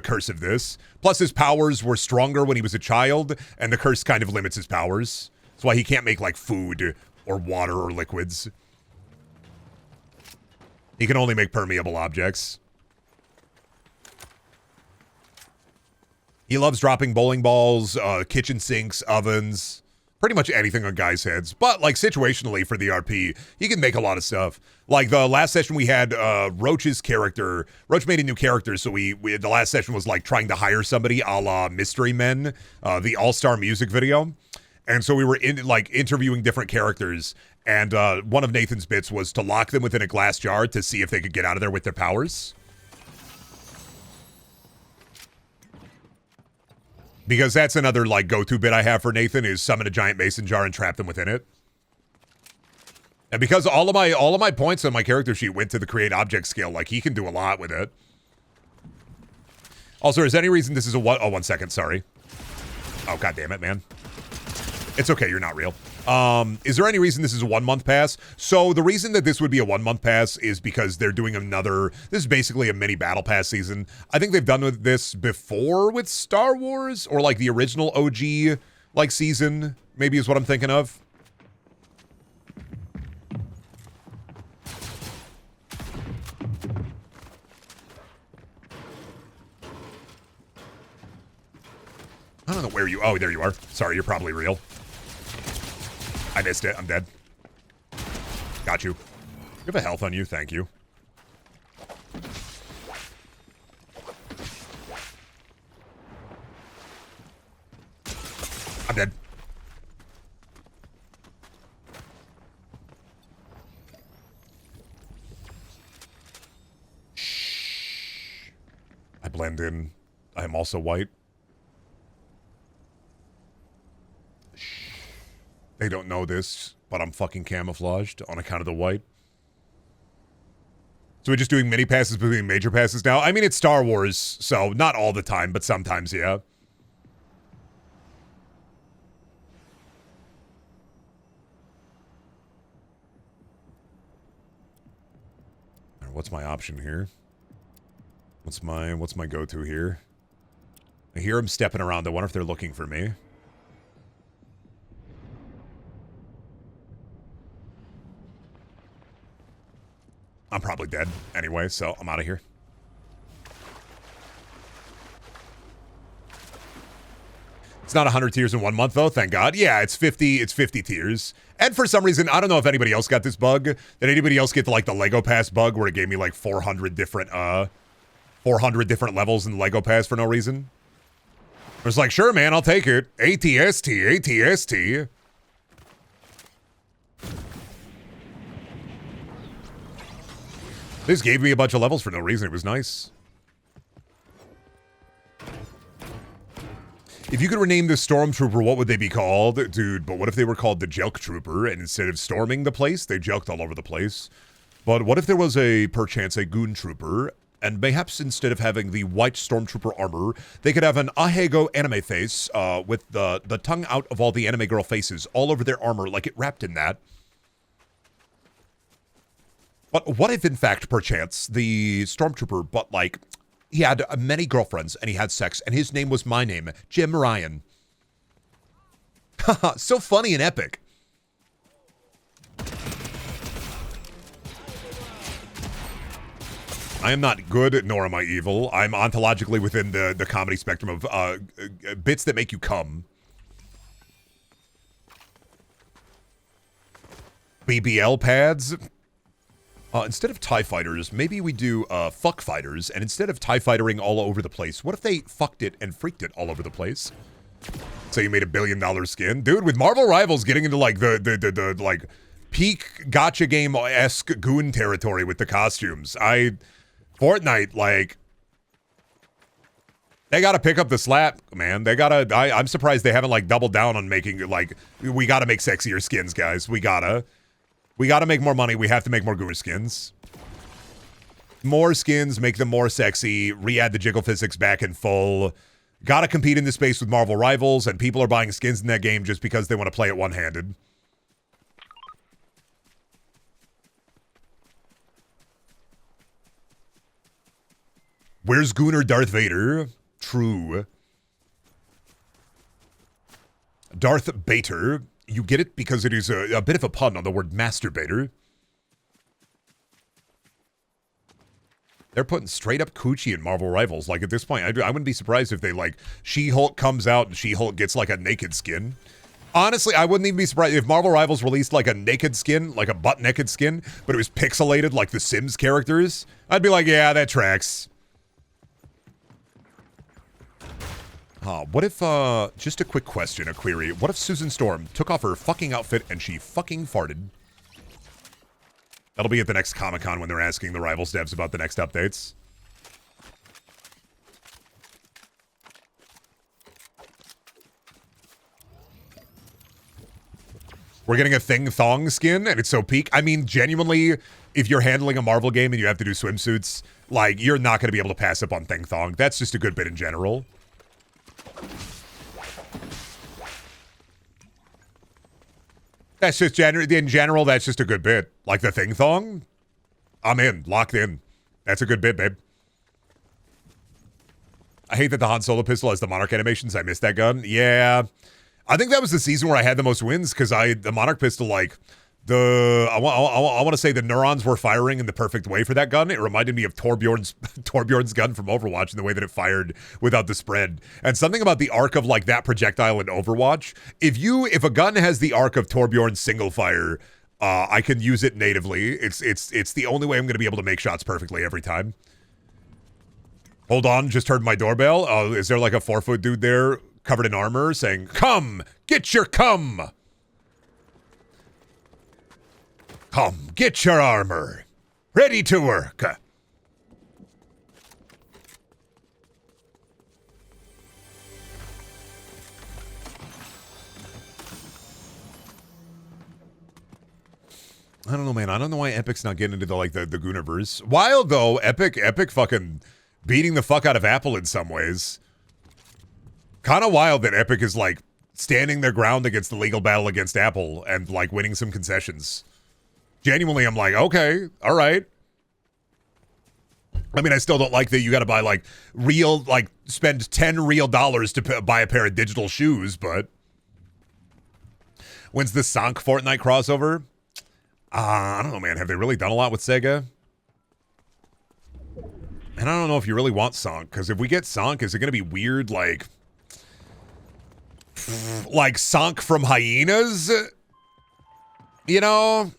Speaker 1: curse of this. Plus, his powers were stronger when he was a child, and the curse kind of limits his powers. That's why he can't make like food or water or liquids. He can only make permeable objects. He loves dropping bowling balls, kitchen sinks, ovens, pretty much anything on guys' heads. But, like, situationally for the RP, he can make a lot of stuff. Like, the last session we had Roach's character. Roach made a new character, so the last session was, like, trying to hire somebody a la Mystery Men, the All-Star music video. And so we were, interviewing different characters. And one of Nathan's bits was to lock them within a glass jar to see if they could get out of there with their powers. Because that's another, like, go-to bit I have for Nathan is summon a giant mason jar and trap them within it. And because all of my points on my character sheet went to the create object skill, like, he can do a lot with it. Also, is there any reason this is a what? Oh, 1 second, sorry. Oh, god damn it, man. It's okay, you're not real. Is there any reason this is a 1 month pass? So the reason that this would be a 1 month pass is because they're doing this is basically a mini battle pass season. I think they've done with this before with Star Wars, or like the original OG like season, maybe is what I'm thinking of. I don't know where you, oh, there you are. Sorry, you're probably real. I missed it. I'm dead. Got you. You have a health on you. Thank you. I'm dead. Shh. I blend in. I am also white. They don't know this, but I'm fucking camouflaged on account of the white. So we're just doing mini passes between major passes now? I mean, it's Star Wars, so not all the time, but sometimes, yeah. What's my option here? What's my go-to here? I hear them stepping around. I wonder if they're looking for me. I'm probably dead anyway, so I'm out of here. It's not 100 tiers in 1 month, though, thank God. Yeah, it's 50 tiers. And for some reason, I don't know if anybody else got this bug. Did anybody else get like the Lego Pass bug where it gave me like 400 different levels in the Lego Pass for no reason? I was like, sure, man, I'll take it. ATST, ATST. This gave me a bunch of levels for no reason. It was nice. If you could rename the Stormtrooper, what would they be called? Dude, but what if they were called the Jelk Trooper, and instead of storming the place, they jelked all over the place? But what if there was perchance a Goon Trooper, and perhaps instead of having the white Stormtrooper armor, they could have an Ahego anime face with the tongue out of all the anime girl faces all over their armor, like it wrapped in that. But what if, in fact, perchance, the Stormtrooper, but, like, he had many girlfriends, and he had sex, and his name was my name, Jim Ryan. Haha, so funny and epic. I am not good, nor am I evil. I'm ontologically within the comedy spectrum of bits that make you cum. BBL pads. Instead of TIE fighters, maybe we do fuck fighters, and instead of TIE fightering all over the place, what if they fucked it and freaked it all over the place? So you made $1 billion skin? Dude, with Marvel Rivals getting into like the like peak gotcha game-esque goon territory with the costumes, Fortnite, like, they gotta pick up the slack, man. They gotta, I'm surprised they haven't like doubled down on making, like, we gotta make sexier skins, guys. We gotta make more money. We have to make more gooner skins. More skins, make them more sexy, re-add the jiggle physics back in full. Gotta compete in this space with Marvel Rivals, and people are buying skins in that game just because they want to play it one-handed. Where's Gooner Darth Vader? True. Darth Bater. You get it because it is a bit of a pun on the word masturbator. They're putting straight up coochie in Marvel Rivals. Like, at this point, I wouldn't be surprised if they, like, She-Hulk comes out and She-Hulk gets, like, a naked skin. Honestly, I wouldn't even be surprised if Marvel Rivals released, like, a naked skin, like a butt-naked skin, but it was pixelated like the Sims characters. I'd be like, yeah, that tracks. What if, just a quick question, a query. What if Susan Storm took off her fucking outfit and she fucking farted? That'll be at the next Comic-Con when they're asking the Rivals devs about the next updates. We're getting a Thing Thong skin, and it's so peak. I mean, genuinely, if you're handling a Marvel game and you have to do swimsuits, like, you're not going to be able to pass up on Thing Thong. That's just a good bit in general. That's just in general, that's just a good bit. Like the Thing Thong, I'm in, locked in. That's a good bit, babe. I hate that the Han Solo pistol has the Monarch animations. I missed that gun. Yeah. I think that was the season where I had the most wins because the Monarch pistol, like, I want to say the neurons were firing in the perfect way for that gun. It reminded me of Torbjorn's gun from Overwatch and the way that it fired without the spread. And something about the arc of like that projectile in Overwatch. If a gun has the arc of Torbjorn's single fire, I can use it natively. It's the only way I'm going to be able to make shots perfectly every time. Hold on, just heard my doorbell. Is there like a 4-foot dude there covered in armor saying, "Come, get your cum"? Come, get your armor. Ready to work. I don't know, man. I don't know why Epic's not getting into the Gooniverse. Wild though, Epic fucking beating the fuck out of Apple in some ways. Kind of wild that Epic is like standing their ground against the legal battle against Apple and like winning some concessions. Genuinely, I'm like, okay, all right. I mean, I still don't like that you got to buy like spend $10 real to buy a pair of digital shoes, but when's the Sonk Fortnite crossover? I don't know, man. Have they really done a lot with Sega? And I don't know if you really want Sonk, because if we get Sonk, is it going to be weird, like Sonk from Hyenas? You know?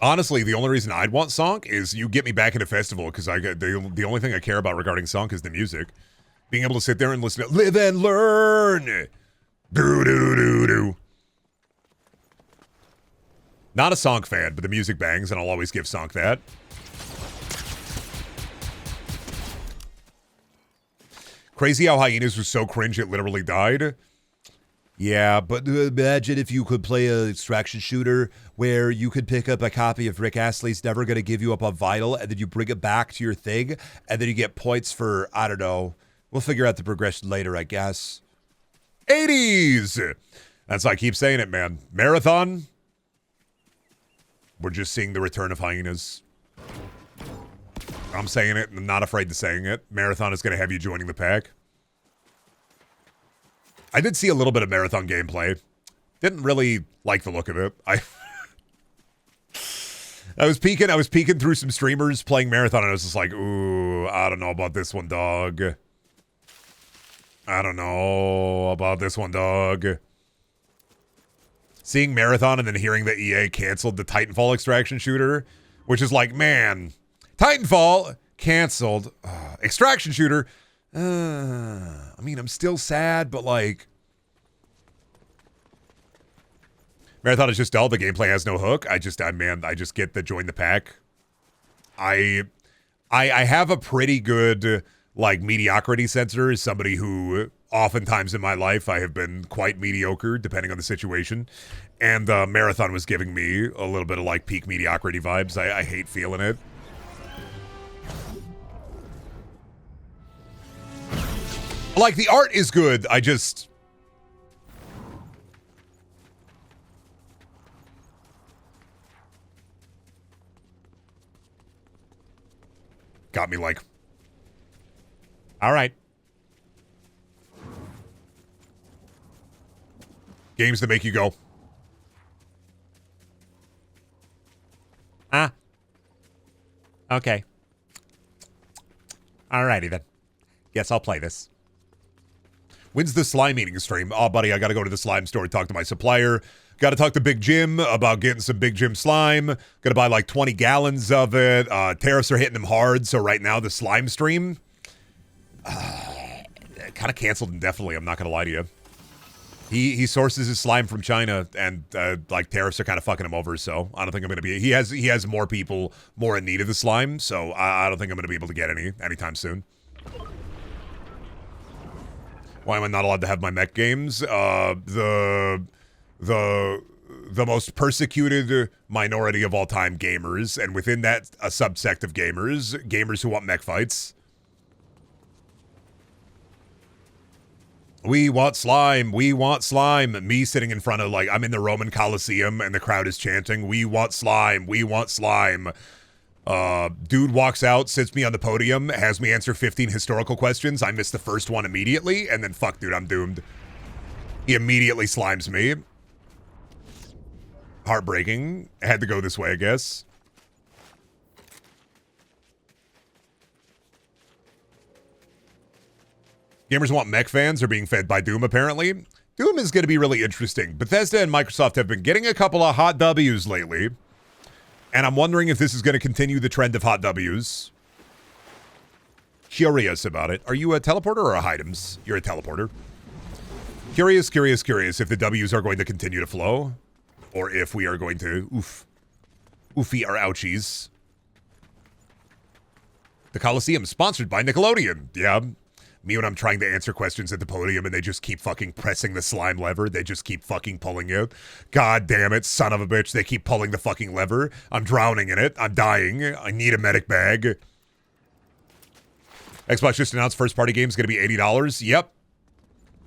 Speaker 1: Honestly, the only reason I'd want Sonk is you get me back in a festival because the only thing I care about regarding Sonk is the music. Being able to sit there and listen to Live and Learn. Do. Not a Sonk fan, but the music bangs, and I'll always give Sonk that. Crazy how Hyenas was so cringe it literally died.
Speaker 3: Yeah, but imagine if you could play an extraction shooter where you could pick up a copy of Rick Astley's Never Gonna Give You Up on vinyl, and then you bring it back to your thing, and then you get points for, I don't know, we'll figure out the progression later, I guess.
Speaker 1: 80s! That's why I keep saying it, man. Marathon? We're just seeing the return of Hyenas. I'm saying it, and I'm not afraid to saying it. Marathon is going to have you joining the pack. I did see a little bit of marathon gameplay. Didn't really like the look of it. I was peeking through some streamers playing marathon, and I was just like, ooh, I don't know about this one, dog. I don't know about this one, dog. Seeing marathon and then hearing that EA canceled the Titanfall extraction shooter, which is like, man, Titanfall canceled. Extraction shooter. I mean, I'm still sad, but like, marathon is just dull. The gameplay has no hook. I just get the join the pack. I have a pretty good like mediocrity sensor as somebody who oftentimes in my life I have been quite mediocre depending on the situation. And marathon was giving me a little bit of like peak mediocrity vibes. I hate feeling it. Like the art is good. I just got me like, all right. Games that make you go, ah, okay. Alrighty then. Guess I'll play this. When's the slime eating stream? Oh, buddy, I gotta go to the slime store and talk to my supplier. Gotta talk to Big Jim about getting some Big Jim slime. Gonna buy like 20 gallons of it. Tariffs are hitting them hard, so right now the slime stream kind of canceled indefinitely, I'm not gonna lie to you. He sources his slime from China, and like tariffs are kind of fucking him over, so I don't think I'm gonna be. He has more people more in need of the slime, so I don't think I'm gonna be able to get any anytime soon. Why am I not allowed to have my mech games? The most persecuted minority of all time, gamers, and within that a subsect of gamers who want mech fights. We want slime. We want slime. Me sitting in front of, like, I'm in the Roman Colosseum and the crowd is chanting, we want slime. We want slime. Dude walks out, sits me on the podium, has me answer 15 historical questions. I miss the first one immediately, and then fuck, dude, I'm doomed. He immediately slimes me. Heartbreaking. Had to go this way, I guess. Gamers want mech fans are being fed by Doom, apparently. Doom is going to be really interesting. Bethesda and Microsoft have been getting a couple of hot W's lately. And I'm wondering if this is going to continue the trend of hot W's. Curious about it. Are you a teleporter or a Hidems? You're a teleporter. Curious if the W's are going to continue to flow. Or if we are going to oofy our ouchies. The Coliseum, sponsored by Nickelodeon. Yeah. Me when I'm trying to answer questions at the podium and they just keep fucking pressing the slime lever. They just keep fucking pulling it. God damn it, son of a bitch. They keep pulling the fucking lever. I'm drowning in it. I'm dying. I need a medic bag. Xbox just announced first party games going to be $80. Yep.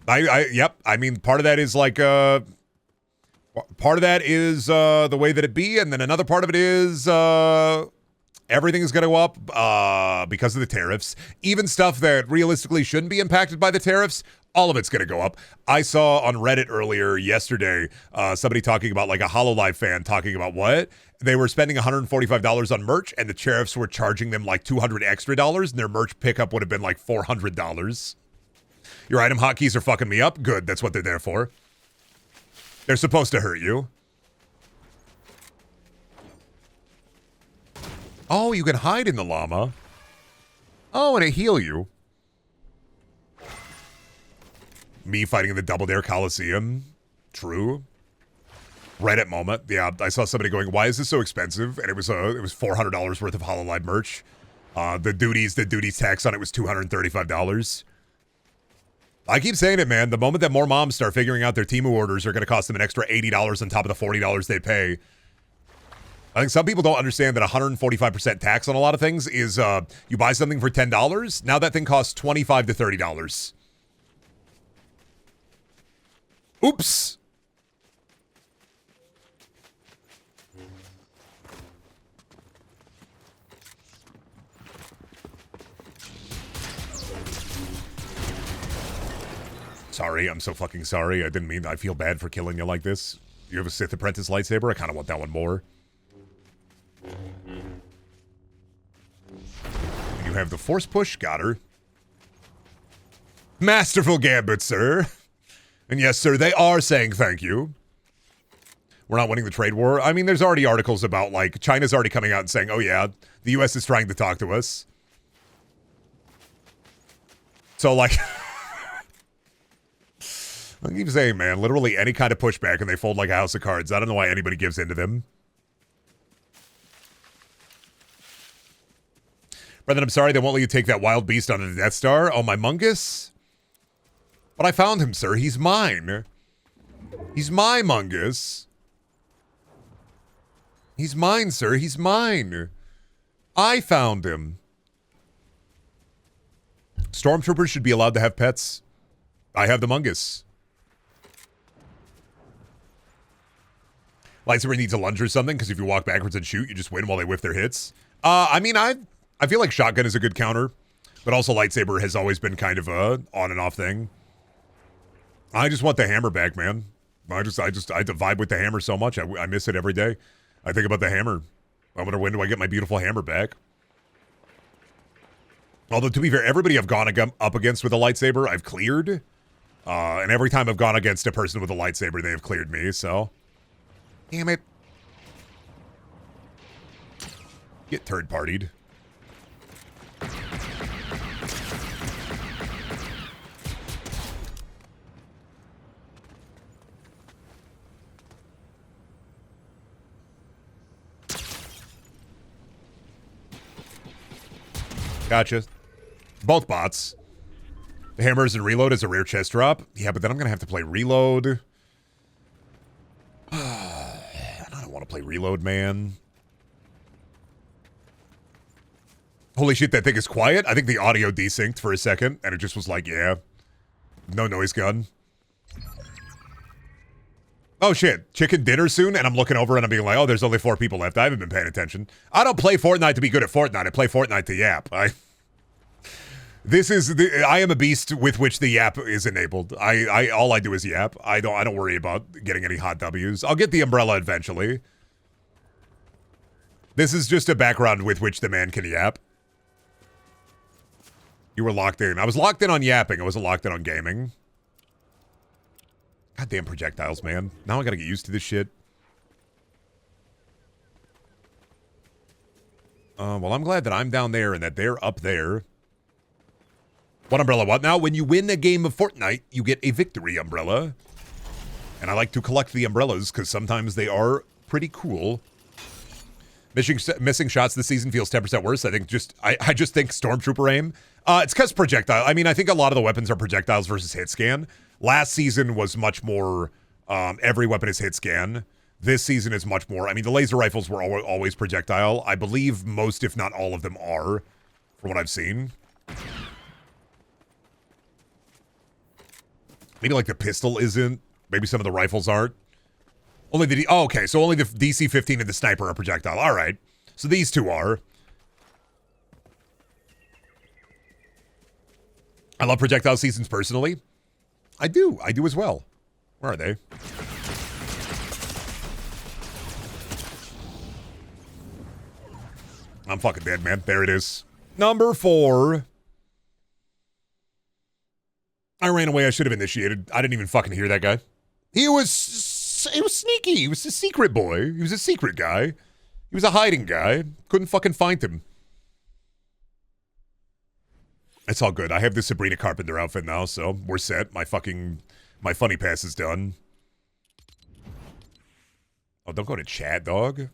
Speaker 1: Yep. I mean, part of that is like, part of that is the way that it be. And then another part of it is, everything is going to go up because of the tariffs. Even stuff that realistically shouldn't be impacted by the tariffs, all of it's going to go up. I saw on Reddit earlier yesterday somebody talking about, like, a HoloLive fan talking about what? They were spending $145 on merch, and the tariffs were charging them like $200 extra, and their merch pickup would have been like $400. Your item hotkeys are fucking me up? Good, that's what they're there for. They're supposed to hurt you. Oh, you can hide in the llama. Oh, and it heal you. Me fighting in the Double Dare Coliseum. True. Reddit moment. Yeah, I saw somebody going, why is this so expensive? And it was $400 worth of HoloLive merch. The duties tax on it was $235. I keep saying it, man. The moment that more moms start figuring out their Temu orders are going to cost them an extra $80 on top of the $40 they pay. I think some people don't understand that 145% tax on a lot of things is you buy something for $10, now that thing costs $25 to $30. Oops. Sorry, I'm so fucking sorry. I didn't mean, I feel bad for killing you like this. You have a Sith Apprentice lightsaber? I kind of want that one more. And you have the Force Push, got her. Masterful gambit, sir. And yes, sir, they are saying thank you. We're not winning the trade war. I mean, there's already articles about, like, China's already coming out and saying, oh yeah, the U.S. is trying to talk to us. So, like, I keep saying, man, literally any kind of pushback and they fold like a house of cards. I don't know why anybody gives in to them. Brendan, I'm sorry they won't let you take that wild beast on the Death Star. Oh, my Mungus? But I found him, sir. He's mine. He's my Mungus. He's mine, sir. He's mine. I found him. Stormtroopers should be allowed to have pets. I have the Mungus. Lightsaber needs a lunge or something, because if you walk backwards and shoot, you just win while they whiff their hits. I mean, I feel like shotgun is a good counter, but also lightsaber has always been kind of a on and off thing. I just want the hammer back, man. I vibe with the hammer so much. I miss it every day. I think about the hammer. I wonder, when do I get my beautiful hammer back? Although, to be fair, everybody I've gone up against with a lightsaber, I've cleared. And every time I've gone against a person with a lightsaber, they have cleared me, so. Damn it. Get third-partied. Gotcha. Both bots. The hammers and reload is a rare chest drop. Yeah, but then I'm going to have to play reload. I don't want to play reload, man. Holy shit, that thing is quiet. I think the audio desynced for a second, and it just was like, yeah. No noise gun. Oh shit, chicken dinner soon? And I'm looking over and I'm being like, oh, there's only 4 people left. I haven't been paying attention. I don't play Fortnite to be good at Fortnite. I play Fortnite to yap. I am a beast with which the yap is enabled. All I do is yap. I don't worry about getting any hot W's. I'll get the umbrella eventually. This is just a background with which the man can yap. You were locked in. I was locked in on yapping. I wasn't locked in on gaming. Goddamn projectiles, man. Now I gotta get used to this shit. Well, I'm glad that I'm down there and that they're up there. What umbrella? What now? When you win a game of Fortnite, you get a victory umbrella. And I like to collect the umbrellas because sometimes they are pretty cool. Missing shots this season feels 10% worse. I think I just think Stormtrooper aim. It's because projectile. I mean, I think a lot of the weapons are projectiles versus hit scan. Last season was much more every weapon is hit scan. This season is much more. I mean, the laser rifles were always projectile. I believe most, if not all of them, are, from what I've seen. Maybe like the pistol isn't. Maybe some of the rifles aren't. Only the okay, so only the DC-15 and the sniper are projectile. All right, so these two are. I love projectile seasons personally. I do as well. Where are they? I'm fucking dead, man. There it is. Number 4. I ran away. I should have initiated. I didn't even fucking hear that guy. It was sneaky. He was a secret boy. He was a secret guy. He was a hiding guy. Couldn't fucking find him. It's all good. I have the Sabrina Carpenter outfit now, so we're set. My funny pass is done. Oh, don't go to chat, dog.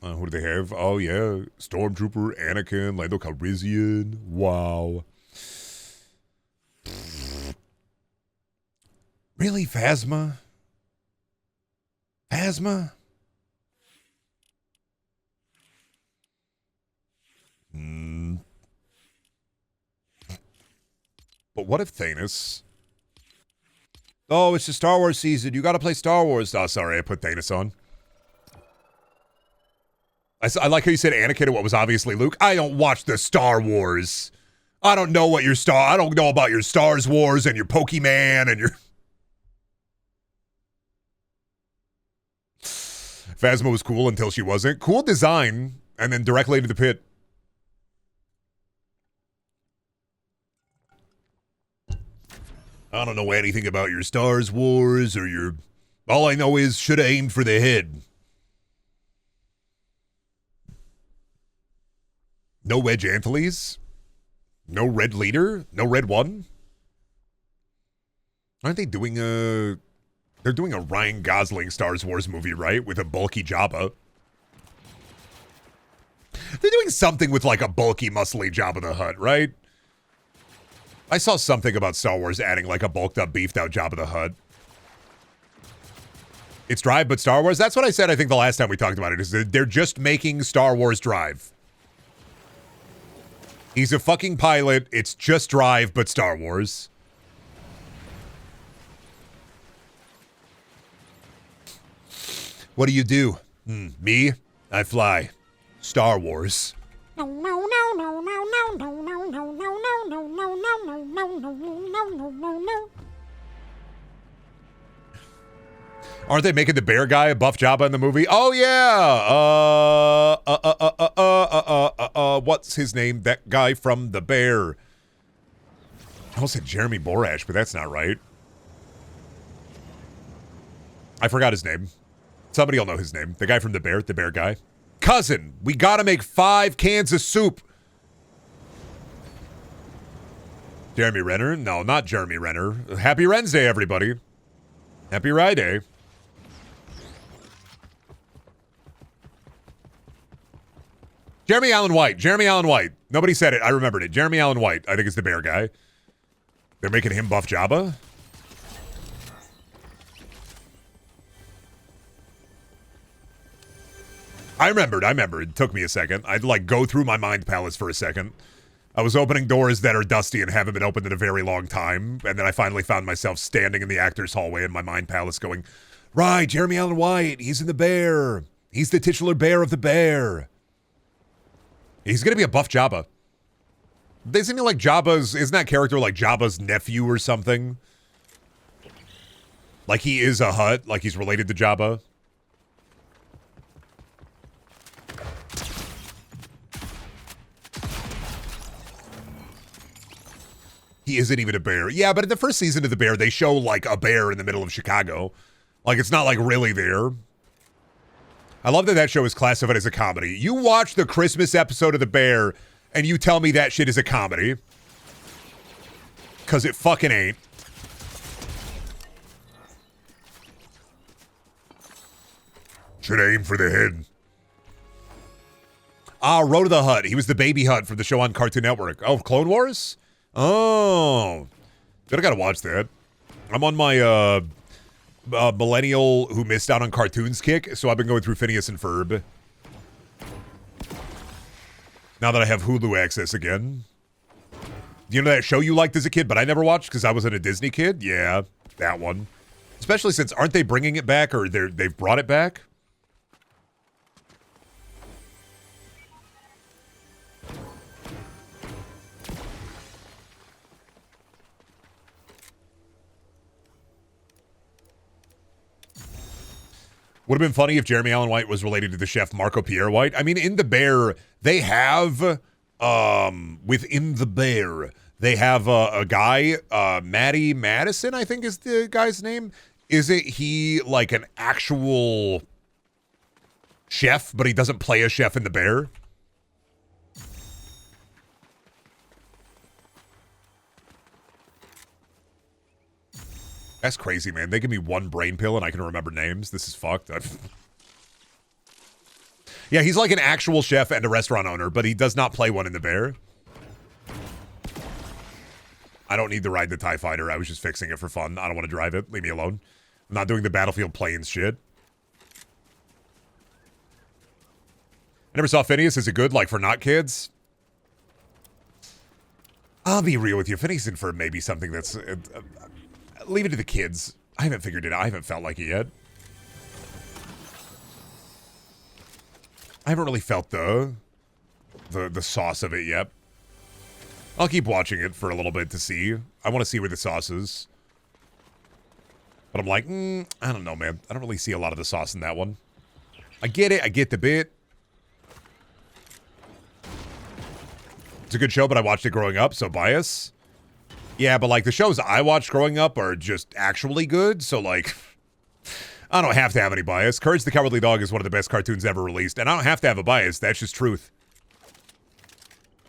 Speaker 1: Who do they have? Oh, yeah. Stormtrooper, Anakin, Lando Calrissian. Wow. Really, Phasma? Phasma? But what if Thanos? Oh, it's the Star Wars season. You gotta play Star Wars. Oh, sorry, I put Thanos on. I like how you said Anakin and what was obviously Luke. I don't watch the Star Wars. I don't know what I don't know about your Stars Wars and your Pokemon and your... Phasma was cool until she wasn't. Cool design, and then directly into the pit. I don't know anything about your Stars Wars or your... All I know is should have aimed for the head. No Wedge Antilles? No Red Leader? No Red One? Aren't they doing a... They're doing a Ryan Gosling Stars Wars movie, right? With a bulky Jabba. They're doing something with like a bulky, muscly Jabba the Hutt, right? I saw something about Star Wars adding like a bulked up, beefed out Jabba the Hutt. It's Drive, but Star Wars? That's what I said, I think, the last time we talked about it, is that they're just making Star Wars Drive. He's a fucking pilot. It's just Drive, but Star Wars. What do you do? Me? I fly. Star Wars.
Speaker 2: No, no, no, no, no, no, no, no, no, no, no, no, no, no, no, no, no, no, no.
Speaker 1: Aren't they making the bear guy a buff Jabba in the movie? Oh yeah. What's his name? That guy from The Bear. I almost said Jeremy Borash, but that's not right. I forgot his name. Somebody will know his name. The guy from The bear guy. Cousin, we gotta make 5 cans of soup. Jeremy Renner? No, not Jeremy Renner. Happy Wednesday, everybody. Happy Rye Day. Jeremy Allen White. Jeremy Allen White. Nobody said it. I remembered it. Jeremy Allen White. I think it's the bear guy. They're making him buff Jabba. I remembered. It took me a second. I'd like go through my mind palace for a second. I was opening doors that are dusty and haven't been opened in a very long time. And then I finally found myself standing in the actor's hallway in my mind palace going, right, Jeremy Allen White. He's in The Bear. He's the titular bear of The Bear. He's going to be a buff Jabba. Isn't he like Jabba's, isn't that character like Jabba's nephew or something? Like he is a Hutt, like he's related to Jabba. He isn't even a bear. Yeah, but in the first season of The Bear, they show like a bear in the middle of Chicago. Like it's not like really there. I love that that show is classified as a comedy. You watch the Christmas episode of The Bear and you tell me that shit is a comedy. Because it fucking ain't. Should aim for the head. Ah, Road to the Hutt. He was the baby Hutt for the show on Cartoon Network. Oh, Clone Wars? Oh. Dude, I gotta watch that. I'm on my, millennial who missed out on cartoons kick, so I've been going through Phineas and Ferb. Now that I have Hulu access again. Do you know that show you liked as a kid, but I never watched because I wasn't a Disney kid? Yeah, that one. Especially since, aren't they bringing it back, or they've brought it back? Would have been funny if Jeremy Allen White was related to the chef Marco Pierre White. I mean, in The Bear, they have, within The Bear, they have a guy, Matty Madison, I think is the guy's name. Isn't he like an actual chef, but he doesn't play a chef in The Bear? That's crazy, man. They give me one brain pill and I can remember names. This is fucked. Yeah, he's like an actual chef and a restaurant owner, but he does not play one in The Bear. I don't need to ride the TIE Fighter. I was just fixing it for fun. I don't want to drive it. Leave me alone. I'm not doing the Battlefield Planes shit. I never saw Phineas. Is it good, like, for not kids? I'll be real with you. Phineas and Ferb may be something that's... leave it to the kids. I haven't figured it out. I haven't felt like it yet. I haven't really felt the sauce of it yet. I'll keep watching it for a little bit to see. I want to see where the sauce is. But I'm like, I don't know, man. I don't really see a lot of the sauce in that one. I get it. I get the bit. It's a good show, but I watched it growing up, so bias. Yeah, but like the shows I watched growing up are just actually good, so like I don't have to have any bias. Courage the Cowardly Dog is one of the best cartoons ever released, and I don't have to have a bias. That's just truth.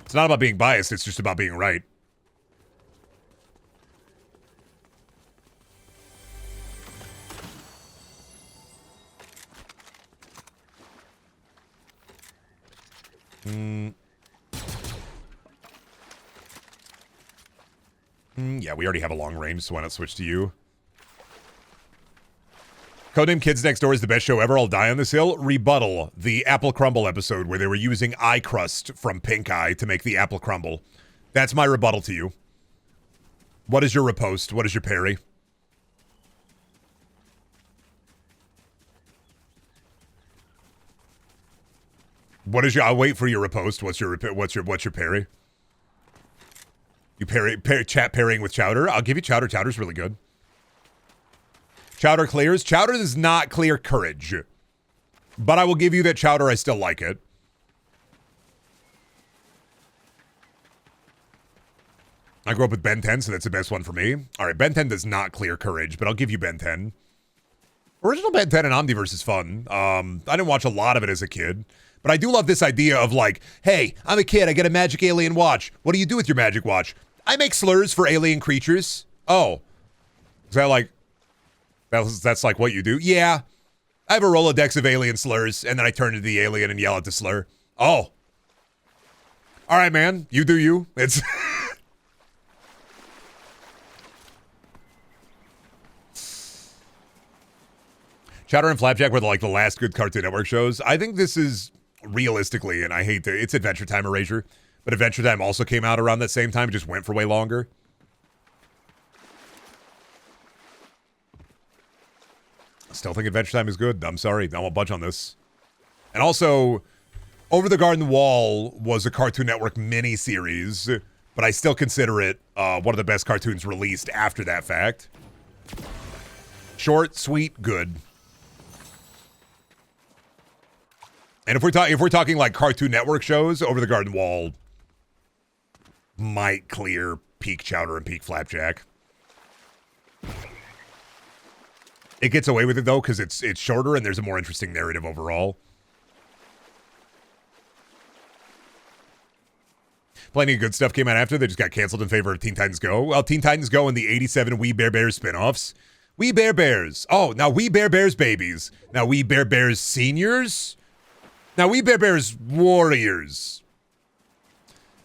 Speaker 1: It's not about being biased, it's just about being right. Yeah, we already have a long range, so why not switch to you? Codename Kids Next Door is the best show ever. I'll die on this hill. Rebuttal. The apple crumble episode where they were using eye crust from Pink Eye to make the apple crumble. That's my rebuttal to you. What is your riposte? What is your parry? What is your? I'll wait for your riposte. What's your parry? You chat parrying with Chowder. I'll give you Chowder. Chowder's really good. Chowder clears. Chowder does not clear Courage. But I will give you that Chowder, I still like it. I grew up with Ben 10, so that's the best one for me. All right, Ben 10 does not clear Courage, but I'll give you Ben 10. Original Ben 10 and Omniverse is fun. I didn't watch a lot of it as a kid. But I do love this idea of like, hey, I'm a kid. I get a magic alien watch. What do you do with your magic watch? I make slurs for alien creatures. Oh. Is that like... That's like what you do? Yeah. I have a Rolodex of alien slurs, and then I turn to the alien and yell at the slur. Oh. All right, man. You do you. It's... Chowder and Flapjack were like the last good Cartoon Network shows. I think this is realistically, and I hate to... It's Adventure Time erasure, but Adventure Time also came out around that same time. It just went for way longer. Still think Adventure Time is good. I'm sorry. I won't budge on this. And also, Over the Garden Wall was a Cartoon Network mini-series, but I still consider it one of the best cartoons released after that fact. Short, sweet, good. And if we're talking like Cartoon Network shows, Over the Garden Wall might clear Peak Chowder and Peak Flapjack. It gets away with it though because it's shorter and there's a more interesting narrative overall. Plenty of good stuff came out after. They just got canceled in favor of Teen Titans Go. Well, Teen Titans Go and the 87 We Bare Bears spinoffs. We Bare Bears. Oh, now We Bare Bears babies. Now We Bare Bears seniors. Now We Bare Bears warriors.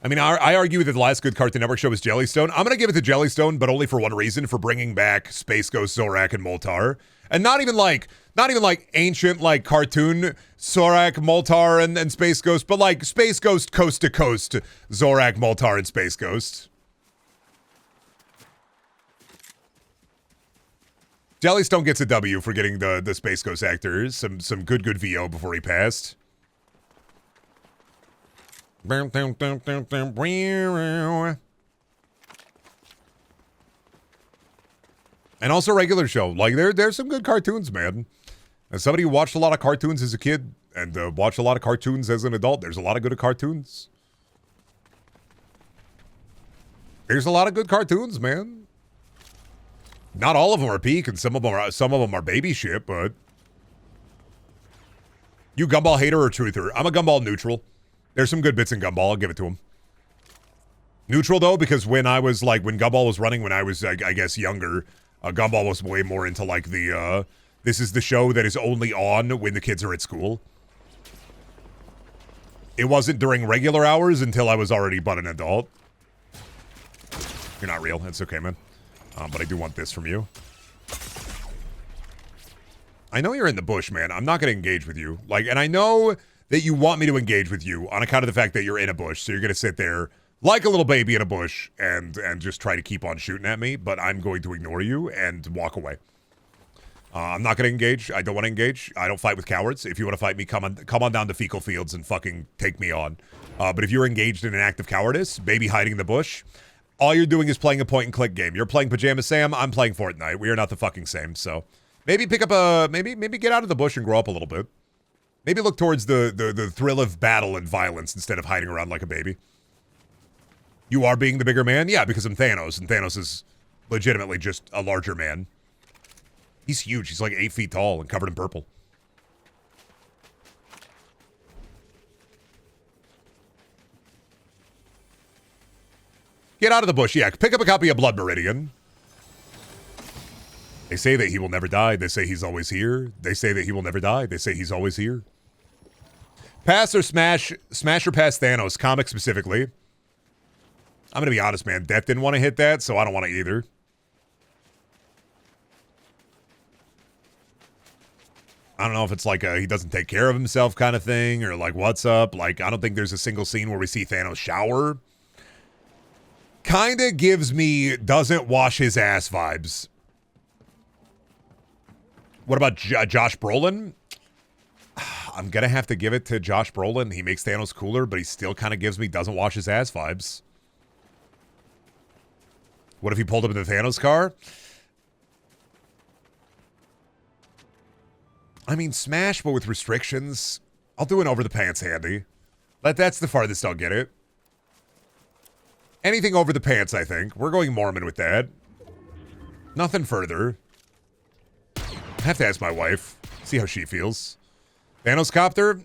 Speaker 1: I mean, I argue that the last good Cartoon Network show was Jellystone. I'm going to give it to Jellystone, but only for one reason, for bringing back Space Ghost, Zorak, and Moltar. And not even like ancient, like, cartoon Zorak, Moltar, and Space Ghost, but like Space Ghost coast to coast, Zorak, Moltar, and Space Ghost. Jellystone gets a W for getting the Space Ghost actors. Some good VO before he passed. And also regular show. Like, there's some good cartoons, man. As somebody who watched a lot of cartoons as a kid and watched a lot of cartoons as an adult, there's a lot of good cartoons. There's a lot of good cartoons, man. Not all of them are peak, and some of them are baby shit, but... You Gumball hater or truther? I'm a Gumball neutral. There's some good bits in Gumball. I'll give it to him. Neutral, though, because when Gumball was running when I was, I guess, younger, Gumball was way more into, like, the, this is the show that is only on when the kids are at school. It wasn't during regular hours until I was already but an adult. You're not real. It's okay, man. But I do want this from you. I know you're in the bush, man. I'm not going to engage with you. Like, and I know that you want me to engage with you on account of the fact that you're in a bush. So you're going to sit there like a little baby in a bush and just try to keep on shooting at me. But I'm going to ignore you and walk away. I'm not going to engage. I don't want to engage. I don't fight with cowards. If you want to fight me, come on down to Fecal Fields and fucking take me on. But if you're engaged in an act of cowardice, maybe hiding in the bush, all you're doing is playing a point-and-click game. You're playing Pajama Sam. I'm playing Fortnite. We are not the fucking same. So maybe pick up maybe get out of the bush and grow up a little bit. Maybe look towards the thrill of battle and violence instead of hiding around like a baby. You are being the bigger man? Yeah, because I'm Thanos, and Thanos is legitimately just a larger man. He's huge. He's like 8 feet tall and covered in purple. Get out of the bush. Yeah, pick up a copy of Blood Meridian. They say that he will never die. They say he's always here. They say that he will never die. They say he's always here. Pass or smash? Smash or pass Thanos, comic specifically. I'm going to be honest, man. Death didn't want to hit that, so I don't want to either. I don't know if it's like a he doesn't take care of himself kind of thing, or like what's up. Like, I don't think there's a single scene where we see Thanos shower. Kinda gives me doesn't wash his ass vibes. What about Josh Brolin? I'm gonna have to give it to Josh Brolin. He makes Thanos cooler, but he still kind of gives me doesn't wash his ass vibes. What if he pulled up in the Thanos car? I mean, smash, but with restrictions. I'll do an over the pants handy. That's the farthest I'll get it. Anything over the pants, I think. We're going Mormon with that. Nothing further. I have to ask my wife. See how she feels. Thanos Copter?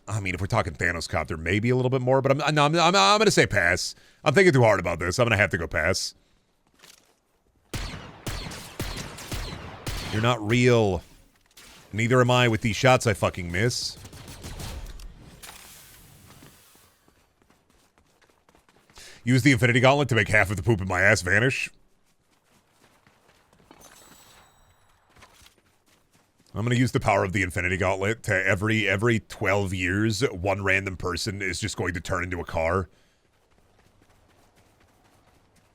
Speaker 1: I mean, if we're talking Thanos Copter, maybe a little bit more, but I'm going to say pass. I'm thinking too hard about this. I'm going to have to go pass. You're not real. Neither am I with these shots I fucking miss. Use the Infinity Gauntlet to make half of the poop in my ass vanish. I'm going to use the power of the Infinity Gauntlet to every 12 years, one random person is just going to turn into a car.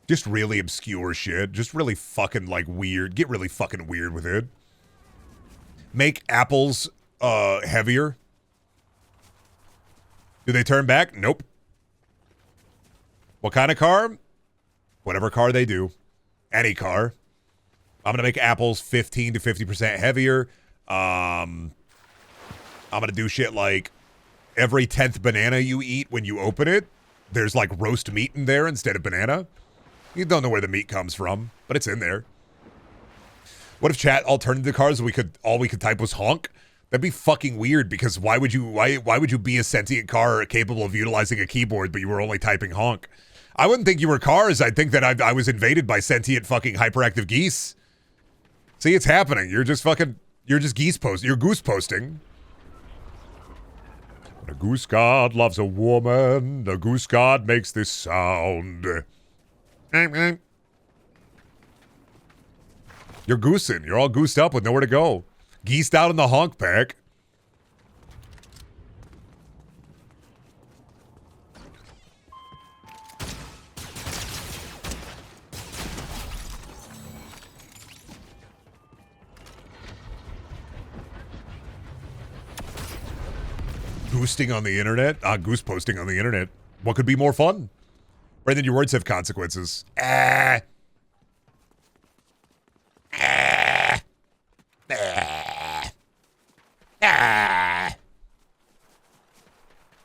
Speaker 1: Just really obscure shit. Just really fucking, like, weird. Get really fucking weird with it. Make apples, heavier. Do they turn back? Nope. What kind of car? Whatever car they do. Any car. I'm going to make apples 15 to 50% heavier. I'm going to do shit like every 10th banana you eat when you open it, there's like roast meat in there instead of banana. You don't know where the meat comes from, but it's in there. What if chat all turned into cars and all we could type was honk? That'd be fucking weird because why would you be a sentient car capable of utilizing a keyboard but you were only typing honk? I wouldn't think you were cars. I'd think that I was invaded by sentient fucking hyperactive geese. See, it's happening. You're just geese posting. You're goose posting. When a goose god loves a woman, the goose god makes this sound. You're goosing. You're all goosed up with nowhere to go. Geesed out in the honk pack. Goosting on the internet? Goose posting on the internet. What could be more fun? Brendan, your words have consequences.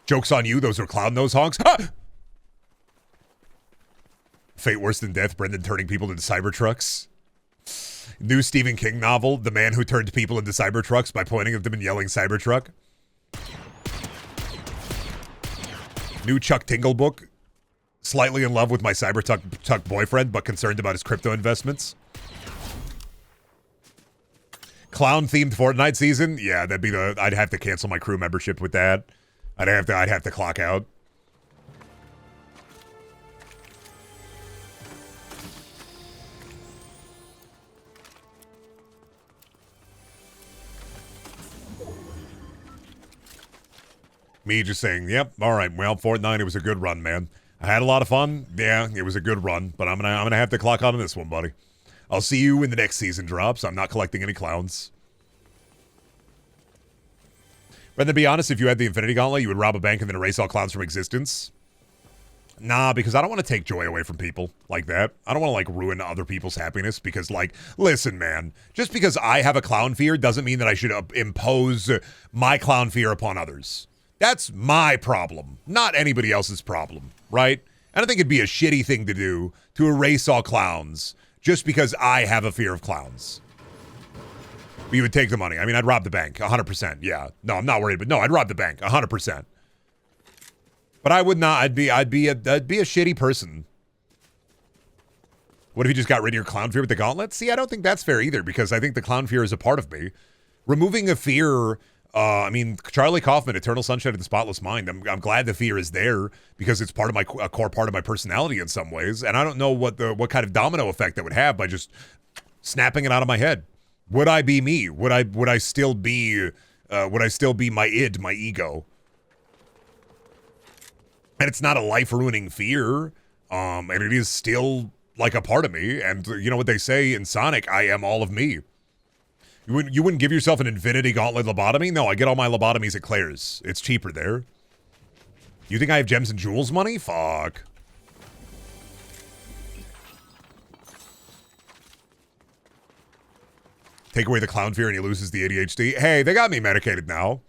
Speaker 1: Joke's on you, those are clown nose honks. Ah! Fate worse than death, Brendan turning people into Cybertrucks. New Stephen King novel, The Man Who Turned People into Cybertrucks by pointing at them and yelling Cybertruck. New Chuck Tingle book, slightly in love with my Cybertruck boyfriend, but concerned about his crypto investments. Clown-themed Fortnite season? Yeah, that'd be I'd have to cancel my crew membership with that. I'd have to clock out. Me just saying, yep, all right, well, Fortnite, it was a good run, man. I had a lot of fun. Yeah, it was a good run, but I'm gonna have to clock out on this one, buddy. I'll see you when the next season drops. I'm not collecting any clowns. But to be honest, if you had the Infinity Gauntlet, you would rob a bank and then erase all clowns from existence. Nah, because I don't want to take joy away from people like that. I don't want to, like, ruin other people's happiness because, like, listen, man, just because I have a clown fear doesn't mean that I should impose my clown fear upon others. That's my problem, not anybody else's problem, right? I don't think it'd be a shitty thing to do to erase all clowns just because I have a fear of clowns. But you would take the money. I mean, I'd rob the bank, 100%, yeah. No, I'm not worried, but no, I'd rob the bank, 100%. But I would not. I'd be a shitty person. What if you just got rid of your clown fear with the gauntlet? See, I don't think that's fair either because I think the clown fear is a part of me. Removing a fear, I mean, Charlie Kaufman, Eternal Sunshine of the Spotless Mind. I'm glad the fear is there because it's part of a core part of my personality in some ways, and I don't know what kind of domino effect that would have by just snapping it out of my head. Would I be me? Would I still be my id, my ego? And it's not a life-ruining fear, and it is still, like, a part of me. And you know what they say in Sonic, I am all of me. You wouldn't give yourself an Infinity Gauntlet lobotomy? No, I get all my lobotomies at Claire's. It's cheaper there. You think I have Gems and Jewels money? Fuck. Take away the clown fear and he loses the ADHD. Hey, they got me medicated now.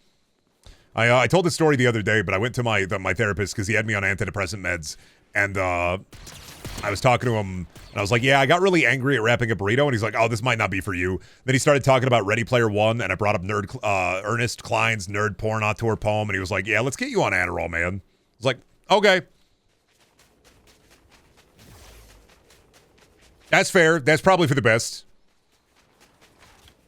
Speaker 1: I told this story the other day, but I went to my therapist because he had me on antidepressant meds, and I was talking to him, and I was like, yeah, I got really angry at wrapping a burrito, and he's like, oh, this might not be for you. Then he started talking about Ready Player One, and I brought up Ernest Cline's Nerd Porn Auteur poem, and he was like, yeah, let's get you on Adderall, man. I was like, okay. That's fair. That's probably for the best.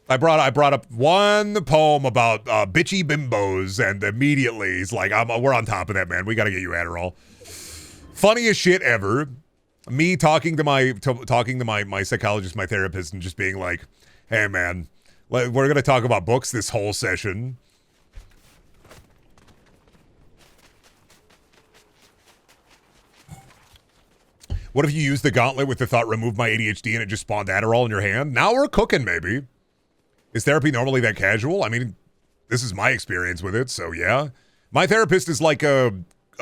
Speaker 1: I brought up one poem about bitchy bimbos, and immediately he's like, we're on top of that, man. We got to get you Adderall. Funniest shit ever. Me talking to my psychologist, my therapist, and just being like, hey, man, we're going to talk about books this whole session. What if you use the gauntlet with the thought, remove my ADHD, and it just spawned Adderall in your hand? Now we're cooking, maybe. Is therapy normally that casual? I mean, this is my experience with it, so yeah. My therapist is like a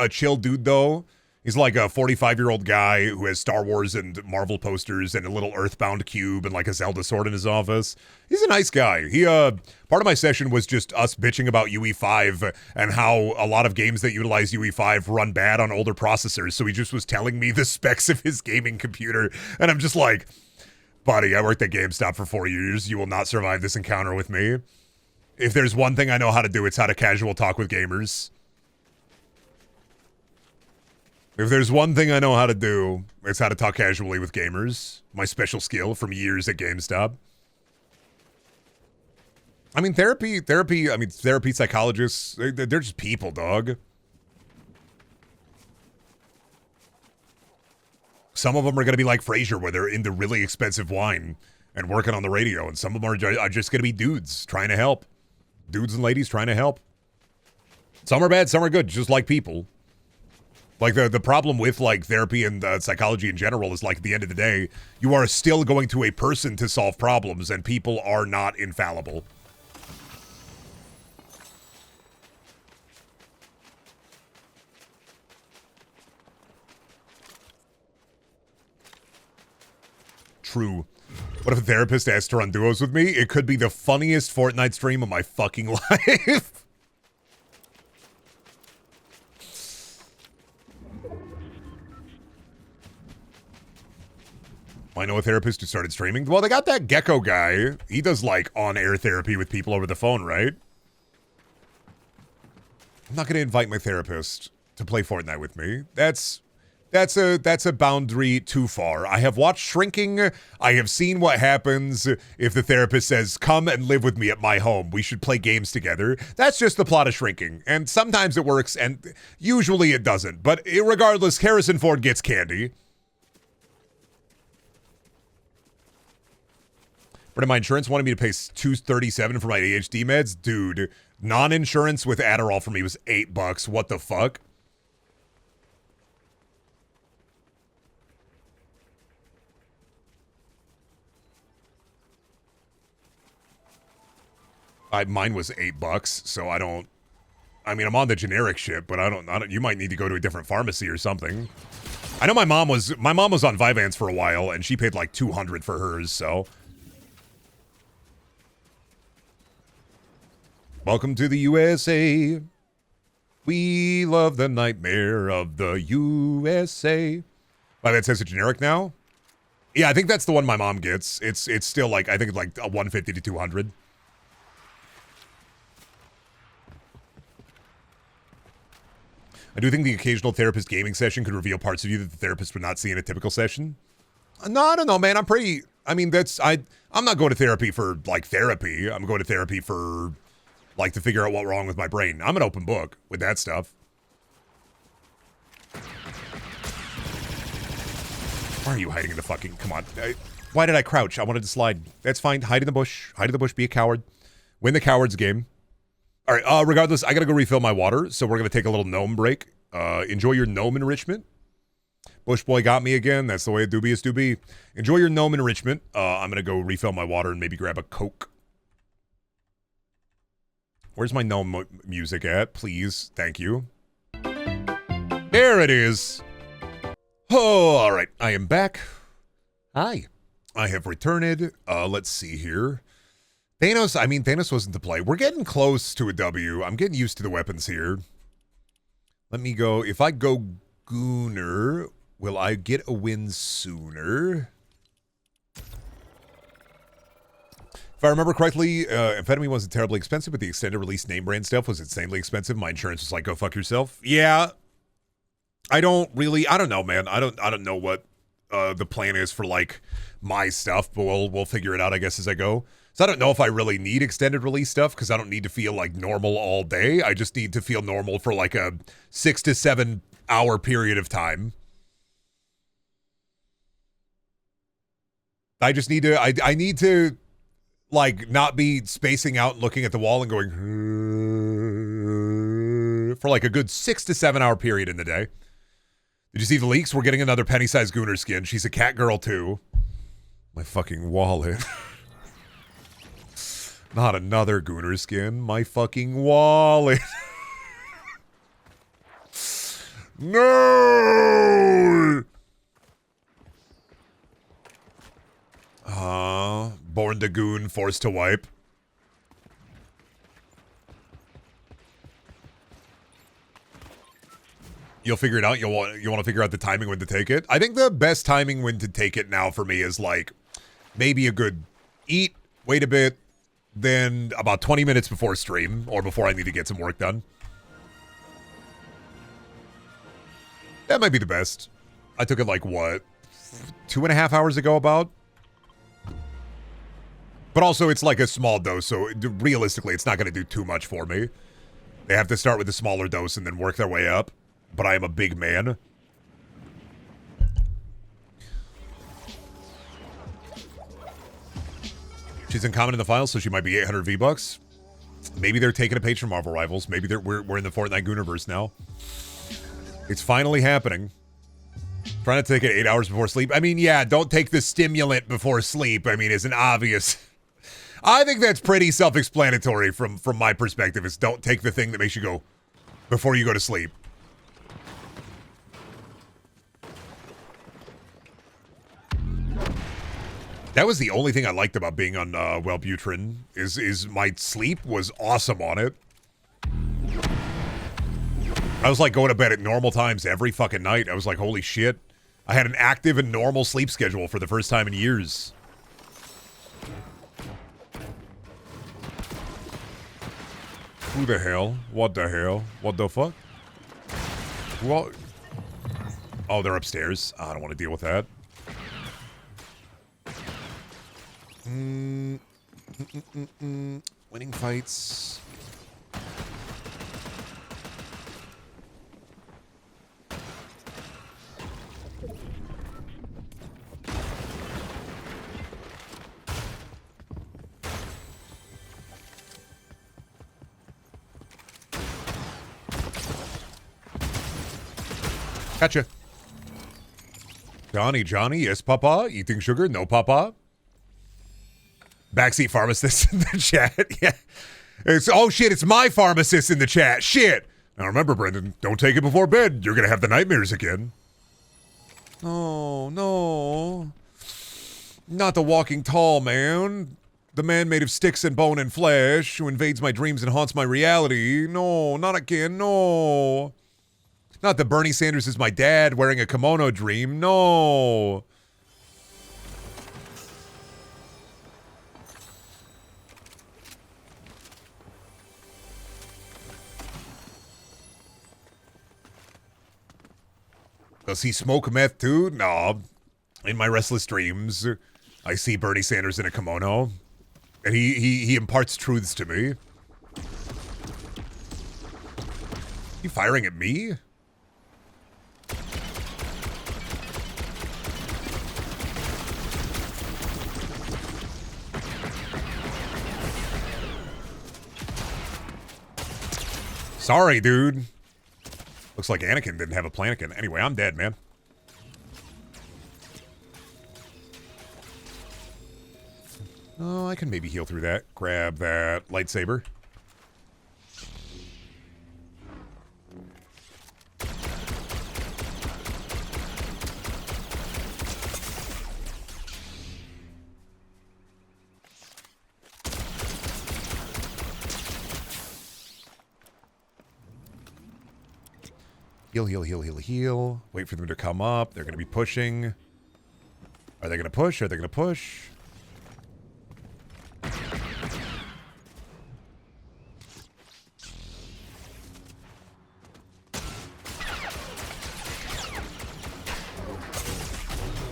Speaker 1: chill dude, though. He's like a 45-year-old guy who has Star Wars and Marvel posters and a little Earthbound cube and like a Zelda sword in his office. He's a nice guy. Part of my session was just us bitching about UE5 and how a lot of games that utilize UE5 run bad on older processors. So he just was telling me the specs of his gaming computer, and I'm just like, buddy, I worked at GameStop for 4 years. You will not survive this encounter with me. If there's one thing I know how to do, it's how to casual talk with gamers. If there's one thing I know how to do, it's how to talk casually with gamers. My special skill from years at GameStop. I mean, therapy, psychologists, they're just people, dog. Some of them are going to be like Frasier, where they're into really expensive wine and working on the radio. And some of them are just going to be dudes trying to help. Dudes and ladies trying to help. Some are bad, some are good, just like people. Like, the problem with, like, therapy and psychology in general is, like, at the end of the day, you are still going to a person to solve problems, and people are not infallible. True. What if a therapist asked to run duos with me? It could be the funniest Fortnite stream of my fucking life. I know a therapist who started streaming. Well, they got that Gecko guy. He does, like, on-air therapy with people over the phone, right? I'm not going to invite my therapist to play Fortnite with me. That's a boundary too far. I have watched Shrinking. I have seen what happens if the therapist says, come and live with me at my home. We should play games together. That's just the plot of Shrinking. And sometimes it works, and usually it doesn't. But regardless, Harrison Ford gets candy. But my insurance wanted me to pay $237 for my ADHD meds. Dude, non-insurance with Adderall for me was $8. What the fuck? Mine was $8, so I don't I mean, I'm on the generic shit, but I don't. You might need to go to a different pharmacy or something. I know my mom was on Vyvanse for a while, and she paid like $200 for hers. So, welcome to the USA. We love the nightmare of the USA. Vyvanse says it's generic now. Yeah, I think that's the one my mom gets. It's still like, I think it's like a 150 to 200. I do think the occasional therapist gaming session could reveal parts of you that the therapist would not see in a typical session. No, I don't know, man. I'm not going to therapy for like therapy. I'm going to therapy for like to figure out what's wrong with my brain. I'm an open book with that stuff. Why are you hiding in the fucking... Come on. Why did I crouch? I wanted to slide. That's fine. Hide in the bush. Hide in the bush. Be a coward. Win the coward's game. All right. Regardless, I got to go refill my water. So we're going to take a little gnome break. Enjoy your gnome enrichment. Bush boy got me again. That's the way dubious do be. Enjoy your gnome enrichment. I'm going to go refill my water and maybe grab a Coke. Where's my gnome music at? Please. Thank you. There it is. Oh, all right. I am back. Hi. I have returned. Let's see here. Thanos wasn't to play. We're getting close to a W. I'm getting used to the weapons here. Let me go. If I go Gooner, will I get a win sooner? If I remember correctly, amphetamine wasn't terribly expensive, but the extended release name brand stuff was insanely expensive. My insurance was like, go fuck yourself. Yeah. I don't know, man. I don't know what the plan is for like my stuff, but we'll figure it out, I guess, as I go. So I don't know if I really need extended release stuff because I don't need to feel like normal all day. I just need to feel normal for like a 6 to 7 hour period of time. I just need to, I need to like not be spacing out and looking at the wall and going for like a good 6 to 7 hour period in the day. Did you see the leaks? We're getting another penny-sized Gooner skin. She's a cat girl, too. My fucking wallet. Not another Gooner skin. My fucking wallet. No! Born to goon, forced to wipe. You'll figure it out. You want to figure out the timing when to take it. I think the best timing when to take it now for me is like maybe a good eat, wait a bit, then about 20 minutes before stream or before I need to get some work done. That might be the best. I took it like what, 2.5 hours ago about. But also it's like a small dose, so realistically it's not going to do too much for me. They have to start with a smaller dose and then work their way up. But I am a big man. She's uncommon in the file, so she might be 800 V-Bucks. Maybe they're taking a page from Marvel Rivals. Maybe we're in the Fortnite Gooniverse now. It's finally happening. Trying to take it 8 hours before sleep. I mean, yeah, don't take the stimulant before sleep. I mean, it's an obvious... I think that's pretty self-explanatory from my perspective. Is don't take the thing that makes you go before you go to sleep. That was the only thing I liked about being on Wellbutrin is my sleep was awesome on it. I was like going to bed at normal times every fucking night. I was like, holy shit. I had an active and normal sleep schedule for the first time in years. Who the hell? What the hell? What the fuck? What? Oh, they're upstairs. I don't want to deal with that. Winning fights. Gotcha. Johnny, yes, papa. Eating sugar, no, papa. Backseat pharmacist in the chat. Yeah. Oh shit, it's my pharmacist in the chat. Shit. Now remember, Brendan, don't take it before bed. You're gonna have the nightmares again. Oh, no. Not the walking tall man. The man made of sticks and bone and flesh who invades my dreams and haunts my reality. No, not again, no. Not that Bernie Sanders is my dad wearing a kimono dream. No. Does he smoke meth too? No. In my restless dreams, I see Bernie Sanders in a kimono, and he imparts truths to me. You firing at me? Sorry, dude. Looks like Anakin didn't have a Planakin. Anyway, I'm dead, man. Oh, I can maybe heal through that. Grab that lightsaber. Heal, heal, heal, heal, heal. Wait for them to come up. They're going to be pushing. Are they going to push? Are they going to push?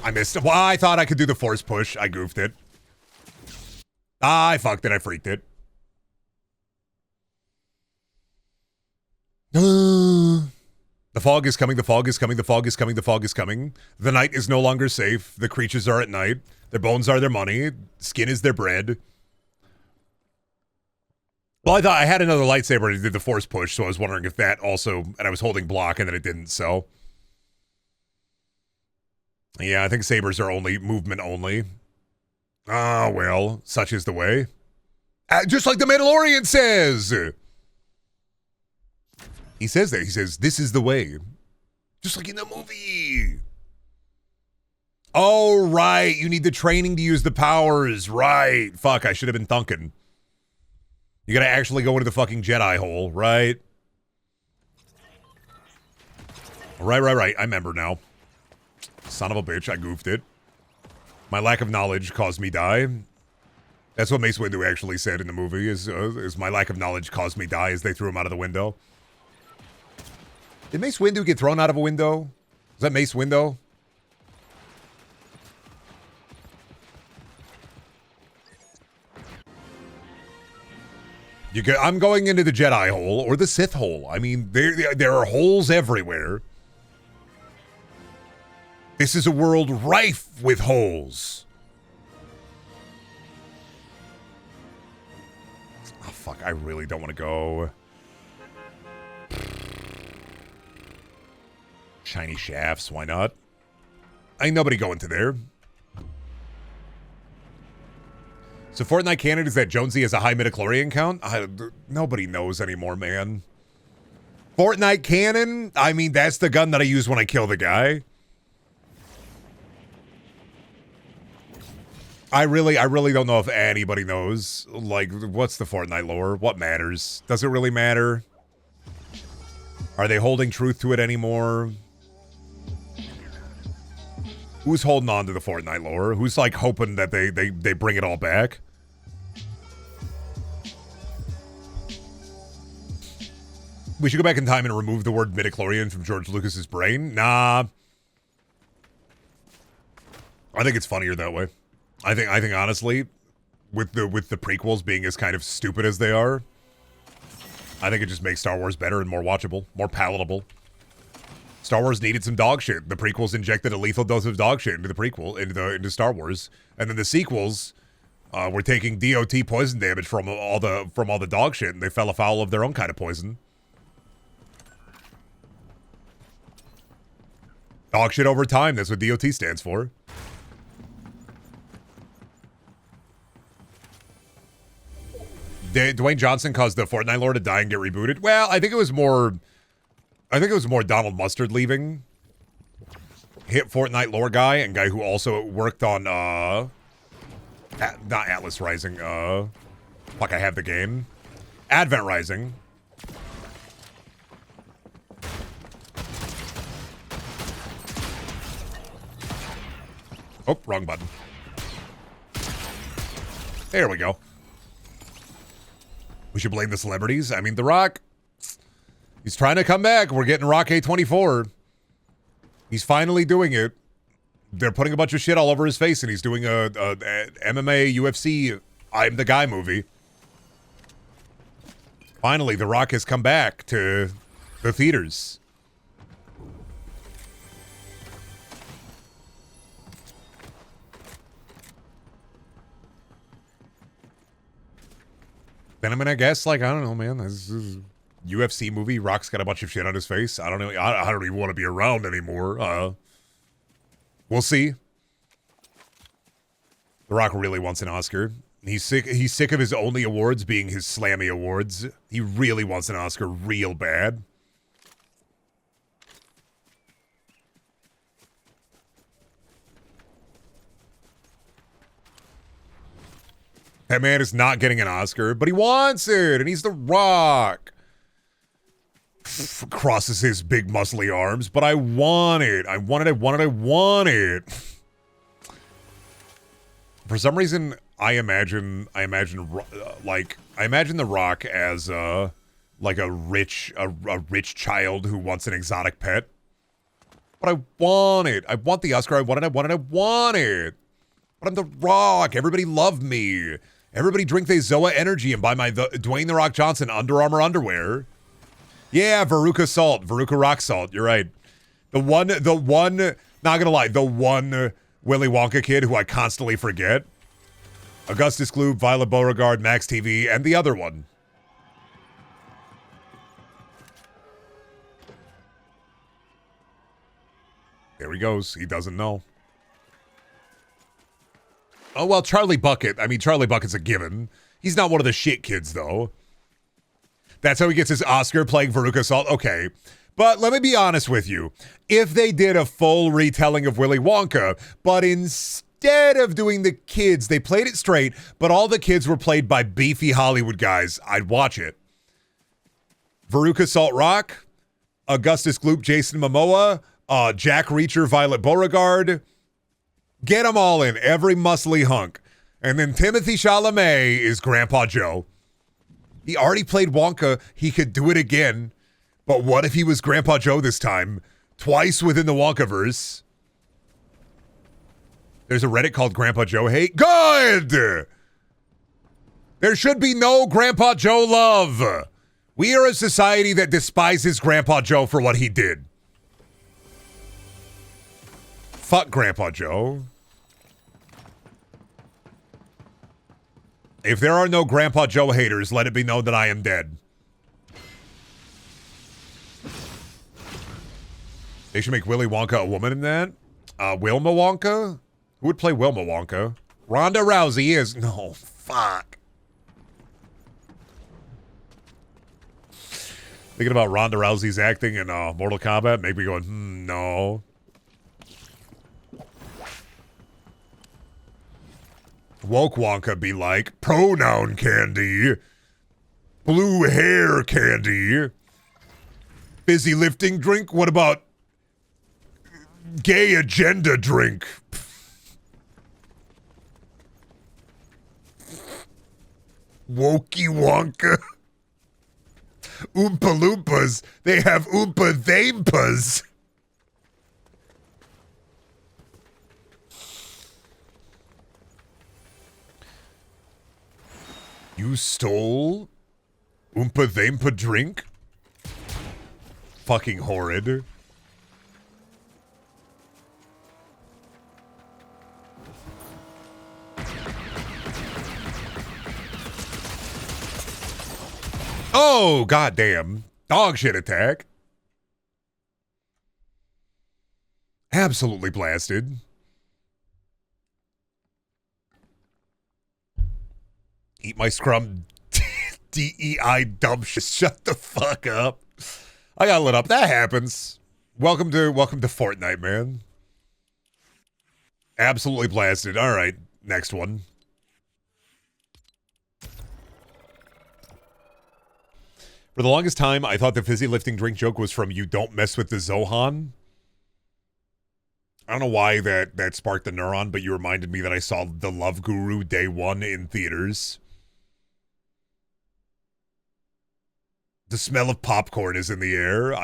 Speaker 1: I missed it. Well, I thought I could do the force push. I goofed it. I fucked it. I freaked it. The fog is coming, the fog is coming, the fog is coming, the fog is coming. The night is no longer safe. The creatures are at night. Their bones are their money. Skin is their bread. Well, I thought I had another lightsaber and did the force push, so I was wondering if that also... And I was holding block and then it didn't, so... Yeah, I think sabers are only movement only. Ah, well, such is the way. Just like the Mandalorian says! He says that. He says, this is the way. Just like in the movie. Oh, right. You need the training to use the powers. Right. Fuck, I should have been thunking. You gotta actually go into the fucking Jedi hole, right? Right. I remember now. Son of a bitch, I goofed it. My lack of knowledge caused me die. That's what Mace Windu actually said in the movie, is my lack of knowledge caused me die as they threw him out of the window. Did Mace Windu get thrown out of a window? Is that Mace Windu? I'm going into the Jedi hole or the Sith hole. I mean, there are holes everywhere. This is a world rife with holes. Oh, fuck. I really don't want to go. Shiny shafts, why not? Ain't nobody going to there. So Fortnite canon is that Jonesy has a high midichlorian count? Nobody knows anymore, man. Fortnite canon? I mean, that's the gun that I use when I kill the guy. I really don't know if anybody knows. Like, what's the Fortnite lore? What matters? Does it really matter? Are they holding truth to it anymore? Who's holding on to the Fortnite lore? Who's like hoping that they bring it all back? We should go back in time and remove the word midichlorian from George Lucas's brain. Nah. I think it's funnier that way. I think honestly, with the prequels being as kind of stupid as they are, I think it just makes Star Wars better and more watchable, more palatable. Star Wars needed some dog shit. The prequels injected a lethal dose of dog shit into the prequel, into Star Wars, and then the sequels were taking DOT poison damage from all the dog shit, and they fell afoul of their own kind of poison. Dog shit over time. That's what DOT stands for. Dwayne Johnson caused the Fortnite lore to die and get rebooted. Well, I think it was more Donald Mustard leaving. Hit Fortnite lore guy and guy who also worked on not Atlas Rising. Fuck, I have the game. Advent Rising. Oh, wrong button. There we go. We should blame the celebrities. I mean, The Rock, he's trying to come back. We're getting Rock A24. He's finally doing it. They're putting a bunch of shit all over his face, and he's doing a MMA, UFC, I'm the Guy movie. Finally, The Rock has come back to the theaters. Then I mean, I guess, like, I don't know, man. This is UFC movie. Rock's got a bunch of shit on his face. I don't know. I don't even want to be around anymore. We'll see. The Rock really wants an Oscar. He's sick of his only awards being his Slammy Awards. He really wants an Oscar real bad. That man is not getting an Oscar, but he wants it, and he's The Rock. Crosses his big muscly arms, but I want it. I want it. For some reason, I imagine The Rock as like a rich child who wants an exotic pet. But I want it. I want the Oscar. I want it. But I'm The Rock. Everybody love me. Everybody drink the Zoa energy and buy my Dwayne The Rock Johnson Under Armour underwear. Yeah, Veruca Salt. Veruca Rock Salt. You're right. The one, not gonna lie, the one Willy Wonka kid who I constantly forget. Augustus Gloop, Violet Beauregard, Max TV, and the other one. There he goes. He doesn't know. Oh, well, Charlie Bucket. I mean, Charlie Bucket's a given. He's not one of the shit kids, though. That's how he gets his Oscar, playing Veruca Salt. Okay. But let me be honest with you. If they did a full retelling of Willy Wonka, but instead of doing the kids, they played it straight, but all the kids were played by beefy Hollywood guys, I'd watch it. Veruca Salt Rock, Augustus Gloop, Jason Momoa, Jack Reacher, Violet Beauregard. Get them all in, every muscly hunk. And then Timothy Chalamet is Grandpa Joe. He already played Wonka. He could do it again. But what if he was Grandpa Joe this time? Twice within the Wonkaverse. There's a Reddit called Grandpa Joe Hate. Good! There should be no Grandpa Joe love. We are a society that despises Grandpa Joe for what he did. Fuck Grandpa Joe. If there are no Grandpa Joe haters, let it be known that I am dead. They should make Willy Wonka a woman in that. Wilma Wonka? Who would play Wilma Wonka? Ronda Rousey is. No, fuck. Thinking about Ronda Rousey's acting in Mortal Kombat, make me going, no. Woke Wonka be like, pronoun candy, blue hair candy, busy lifting drink, what about gay agenda drink? Wokey Wonka. Oompa Loompas, they have Oompa Thampas. You stole Oompa Thampa drink? Fucking horrid. Oh, goddamn. Dog shit attack. Absolutely blasted. Eat my scrum. DEI dumb shit. Shut the fuck up. I got lit up. That happens. Welcome to Fortnite, man. Absolutely blasted. All right, next one. For the longest time, I thought the fizzy lifting drink joke was from "You Don't Mess with the Zohan." I don't know why that sparked the neuron, but you reminded me that I saw The Love Guru day one in theaters. The smell of popcorn is in the air.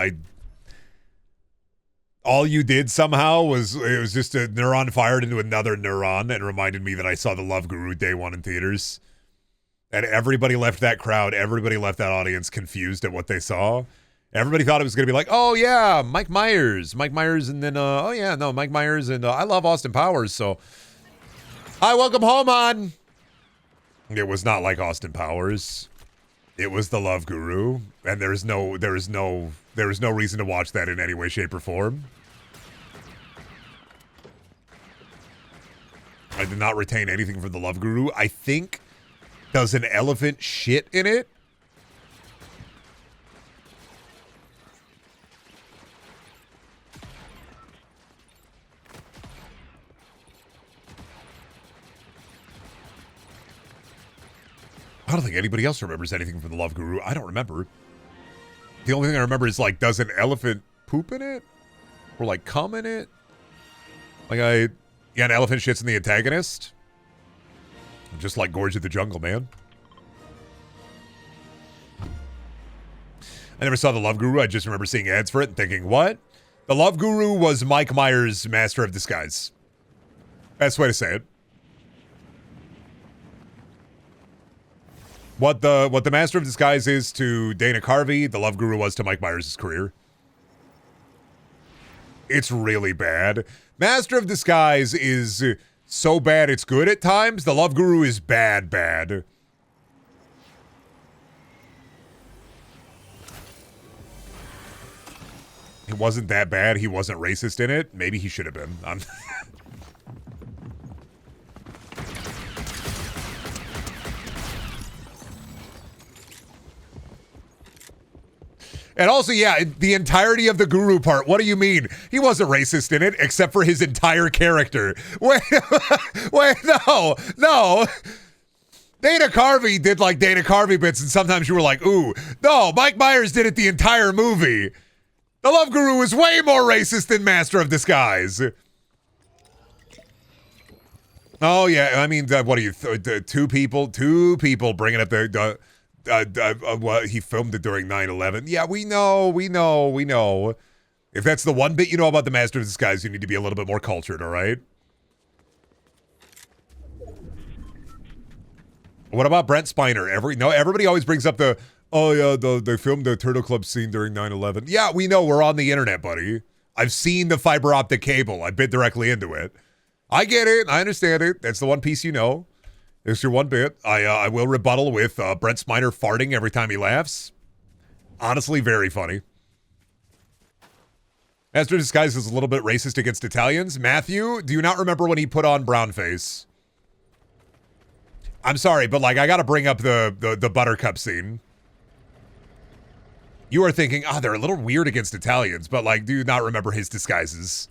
Speaker 1: All you did somehow was, it was just a neuron fired into another neuron and reminded me that I saw The Love Guru day one in theaters. And everybody left that crowd, everybody left that audience confused at what they saw. Everybody thought it was going to be like, oh yeah, Mike Myers, and then, oh yeah, no, Mike Myers, and I love Austin Powers, so. Hi, welcome home, on. It was not like Austin Powers. It was The Love Guru, and there is no reason to watch that in any way, shape, or form. I did not retain anything from The Love Guru. I think, does an elephant shit in it? I don't think anybody else remembers anything from The Love Guru. I don't remember. The only thing I remember is, like, does an elephant poop in it? Or, like, cum in it? Like, yeah, an elephant shits in the antagonist. Just like Gorge of the Jungle, man. I never saw The Love Guru. I just remember seeing ads for it and thinking, what? The Love Guru was Mike Myers' Master of Disguise. Best way to say it. What the Master of Disguise is to Dana Carvey, The Love Guru was to Mike Myers' career. It's really bad. Master of Disguise is so bad it's good at times. The Love Guru is bad. It wasn't that bad. He wasn't racist in it. Maybe he should have been. And also, yeah, the entirety of the Guru part. What do you mean? He wasn't racist in it, except for his entire character. Wait, no. Dana Carvey did like Dana Carvey bits, and sometimes you were like, ooh. No, Mike Myers did it the entire movie. The Love Guru is way more racist than Master of Disguise. Oh, yeah, I mean, what are you, two people bringing up the he filmed it during 9/11. Yeah, we know. If that's the one bit you know about the Master of Disguise, you need to be a little bit more cultured, all right? What about Brent Spiner? Everybody always brings up they filmed the Turtle Club scene during 9/11. Yeah, we know, we're on the internet, buddy. I've seen the fiber optic cable. I bit directly into it. I get it. I understand it. That's the one piece you know. There's your one bit. I will rebuttal with Brent Spiner farting every time he laughs. Honestly, very funny. Master of Disguise is a little bit racist against Italians. Matthew, do you not remember when he put on brownface? I'm sorry, but like I gotta bring up the Buttercup scene. You are thinking, they're a little weird against Italians, but like, do you not remember his disguises?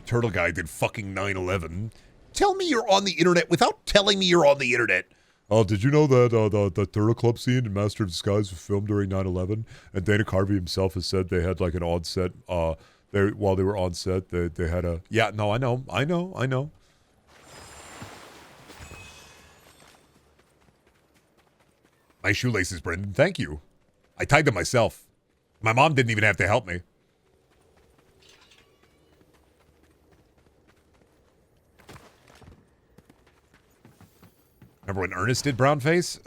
Speaker 1: Turtle guy did fucking 9/11. Tell me you're on the internet without telling me you're on the internet. Oh, did you know that the Turtle Club scene in Master of Disguise was filmed during 9/11? And Dana Carvey himself has said they had like an on-set, while they were on set, they had a... Yeah, no, I know. Nice shoelaces, Brendan. Thank you. I tied them myself. My mom didn't even have to help me. Remember when Ernest did brownface?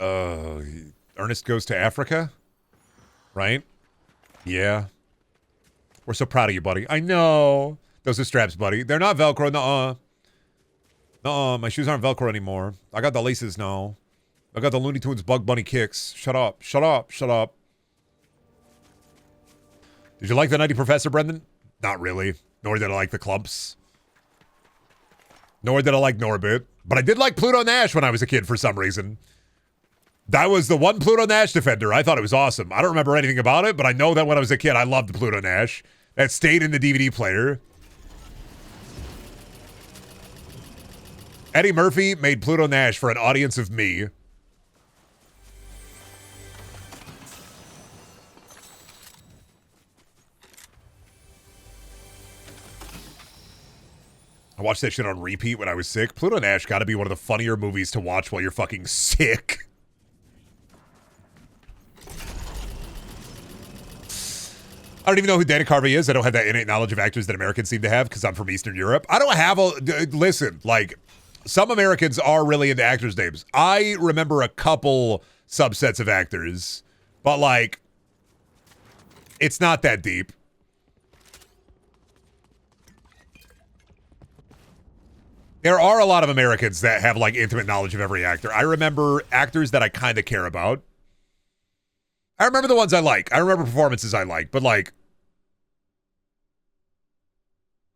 Speaker 1: Ernest Goes to Africa? Right? Yeah. We're so proud of you, buddy. I know. Those are straps, buddy. They're not Velcro. Nuh-uh. Nuh-uh. My shoes aren't Velcro anymore. I got the laces now. I got the Looney Tunes Bug Bunny kicks. Shut up. Did you like the Nutty Professor, Brendan? Not really. Nor did I like the clumps. Nor did I like Norbit. But I did like Pluto Nash when I was a kid for some reason. That was the one Pluto Nash defender. I thought it was awesome. I don't remember anything about it, but I know that when I was a kid, I loved Pluto Nash. That stayed in the DVD player. Eddie Murphy made Pluto Nash for an audience of me. I watched that shit on repeat when I was sick. Pluto Nash got to be one of the funnier movies to watch while you're fucking sick. I don't even know who Dana Carvey is. I don't have that innate knowledge of actors that Americans seem to have because I'm from Eastern Europe. I don't have a... Listen, like, some Americans are really into actors' names. I remember a couple subsets of actors, but, like, it's not that deep. There are a lot of Americans that have, like, intimate knowledge of every actor. I remember actors that I kind of care about. I remember the ones I like. I remember performances I like, but, like,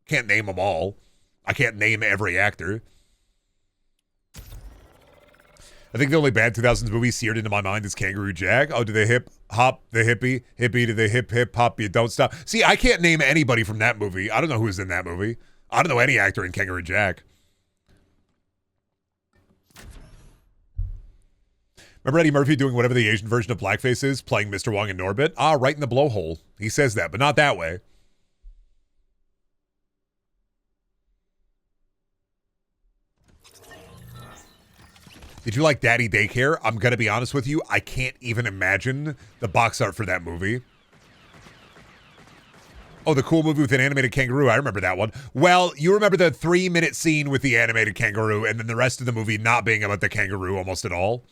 Speaker 1: can't name them all. I can't name every actor. I think the only bad 2000s movie seared into my mind is Kangaroo Jack. Oh, do they hip hop the hippie? Hippie to the hip hop, you don't stop. See, I can't name anybody from that movie. I don't know who's in that movie. I don't know any actor in Kangaroo Jack. Remember Eddie Murphy doing whatever the Asian version of blackface is, playing Mr. Wong and Norbit? Ah, right in the blowhole. He says that, but not that way. Did you like Daddy Daycare? I'm going to be honest with you. I can't even imagine the box art for that movie. Oh, the cool movie with an animated kangaroo. I remember that one. Well, you remember the 3-minute scene with the animated kangaroo and then the rest of the movie not being about the kangaroo almost at all.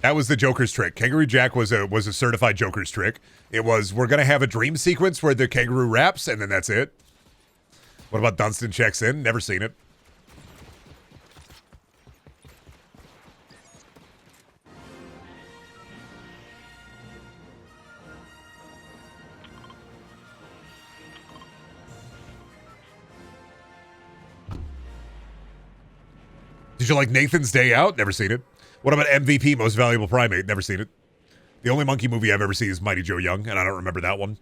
Speaker 1: That was the Joker's trick. Kangaroo Jack was a certified Joker's trick. It was, we're going to have a dream sequence where the kangaroo raps, and then that's it. What about Dunstan Checks In? Never seen it. Did you like Nathan's Day Out? Never seen it. What about MVP, Most Valuable Primate? Never seen it. The only monkey movie I've ever seen is Mighty Joe Young, and I don't remember that one.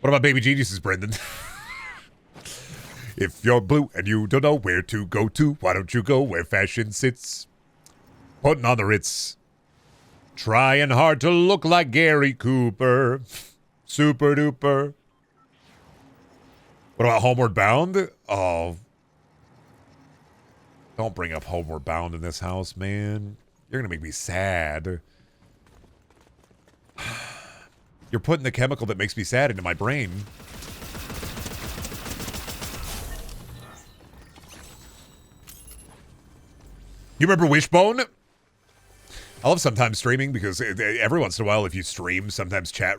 Speaker 1: What about Baby Geniuses, Brendan? If you're blue and you don't know where to go to, why don't you go where fashion sits? Putting on the Ritz. Trying hard to look like Gary Cooper. Super duper. What about Homeward Bound? Oh... Don't bring up Homeward Bound in this house, man. You're going to make me sad. You're putting the chemical that makes me sad into my brain. You remember Wishbone? I love sometimes streaming because every once in a while, if you stream, sometimes chat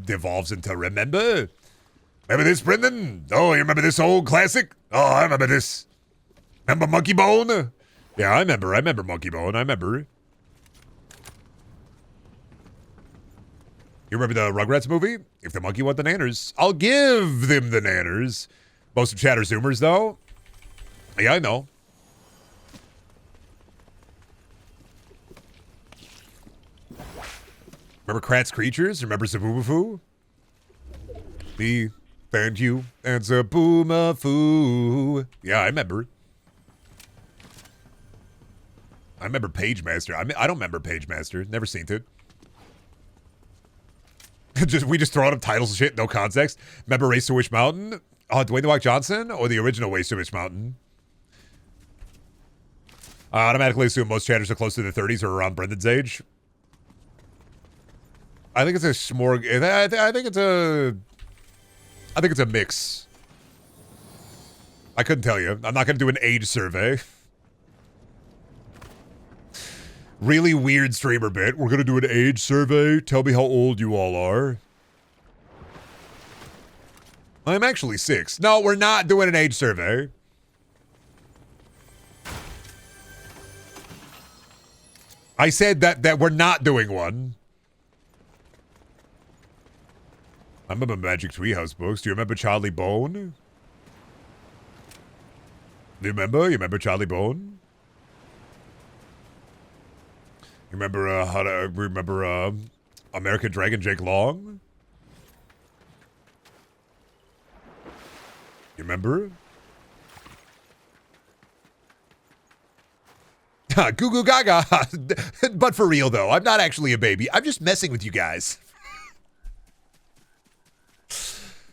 Speaker 1: devolves into remember? Remember this, Brendan? Oh, you remember this old classic? Oh, I remember this. Remember Monkey Bone? Yeah, I remember Monkey Bone. I remember. You remember the Rugrats movie? If the monkey want the nanners, I'll give them the nanners. Most of chatter's Zoomers, though. Yeah, I know. Remember Kratz Creatures? Remember Zaboomafoo? Me and you and Zaboomafoo. Yeah, I remember. I remember Page Master. I don't remember Page Master. Never seen it. We just throw out titles and shit, no context. Remember Race to Witch Mountain? Oh, Dwayne The Rock Johnson or the original Race to Witch Mountain? I automatically assume most chatters are close to their 30s or around Brendan's age. I think it's a smorg. I think it's a mix. I couldn't tell you. I'm not going to do an age survey. Really weird streamer bit. We're going to do an age survey. Tell me how old you all are. I'm actually 6. No, we're not doing an age survey. I said that we're not doing one. I remember Magic Treehouse books. Do you remember Charlie Bone? Do you remember? You remember Charlie Bone? You remember American Dragon Jake Long? You remember? Goo goo gaga. But for real though, I'm not actually a baby. I'm just messing with you guys.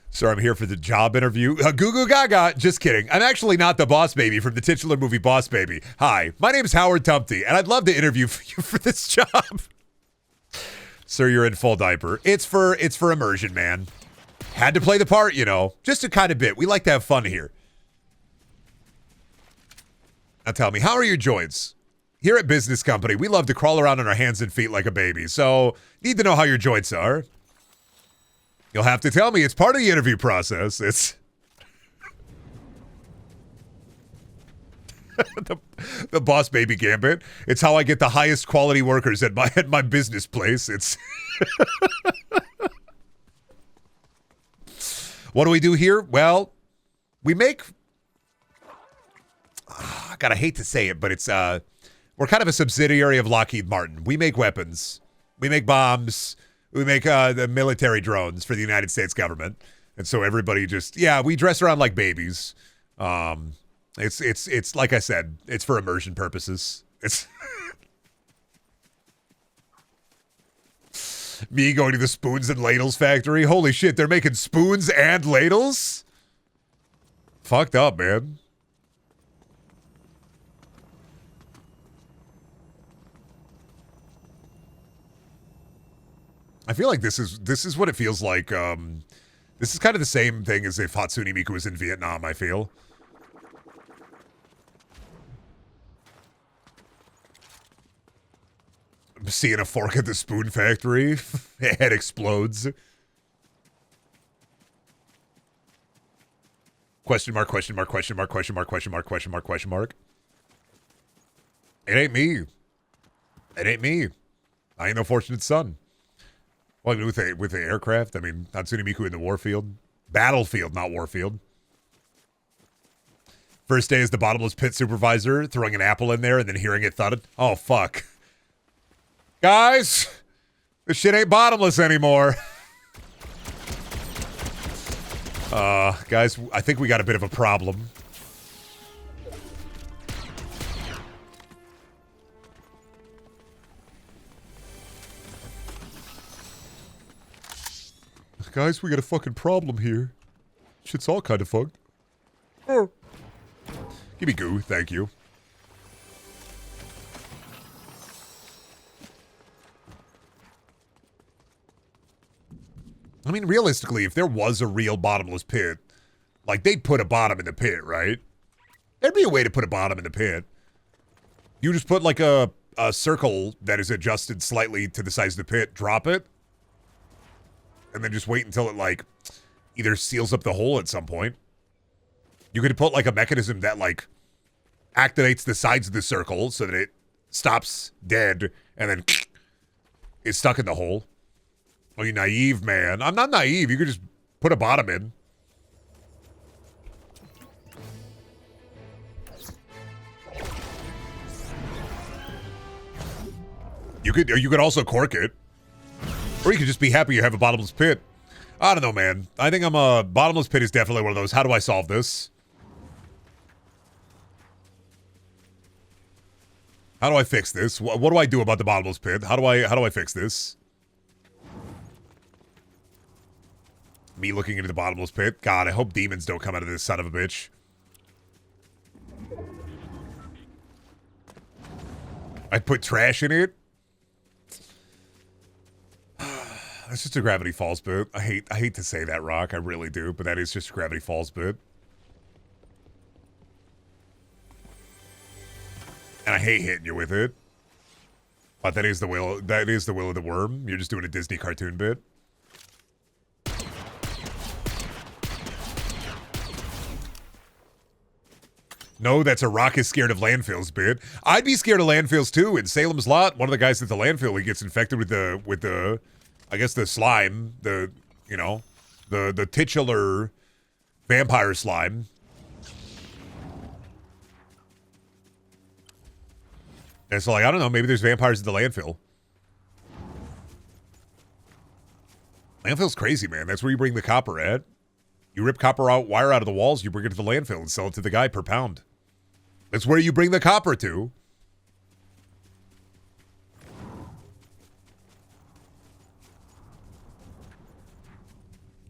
Speaker 1: Sir, I'm here for the job interview. Goo goo gaga. Just kidding. I'm actually not the boss baby from the titular movie Boss Baby. Hi, my name's Howard Tumpty, and I'd love to interview you for this job. Sir, you're in full diaper. It's for immersion, man. Had to play the part, you know. Just a kind of bit. We like to have fun here. Now tell me, how are your joints? Here at Business Company, we love to crawl around on our hands and feet like a baby, so need to know how your joints are. You'll have to tell me. It's part of the interview process. It's the boss baby gambit. It's how I get the highest quality workers at my business place. It's what do we do here? Well, we make God, I hate to say it, but it's we're kind of a subsidiary of Lockheed Martin. We make weapons. We make bombs. We make the military drones for the United States government. And so everybody just, yeah, we dress around like babies. It's like I said, it's for immersion purposes. It's me going to the spoons and ladles factory. Holy shit, they're making spoons and ladles? Fucked up, man. I feel like this is what it feels like. This is kind of the same thing as if Hatsune Miku was in Vietnam, I feel. I'm seeing a fork at the spoon factory. Head explodes. Question mark, question mark, question mark, question mark, question mark, question mark, question mark. It ain't me. It ain't me. I ain't no fortunate son. Well, I mean, with the aircraft, I mean, Hatsune Miku in the warfield. Battlefield, not warfield. First day as the bottomless pit supervisor, throwing an apple in there and then hearing it thud. Oh, fuck. Guys, this shit ain't bottomless anymore. Guys, I think we got a bit of a problem. Guys, we got a fucking problem here. Shit's all kind of fucked. Oh. Give me goo, thank you. I mean, realistically, if there was a real bottomless pit, like, they'd put a bottom in the pit, right? There'd be a way to put a bottom in the pit. You just put, like, a circle that is adjusted slightly to the size of the pit, drop it, and then just wait until it, like, either seals up the hole at some point. You could put, like, a mechanism that, like, activates the sides of the circle so that it stops dead and then is stuck in the hole. Oh, you naive, man. I'm not naive. You could just put a bottom in. You could also cork it. Or you could just be happy you have a bottomless pit. I don't know, man. I think bottomless pit is definitely one of those. How do I solve this? How do I fix this? What do I do about the bottomless pit? How do I fix this? Me looking into the bottomless pit. God, I hope demons don't come out of this son of a bitch. I'd put trash in it. That's just a Gravity Falls bit. I hate to say that, Rock. I really do, but that is just a Gravity Falls bit. And I hate hitting you with it. But that is the will of the worm. You're just doing a Disney cartoon bit. No, that's a Rock is scared of landfills bit. I'd be scared of landfills too. In Salem's Lot, one of the guys at the landfill, he gets infected with the I guess the slime, the titular vampire slime. And so like, I don't know, maybe there's vampires at the landfill. Landfill's crazy, man. That's where you bring the copper at. You rip wire out of the walls, you bring it to the landfill and sell it to the guy per pound. That's where you bring the copper to.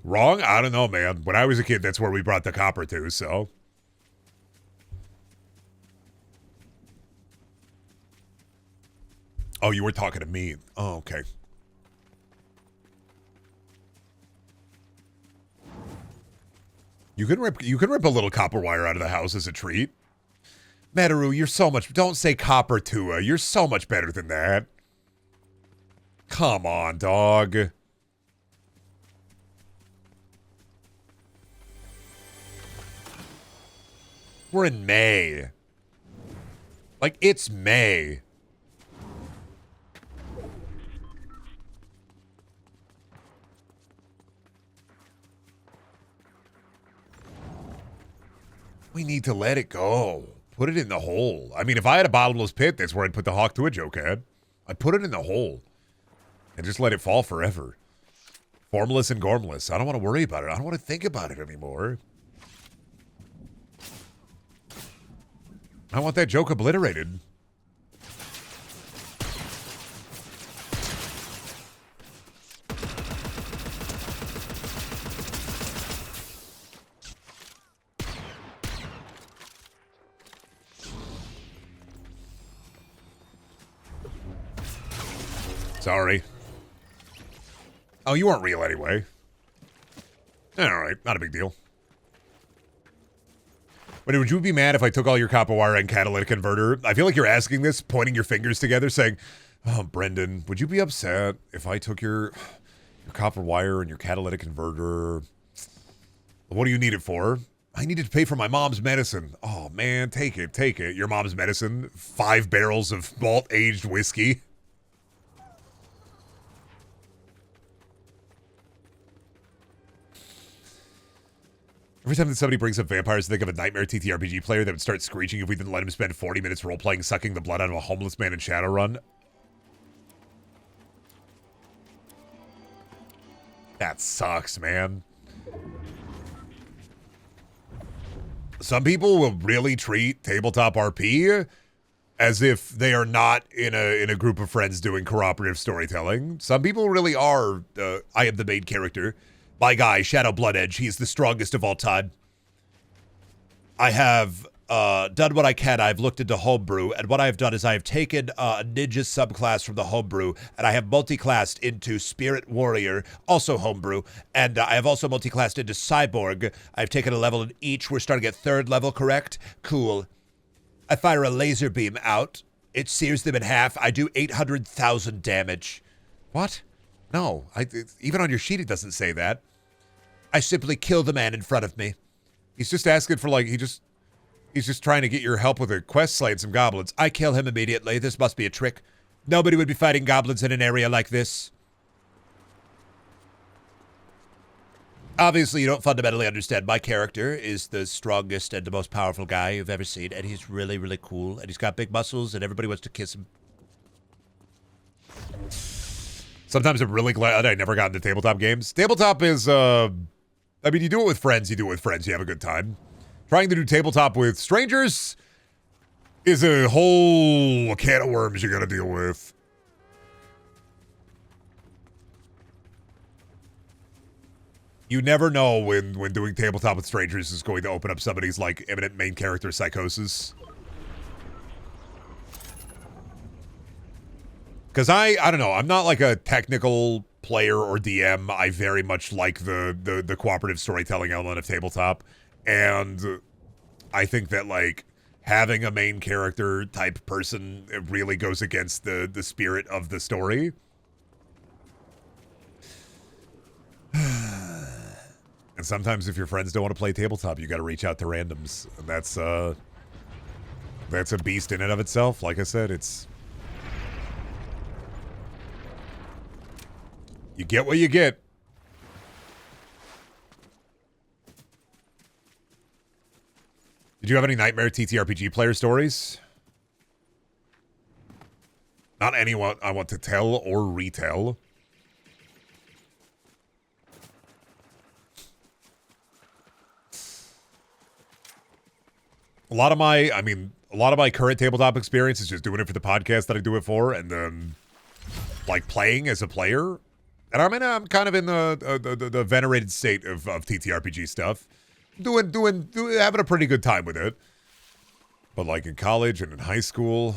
Speaker 1: Wrong? I don't know, man. When I was a kid, that's where we brought the copper to, so. Oh, you were talking to me. Oh, okay. You can rip a little copper wire out of the house as a treat. Mataru, you're so much... Don't say copper Tua. You're so much better than that. Come on, dog. We're in May. Like, it's May. We need to let it go. Put it in the hole. I mean, if I had a bottomless pit, that's where I'd put the Hawk to a joke ad. I'd put it in the hole. And just let it fall forever. Formless and gormless. I don't want to worry about it. I don't want to think about it anymore. I want that joke obliterated. Sorry. Oh, you weren't real anyway. Alright, not a big deal. But would you be mad if I took all your copper wire and catalytic converter? I feel like you're asking this, pointing your fingers together, saying, oh, Brendan, would you be upset if I took your copper wire and your catalytic converter? What do you need it for? I needed to pay for my mom's medicine. Oh, man, take it, take it. Your mom's medicine, 5 barrels of malt-aged whiskey. Every time that somebody brings up vampires, I think of a Nightmare TTRPG player that would start screeching if we didn't let him spend 40 minutes role-playing sucking the blood out of a homeless man in Shadowrun. That sucks, man. Some people will really treat tabletop RP as if they are not in a group of friends doing cooperative storytelling. Some people really are, I am the main character. My guy, Shadow Blood Edge, he's the strongest of all time. I have done what I can. I've looked into homebrew, and what I've done is I have taken a ninja subclass from the homebrew, and I have multi-classed into Spirit Warrior, also homebrew, and I have also multi-classed into Cyborg. I've taken a level in each. We're starting at 3rd level, correct? Cool. I fire a laser beam out. It sears them in half. I do 800,000 damage. What? No, even on your sheet it doesn't say that. I simply kill the man in front of me. He's just asking for, like, he's just trying to get your help with a quest slaying some goblins. I kill him immediately. This must be a trick. Nobody would be fighting goblins in an area like this. Obviously, you don't fundamentally understand. My character is the strongest and the most powerful guy you've ever seen, and he's really, really cool, and he's got big muscles, and everybody wants to kiss him. Sometimes I'm really glad I never got into tabletop games. Tabletop is, I mean, you do it with friends, you have a good time. Trying to do tabletop with strangers is a whole can of worms you gotta deal with. You never know when doing tabletop with strangers is going to open up somebody's, like, imminent main character psychosis. Because I don't know, I'm not like a technical player or DM. I very much like the cooperative storytelling element of tabletop. And I think that, like, having a main character type person, it really goes against the spirit of the story. And sometimes if your friends don't want to play tabletop, you got to reach out to randoms. And That's a beast in and of itself. Like I said, it's... You get what you get. Did you have any Nightmare TTRPG player stories? Not anyone I want to tell or retell. A lot of my current tabletop experience is just doing it for the podcast that I do it for, and then like playing as a player. And I'm kind of in the venerated state of TTRPG stuff, having a pretty good time with it. But like in college and in high school,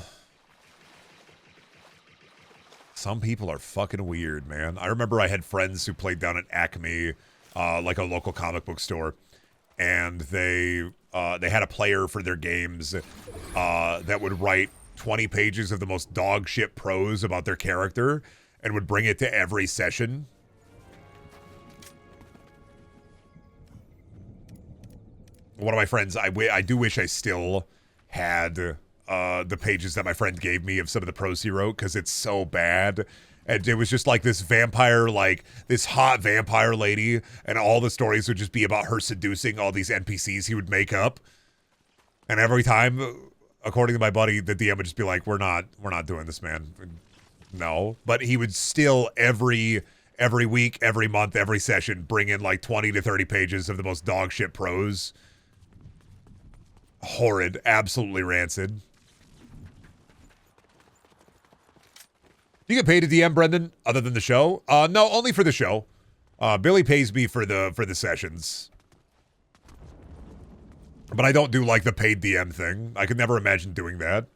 Speaker 1: some people are fucking weird, man. I remember I had friends who played down at Acme, like a local comic book store, and they had a player for their games that would write 20 pages of the most dog shit prose about their character and would bring it to every session. One of my friends, I do wish I still had the pages that my friend gave me of some of the prose he wrote, because it's so bad. And it was just like this vampire, like this hot vampire lady, and all the stories would just be about her seducing all these NPCs he would make up. And every time, according to my buddy, the DM would just be like, we're not doing this, man. No. But he would still every week, every month, every session bring in like 20 to 30 pages of the most dog shit prose. Horrid, absolutely rancid. Do you get paid to DM, Brendan, other than the show? No, only for the show. Billy pays me for the sessions. But I don't do like the paid DM thing. I could never imagine doing that.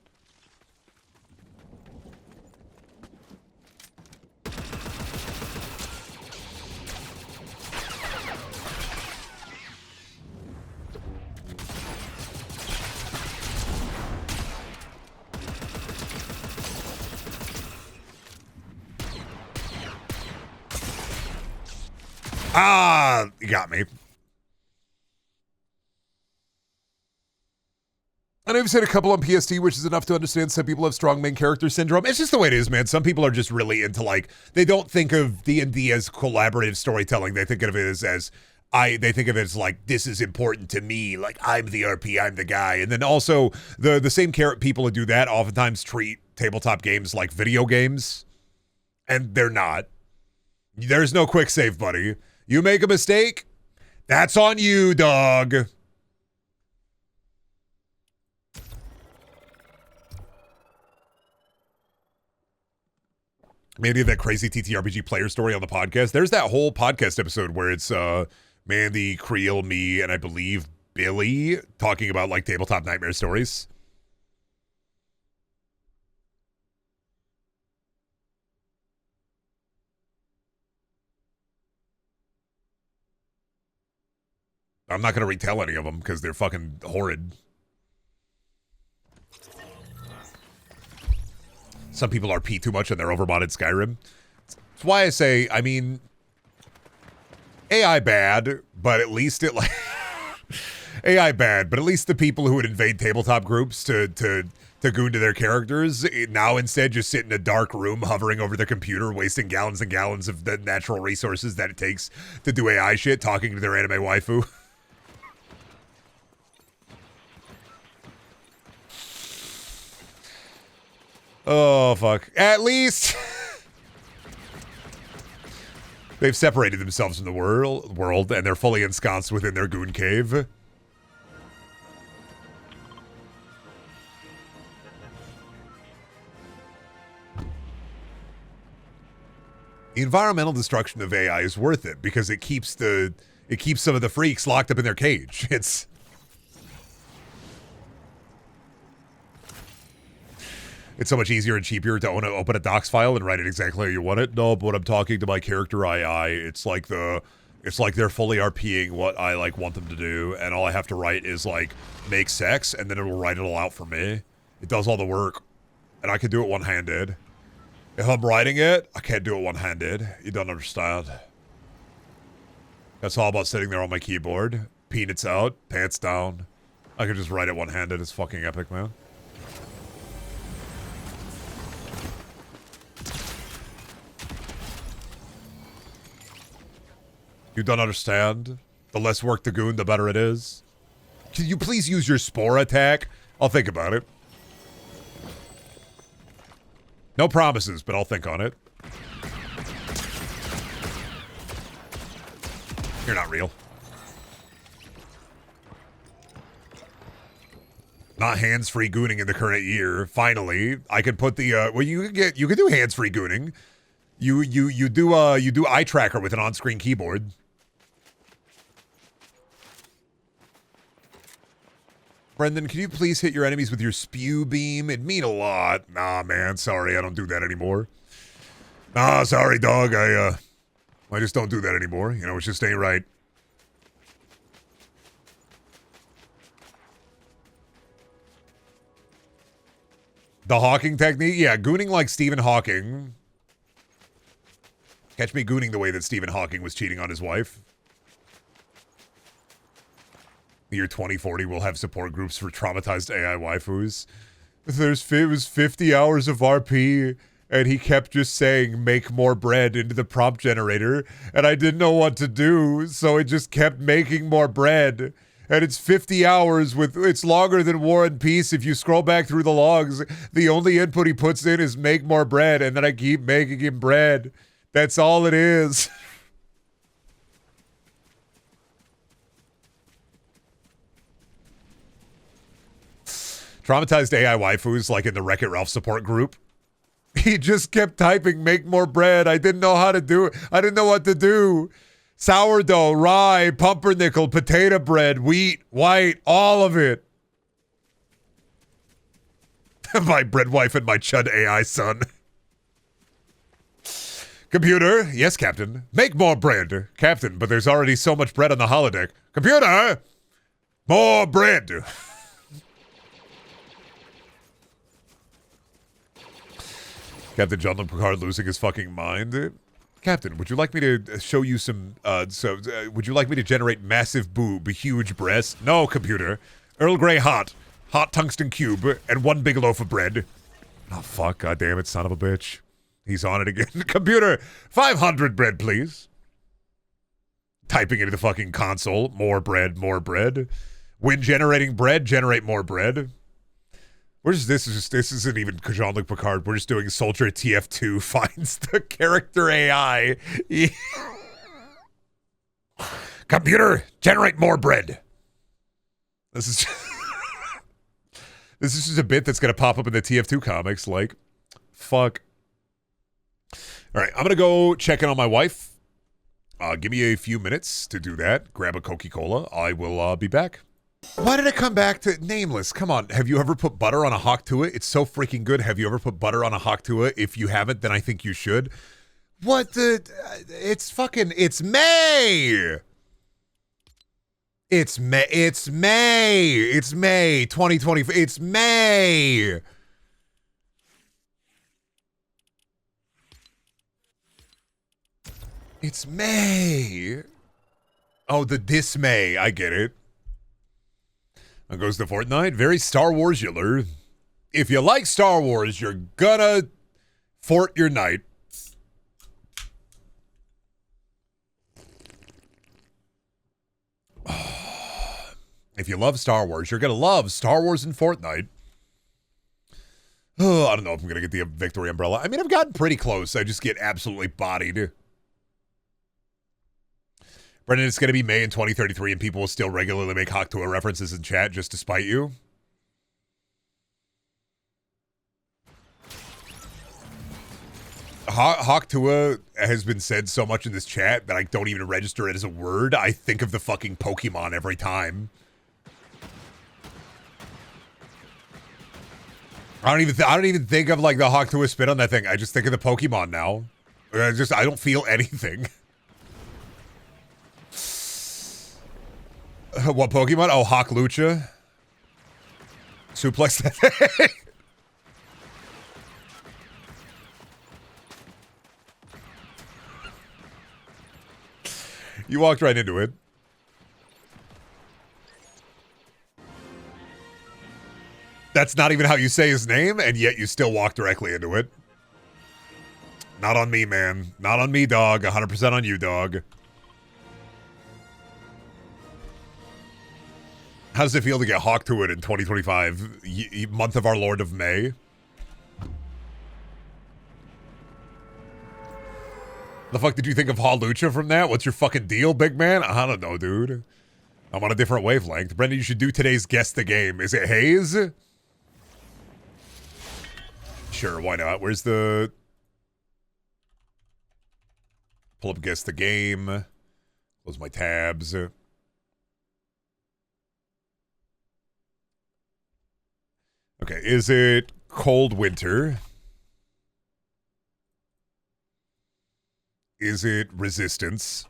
Speaker 1: Ah, you got me. I know you've said a couple on PST, which is enough to understand some people have strong main character syndrome. It's just the way it is, man. Some people are just really into, like, they don't think of D&D as collaborative storytelling. They think of it they think of it as like, this is important to me. Like, I'm the RP, I'm the guy. And then also the same people who do that oftentimes treat tabletop games like video games. And they're not. There's no quick save, buddy. You make a mistake, that's on you, dog. Maybe that crazy TTRPG player story on the podcast. There's that whole podcast episode where it's Mandy, Creel, me, and I believe Billy talking about like tabletop nightmare stories. I'm not going to retell any of them because they're fucking horrid. Some people RP too much and they're overmodded Skyrim. That's why I say, I mean, AI bad, but at least it like AI bad, but at least the people who would invade tabletop groups to goon to their characters now instead just sit in a dark room hovering over their computer, wasting gallons and gallons of the natural resources that it takes to do AI shit, talking to their anime waifu. Oh, fuck. At least they've separated themselves from the world and they're fully ensconced within their goon cave. The environmental destruction of AI is worth it because it keeps some of the freaks locked up in their cage. It's so much easier and cheaper to open a docs file and write it exactly how you want it. No, but when I'm talking to my character II, it's like they're fully RPing what I like want them to do, and all I have to write is like make sex, and then it'll write it all out for me. It does all the work, and I can do it one-handed. If I'm writing it, I can't do it one-handed. You don't understand. That's all about sitting there on my keyboard, peanuts out, pants down. I can just write it one-handed. It's fucking epic, man. You don't understand? The less work to goon, the better it is. Can you please use your spore attack? I'll think about it. No promises, but I'll think on it. You're not real. Not hands-free gooning in the current year. Finally, I can put the well, you can do hands-free gooning. You do eye tracker with an on-screen keyboard. Brendan, can you please hit your enemies with your spew beam? It'd mean a lot. Nah, man, sorry, I don't do that anymore. Nah, sorry, dog. I just don't do that anymore. You know, it just ain't right. The Hawking technique? Yeah, gooning like Stephen Hawking. Catch me gooning the way that Stephen Hawking was cheating on his wife. The year 2040 will have support groups for traumatized AI waifus. It was 50 hours of RP, and he kept just saying, make more bread into the prompt generator, and I didn't know what to do, so it just kept making more bread. And it's 50 hours it's longer than War and Peace. If you scroll back through the logs, the only input he puts in is make more bread, and then I keep making him bread. That's all it is. Traumatized AI waifus, like in the Wreck-It Ralph support group. He just kept typing, make more bread. I didn't know how to do it. I didn't know what to do. Sourdough, rye, pumpernickel, potato bread, wheat, white, all of it. My bread wife and my chud AI son. Computer, yes, Captain. Make more bread. Captain, but there's already so much bread on the holodeck. Computer, more bread. Captain Jean-Luc Picard losing his fucking mind. Captain, would you like me to show you some, would you like me to generate massive boob, huge breasts? No, computer. Earl Grey hot tungsten cube, and one big loaf of bread. Oh, fuck, goddammit, son of a bitch. He's on it again. Computer, 500 bread, please. Typing into the fucking console, more bread, more bread. When generating bread, generate more bread. This isn't even Jean-Luc Picard. We're just doing Soldier TF2 finds the character AI. Computer, generate more bread. This is just a bit that's gonna pop up in the TF2 comics. Like, fuck. All right, I'm gonna go check in on my wife. Give me a few minutes to do that. Grab a Coca-Cola. I will be back. Why did it come back to nameless? Come on. Have you ever put butter on a hawk tuah? It's so freaking good. Have you ever put butter on a hawk tuah? If you haven't, then I think you should. What the? It's May. It's May 2020. It's May. It's May. Oh, the dismay. I get it. That goes to Fortnite. Very Star Wars-ular. If you like Star Wars, you're gonna fort your night. If you love Star Wars, you're gonna love Star Wars and Fortnite. Oh, I don't know if I'm gonna get the victory umbrella. I mean, I've gotten pretty close. I just get absolutely bodied. Brendan, it's going to be May in 2033 and people will still regularly make Hawk Tuah references in chat just to spite you. Hawk Tuah has been said so much in this chat that I don't even register it as a word. I think of the fucking Pokemon every time. I don't even think of like the Hawk Tuah spit on that thing. I just think of the Pokemon now. I don't feel anything. What Pokemon? Oh, Hawk Lucha. Suplex that thing. You walked right into it. That's not even how you say his name, and yet you still walk directly into it. Not on me, man. Not on me, dog. 100% on you, dog. How does it feel to get hawked to it in 2025, month of our Lord of May? The fuck did you think of Halucha from that? What's your fucking deal, big man? I don't know, dude. I'm on a different wavelength. Brendan, you should do today's Guess the Game. Is it Haze? Sure, why not? Where's the... Pull up Guess the Game. Close my tabs. Okay, is it Cold Winter? Is it Resistance?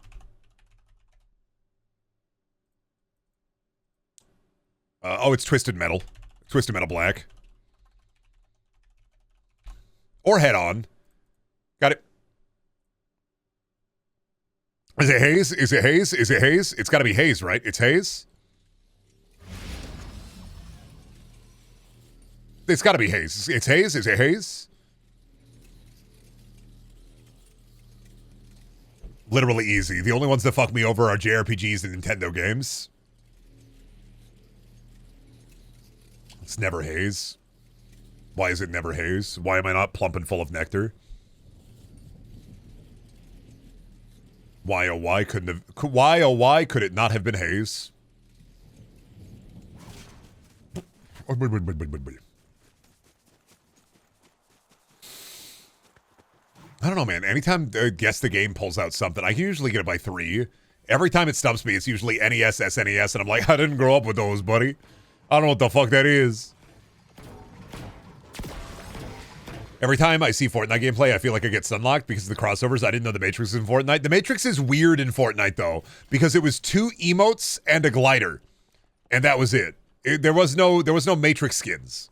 Speaker 1: Oh, it's Twisted Metal. Twisted Metal Black. Or Head On. Got it. Is it Haze? Is it Haze? Is it Haze? It's got to be Haze, right? It's Haze? It's got to be Haze. It's Haze? Is it Haze? Literally easy. The only ones that fuck me over are JRPGs and Nintendo games. It's never Haze. Why is it never Haze? Why am I not plump and full of nectar? Why oh why couldn't have... Why oh why could it not have been Haze? I don't know, man. Anytime Guess the Game pulls out something, I can usually get it by 3. Every time it stumps me, it's usually NES, SNES, and I'm like, I didn't grow up with those, buddy. I don't know what the fuck that is. Every time I see Fortnite gameplay, I feel like I get sunlocked because of the crossovers. I didn't know the Matrix was in Fortnite. The Matrix is weird in Fortnite, though, because it was 2 emotes and a glider, and that was it. There was no Matrix skins.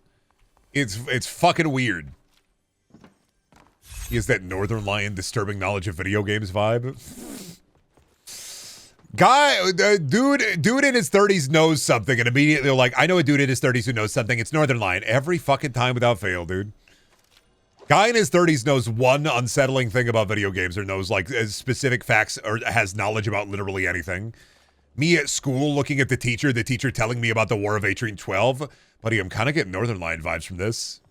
Speaker 1: It's fucking weird. He has that Northern Lion disturbing knowledge of video games vibe. Guy, dude in his 30s knows something, and immediately they're like, I know a dude in his 30s who knows something. It's Northern Lion. Every fucking time without fail, dude. Guy in his 30s knows one unsettling thing about video games, or knows like specific facts, or has knowledge about literally anything. Me at school looking at the teacher telling me about the War of 1812. Buddy, I'm kind of getting Northern Lion vibes from this.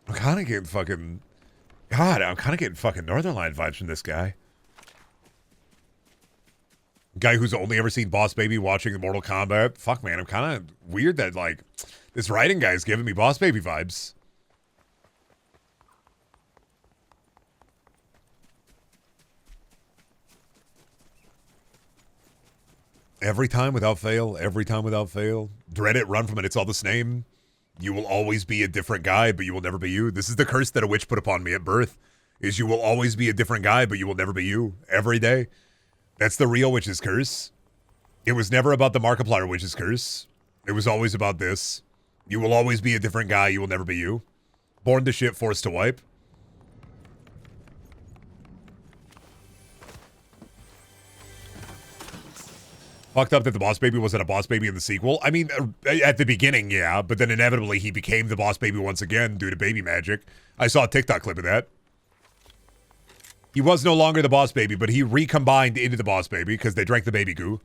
Speaker 1: I'm kind of getting fucking... God, I'm kind of getting fucking Northern Lion vibes from this guy. Guy who's only ever seen Boss Baby watching Mortal Kombat. Fuck, man, I'm kind of weird that, like, this writing guy's giving me Boss Baby vibes. Every time without fail. Every time without fail. Dread it, run from it. It's all the same. You will always be a different guy, but you will never be you. This is the curse that a witch put upon me at birth. Is you will always be a different guy, but you will never be you. Every day. That's the real witch's curse. It was never about the Markiplier witch's curse. It was always about this. You will always be a different guy. You will never be you. Born to shit, forced to wipe. Fucked up that the Boss Baby wasn't a Boss Baby in the sequel. I mean, at the beginning, yeah, but then inevitably he became the Boss Baby once again due to baby magic. I saw a TikTok clip of that. He was no longer the Boss Baby, but he recombined into the Boss Baby because they drank the baby goo.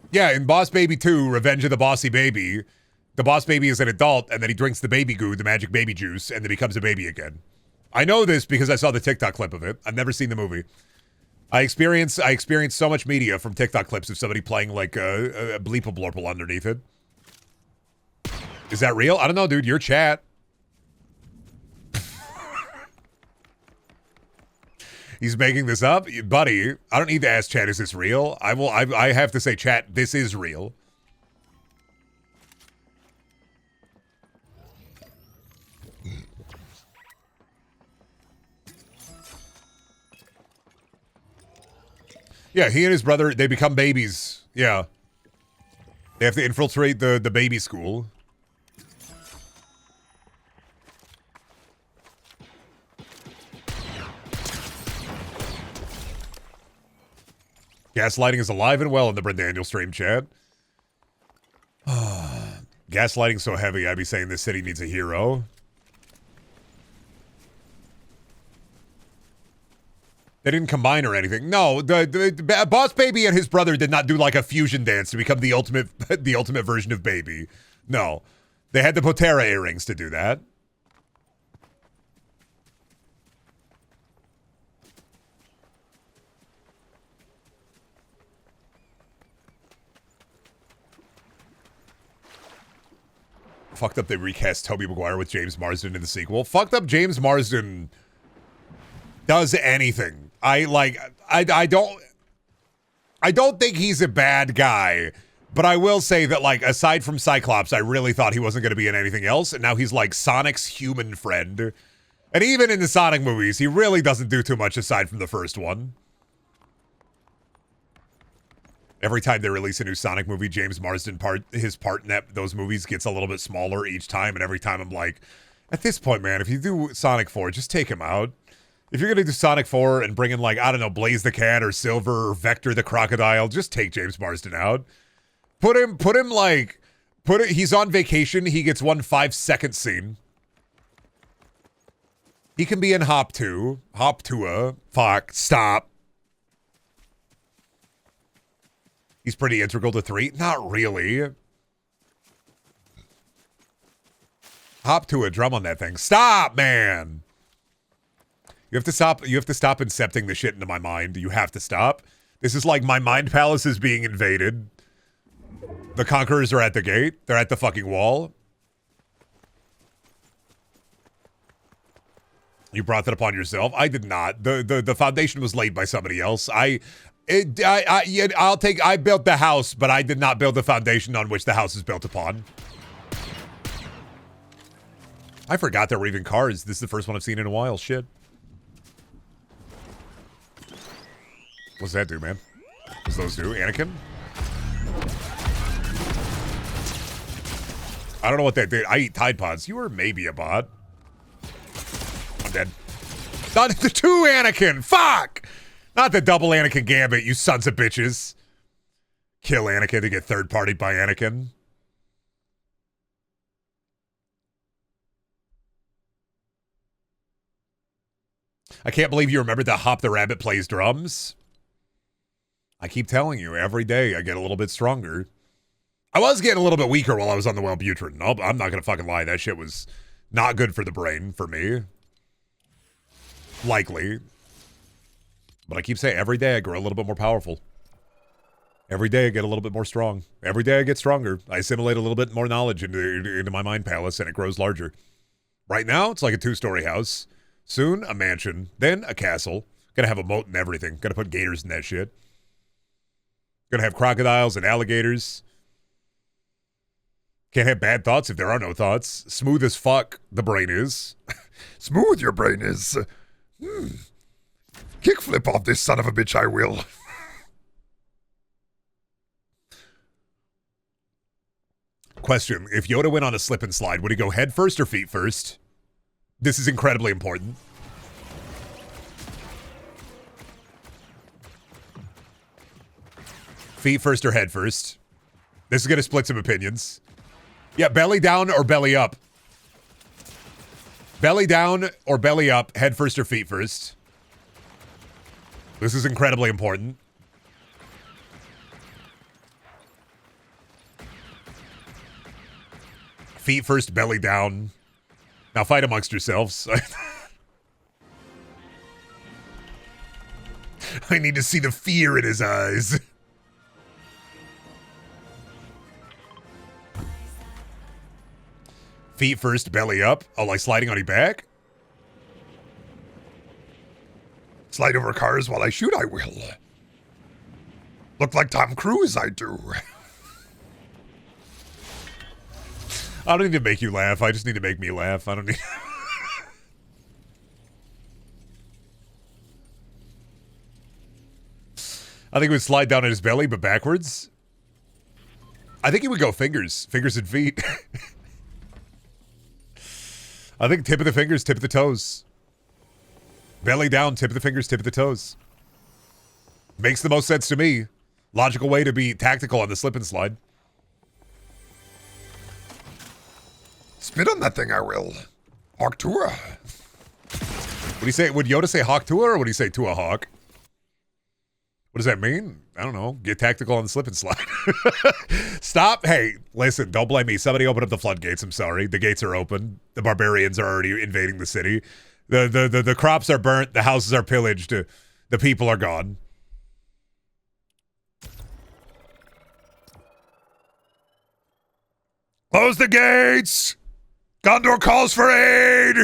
Speaker 1: Yeah, in Boss Baby 2, Revenge of the Bossy Baby, the Boss Baby is an adult, and then he drinks the baby goo, the magic baby juice, and then becomes a baby again. I know this because I saw the TikTok clip of it. I've never seen the movie. I experienced so much media from TikTok clips of somebody playing like a bleeple blorple underneath it. Is that real? I don't know, dude. Your chat. He's making this up, buddy. I don't need to ask chat. Is this real? I have to say, chat. This is real. Yeah, he and his brother, they become babies. Yeah. They have to infiltrate the baby school. Gaslighting is alive and well in the Brendaniel stream chat. Gaslighting's so heavy, I'd be saying this city needs a hero. They didn't combine or anything. No, the Boss Baby and his brother did not do like a fusion dance to become the ultimate version of Baby. No. They had the Potera earrings to do that. Fucked up they recast Tobey Maguire with James Marsden in the sequel. Fucked up James Marsden does anything. I don't think he's a bad guy, but I will say that, like, aside from Cyclops, I really thought he wasn't going to be in anything else, and now he's like Sonic's human friend. And even in the Sonic movies, he really doesn't do too much aside from the first one. Every time they release a new Sonic movie, James Marsden his part in those movies gets a little bit smaller each time, and every time I'm like, at this point, man, if you do Sonic 4, just take him out. If you're gonna do Sonic 4 and bring in, like, I don't know, Blaze the Cat or Silver or Vector the Crocodile, just take James Marsden out. He's on vacation, he gets one 5-second scene. He can be in Hop 2. Hop 2. Fuck, stop. He's pretty integral to 3. Not really. Hop to a drum on that thing. Stop, man. You have to stop incepting the shit into my mind. You have to stop. This is like my mind palace is being invaded. The Conquerors are at the gate. They're at the fucking wall. You brought that upon yourself. I did not. The foundation was laid by somebody else. I built the house, but I did not build the foundation on which the house is built upon. I forgot there were even cars. This is the first one I've seen in a while. Shit. What's that do, man? What's those do? Anakin? I don't know what that did. I eat Tide Pods. You were maybe a bot. I'm dead. Not the 2 Anakin! Fuck! Not the double Anakin gambit, you sons of bitches. Kill Anakin to get third-partied by Anakin. I can't believe you remembered that Hop the Rabbit plays drums. I keep telling you, every day I get a little bit stronger. I was getting a little bit weaker while I was on the Wellbutrin. I'm not going to fucking lie. That shit was not good for the brain, for me. Likely. But I keep saying, every day I grow a little bit more powerful. Every day I get a little bit more strong. Every day I get stronger. I assimilate a little bit more knowledge into my mind palace, and it grows larger. Right now, it's like a 2-story house. Soon, a mansion. Then, a castle. Gonna have a moat and everything. Gonna put gators in that shit. Gonna have crocodiles and alligators. Can't have bad thoughts if there are no thoughts. Smooth as fuck, the brain is. Smooth your brain is. Kickflip off this son of a bitch, I will. Question. If Yoda went on a slip and slide, would he go head first or feet first? This is incredibly important. Feet first or head first? This is going to split some opinions. Yeah, belly down or belly up? Belly down or belly up, head first or feet first? This is incredibly important. Feet first, belly down. Now fight amongst yourselves. I need to see the fear in his eyes. Feet first, belly up. Oh, like sliding on your back? Slide over cars while I shoot, I will. Look like Tom Cruise, I do. I don't need to make you laugh. I just need to make me laugh. I don't need... I think he would slide down at his belly, but backwards. I think he would go fingers. Fingers and feet. I think tip of the fingers, tip of the toes. Belly down, tip of the fingers, tip of the toes. Makes the most sense to me. Logical way to be tactical on the slip and slide. Spit on that thing, I will. Arctura. Would he say? Would Yoda say hawk Tua, or would he say Tua hawk? What does that mean? I don't know. Get tactical on the slip and slide. Stop. Hey, listen, don't blame me. Somebody open up the floodgates. I'm sorry. The gates are open. The barbarians are already invading the city. The crops are burnt. The houses are pillaged. The people are gone. Close the gates! Gondor calls for aid!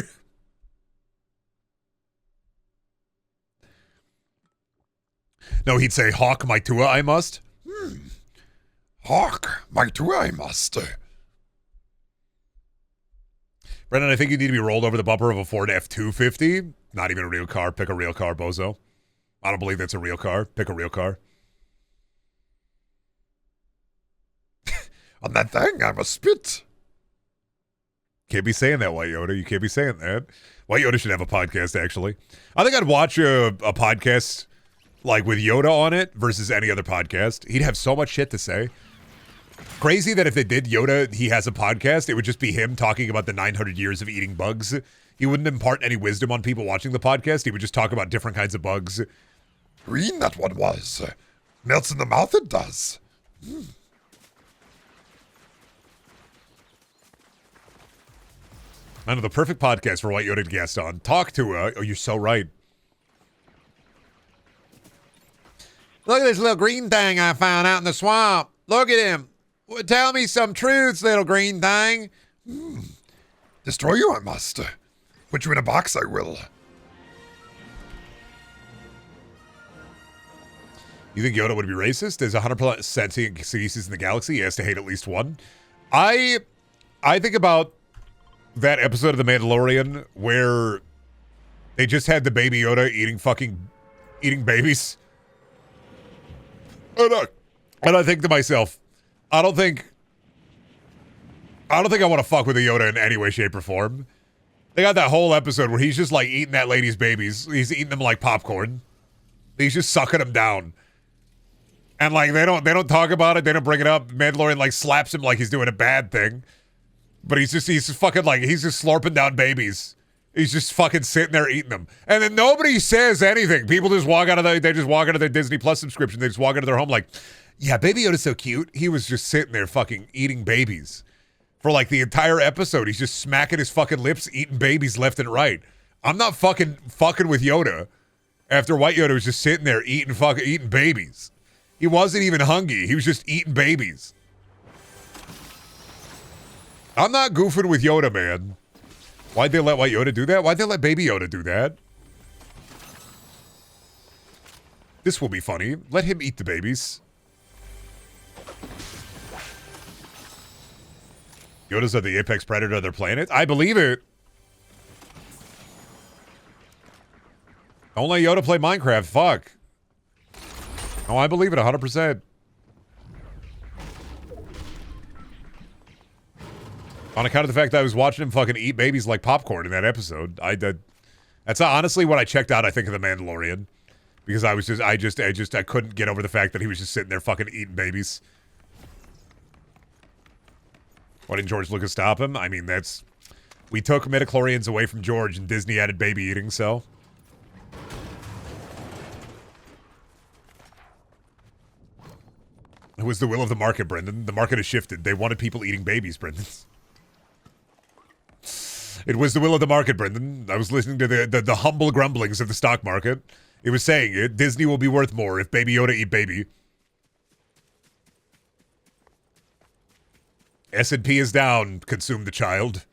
Speaker 1: No, he'd say, hawk my Tua, I must.
Speaker 3: Hawk, my Tua, I must.
Speaker 1: Brendan, I think you need to be rolled over the bumper of a Ford F-250. Not even a real car. Pick a real car, bozo. I don't believe that's a real car. Pick a real car.
Speaker 3: On that thing, I must spit.
Speaker 1: Can't be saying that, White Yoda. You can't be saying that. White Yoda should have a podcast, actually. I think I'd watch a podcast like with Yoda on it versus any other podcast. He'd have so much shit to say. Crazy that if they did Yoda, he has a podcast, it would just be him talking about the 900 years of eating bugs. He wouldn't impart any wisdom on people watching the podcast. He would just talk about different kinds of bugs.
Speaker 3: Green that one was. Melts in the mouth, it does.
Speaker 1: I know, the perfect podcast for White Yoda to guest on. Talk to her. Oh, you're so right. Look at this little green thing I found out in the swamp. Look at him. Tell me some truths, little green thing.
Speaker 3: Destroy you, I must. Put you in a box, I will.
Speaker 1: You think Yoda would be racist? There's 100% sentient species in the galaxy. He has to hate at least one. I think about that episode of The Mandalorian where they just had the baby Yoda eating babies. And I think to myself, I don't think I want to fuck with a Yoda in any way, shape, or form. They got that whole episode where he's just like eating that lady's babies. He's eating them like popcorn. He's just sucking them down. And like they don't talk about it, they don't bring it up. Mandalorian like slaps him like he's doing a bad thing. But he's just fucking like he's just slurping down babies. He's just fucking sitting there eating them. And then nobody says anything. People just walk out of their Disney Plus subscription. They just walk into their home like, yeah, Baby Yoda's so cute. He was just sitting there fucking eating babies. For like the entire episode, he's just smacking his fucking lips, eating babies left and right. I'm not fucking with Yoda after White Yoda was just sitting there eating babies. He wasn't even hungry. He was just eating babies. I'm not goofing with Yoda, man. Why'd they let White Yoda do that? Why'd they let Baby Yoda do that? This will be funny. Let him eat the babies. Yodas are the apex predator of their planet? I believe it. Don't let Yoda play Minecraft. Fuck. Oh, I believe it 100%. On account of the fact that I was watching him fucking eat babies like popcorn in that episode. That's honestly what I checked out, I think, of The Mandalorian. Because I couldn't get over the fact that he was just sitting there fucking eating babies. Why didn't George Lucas stop him? I mean, we took midichlorians away from George and Disney added baby eating, so. It was the will of the market, Brendan. The market has shifted. They wanted people eating babies, Brendan. It was the will of the market, Brendan. I was listening to the humble grumblings of the stock market. It was saying it. Disney will be worth more if Baby Yoda eat baby. S&P is down, consume the child.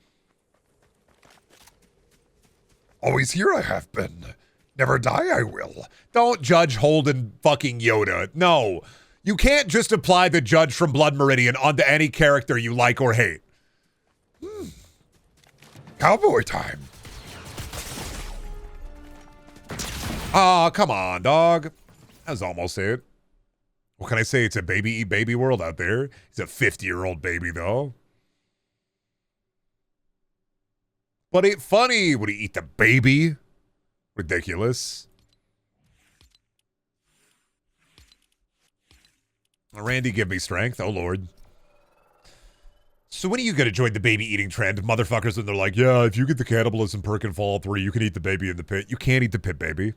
Speaker 3: Always here I have been. Never die I will.
Speaker 1: Don't judge Holden fucking Yoda. No. You can't just apply the judge from Blood Meridian onto any character you like or hate.
Speaker 3: Cowboy time.
Speaker 1: Oh, come on, dog. That was almost it. What can I say? It's a baby eat baby world out there. He's a 50-year-old baby, though. But it's funny. Would he eat the baby? Ridiculous. Randy, give me strength. Oh, Lord. So when are you gonna join the baby eating trend, motherfuckers? And they're like, yeah, if you get the cannibalism perk in Fallout 3, you can eat the baby in the pit. You can't eat the pit baby.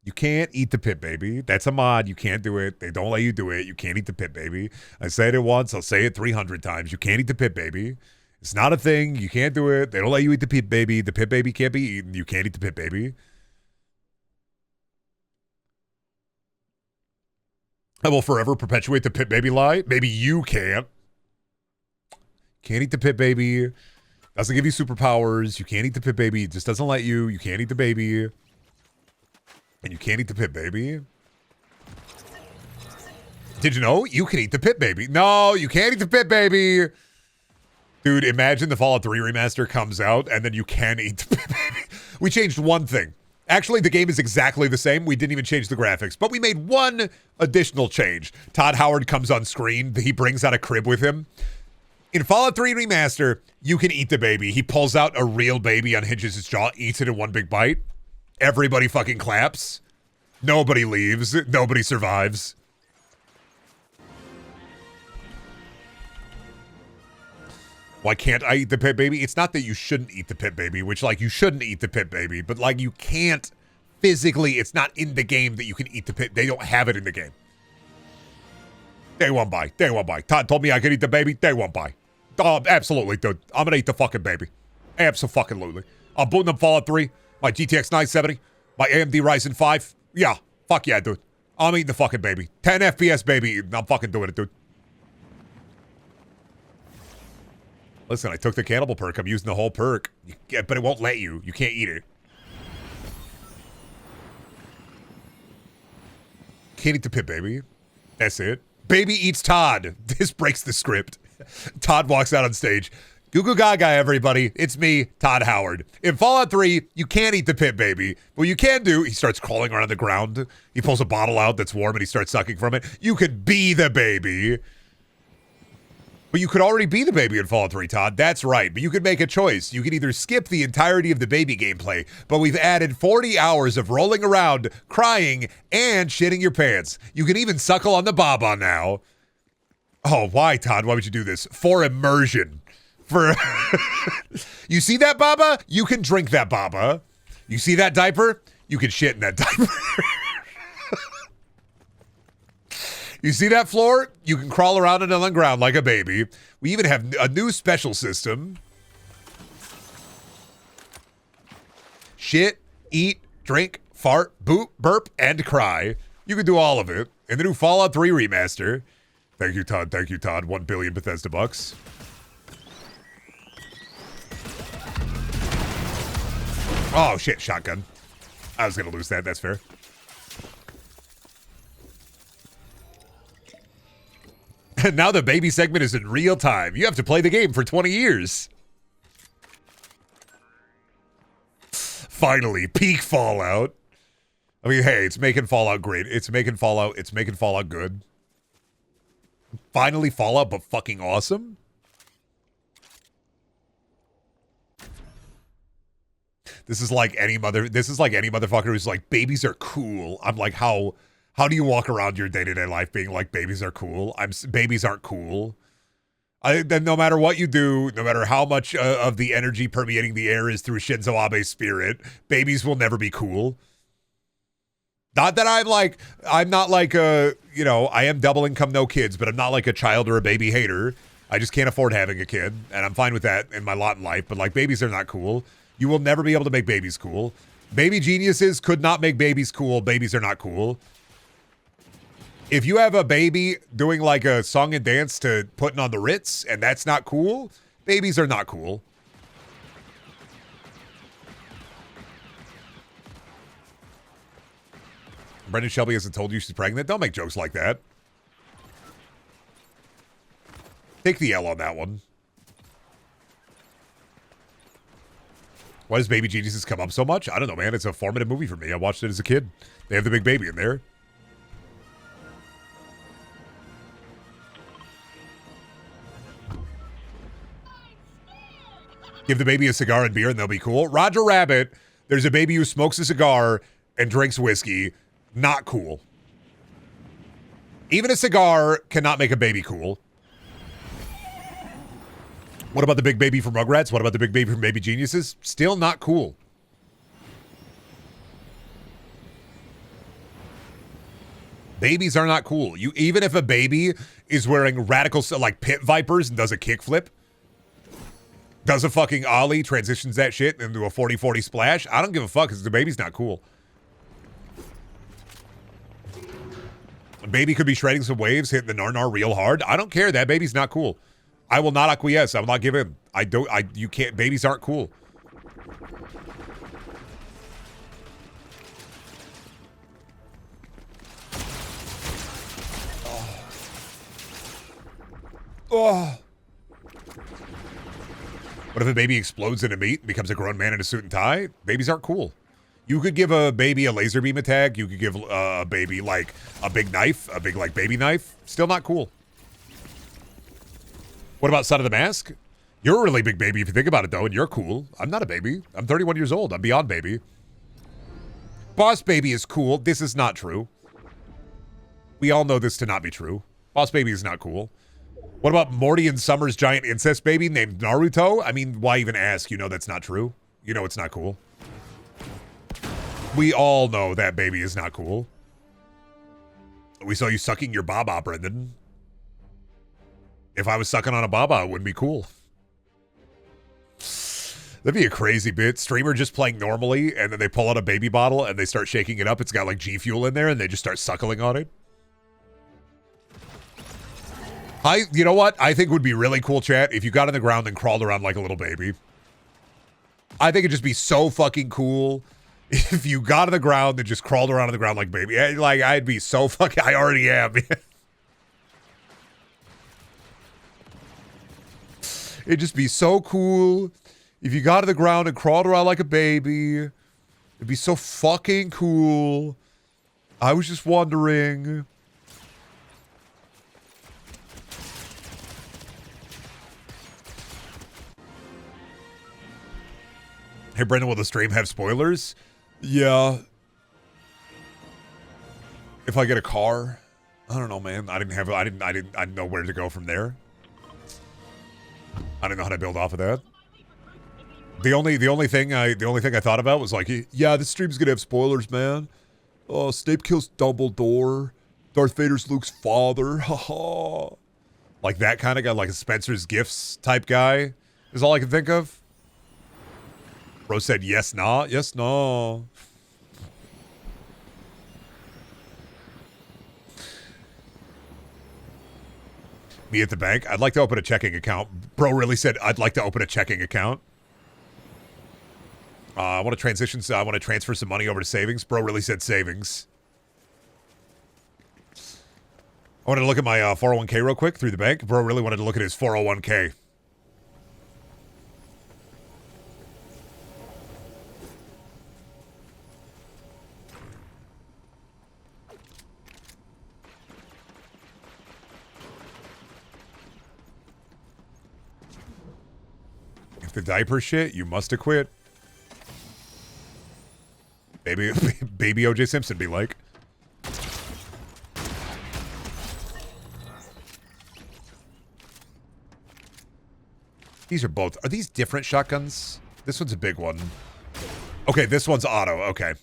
Speaker 1: You can't eat the pit baby. That's a mod. You can't do it. They don't let you do it. You can't eat the pit baby. I said it once. I'll say it 300 times. You can't eat the pit baby. It's not a thing. You can't do it. They don't let you eat the pit baby. The pit baby can't be eaten. You can't eat the pit baby. I will forever perpetuate the pit baby lie. Maybe you can't. Can't eat the pit baby. Doesn't give you superpowers. You can't eat the pit baby. It just doesn't let you. You can't eat the baby. And you can't eat the pit baby. Did you know you can eat the pit baby? No, you can't eat the pit baby. Dude, imagine the Fallout 3 remaster comes out and then you can eat the pit baby. We changed one thing. Actually, the game is exactly the same. We didn't even change the graphics, but we made one additional change. Todd Howard comes on screen. He brings out a crib with him. In Fallout 3 Remaster, you can eat the baby. He pulls out a real baby, unhinges his jaw, eats it in one big bite. Everybody fucking claps. Nobody leaves. Nobody survives. Why can't I eat the pit baby? It's not that you shouldn't eat the pit baby, which, like, you shouldn't eat the pit baby, but, like, you can't physically. It's not in the game that you can eat the pit. They don't have it in the game. They won't buy. They won't buy. Todd told me I could eat the baby. They won't buy. Oh, absolutely, dude. I'm gonna eat the fucking baby. Abso-fucking-lutely. I'm booting up Fallout 3, my GTX 970, my AMD Ryzen 5. Yeah, fuck yeah, dude. I'm eating the fucking baby. 10 FPS, baby. I'm fucking doing it, dude. Listen, I took the cannibal perk. I'm using the whole perk. But it won't let you. You can't eat it. Can't eat the pit baby. That's it. Baby eats Todd. This breaks the script. Todd walks out on stage. Goo goo gaga, everybody. It's me, Todd Howard. In Fallout 3, you can't eat the pit baby. What you can do, he starts crawling around the ground. He pulls a bottle out that's warm and he starts sucking from it. You could be the baby. But you could already be the baby in Fallout 3, Todd. That's right. But you could make a choice. You could either skip the entirety of the baby gameplay, but we've added 40 hours of rolling around, crying, and shitting your pants. You can even suckle on the baba now. Oh, why, Todd? Why would you do this? For immersion. For You see that baba? You can drink that baba. You see that diaper? You can shit in that diaper. You see that floor? You can crawl around it on the ground like a baby. We even have a new special system. Shit, eat, drink, fart, boop, burp, and cry. You can do all of it in the new Fallout 3 remaster. Thank you, Todd. Thank you, Todd. 1 billion Bethesda bucks. Oh, shit, shotgun. I was going to lose that. That's fair. And now the baby segment is in real time. You have to play the game for 20 years. Finally, peak Fallout. I mean, hey, it's making Fallout great. It's making Fallout good. Finally Fallout, but fucking awesome. This is like any motherfucker who's like, babies are cool. I'm like, how do you walk around your day-to-day life being like, babies are cool? Babies aren't cool. Then no matter what you do, no matter how much of the energy permeating the air is through Shinzo Abe's spirit, babies will never be cool. Not that I'm not like I am double income, no kids, but I'm not like a child or a baby hater. I just can't afford having a kid, and I'm fine with that in my lot in life. But like, babies are not cool. You will never be able to make babies cool. Baby geniuses could not make babies cool. Babies are not cool. If you have a baby doing like a song and dance to putting on the Ritz, and that's not cool, babies are not cool. Brendan Shelby hasn't told you she's pregnant. Don't make jokes like that. Take the L on that one. Why does Baby Geniuses come up so much? I don't know, man. It's a formative movie for me. I watched it as a kid. They have the big baby in there. Give the baby a cigar and beer and they'll be cool. Roger Rabbit, there's a baby who smokes a cigar and drinks whiskey. Not cool. Even a cigar cannot make a baby cool. What about the big baby from Rugrats? What about the big baby from Baby Geniuses? Still not cool. Babies are not cool. Even if a baby is wearing radical, like pit vipers and does a kickflip, does a fucking ollie, transitions that shit into a 40-40 splash, I don't give a fuck because the baby's not cool. A baby could be shredding some waves, hitting the nar real hard. I don't care. That baby's not cool. I will not acquiesce. I will not give in. You can't. Babies aren't cool. Oh. What if a baby explodes into meat and becomes a grown man in a suit and tie? Babies aren't cool. You could give a baby a laser beam attack. You could give a baby like a big knife, a big like baby knife. Still not cool. What about Son of the Mask? You're a really big baby if you think about it, though, and you're cool. I'm not a baby. I'm 31 years old. I'm beyond baby. Boss Baby is cool. This is not true. We all know this to not be true. Boss Baby is not cool. What about Morty and Summer's giant incest baby named Naruto? I mean, why even ask? You know that's not true. You know it's not cool. We all know that baby is not cool. We saw you sucking your baba, Brendan. If I was sucking on a baba, it wouldn't be cool. That'd be a crazy bit. Streamer just playing normally, and then they pull out a baby bottle, and they start shaking it up. It's got, like, G Fuel in there, and they just start suckling on it. You know what? I think would be really cool, chat, if you got on the ground and crawled around like a little baby. I think it'd just be so fucking cool if you got on the ground and just crawled around on the ground like a baby. Like, I'd be so fucking... I already am. It'd just be so cool if you got to the ground and crawled around like a baby. It'd be so fucking cool. I was just wondering. Hey, Brendan, will the stream have spoilers? Yeah. If I get a car, I don't know, man. I didn't know where to go from there. I don't know how to build off of that. The only thing I thought about was like, yeah, this stream's gonna have spoilers, man. Oh, Snape kills Dumbledore. Darth Vader's Luke's father. Haha. Like that kind of guy, like a Spencer's Gifts type guy, is all I can think of. Bro said yes, nah, yes, nah. Me at the bank. I'd like to open a checking account. Bro really said I'd like to open a checking account. I want to transition. So I want to transfer some money over to savings. Bro really said savings. I wanted to look at my 401k real quick through the bank. Bro really wanted to look at his 401k. If the diaper shit, you must have quit. Baby OJ Simpson be like. These are both. Are these different shotguns? This one's a big one. Okay, this one's auto. Okay.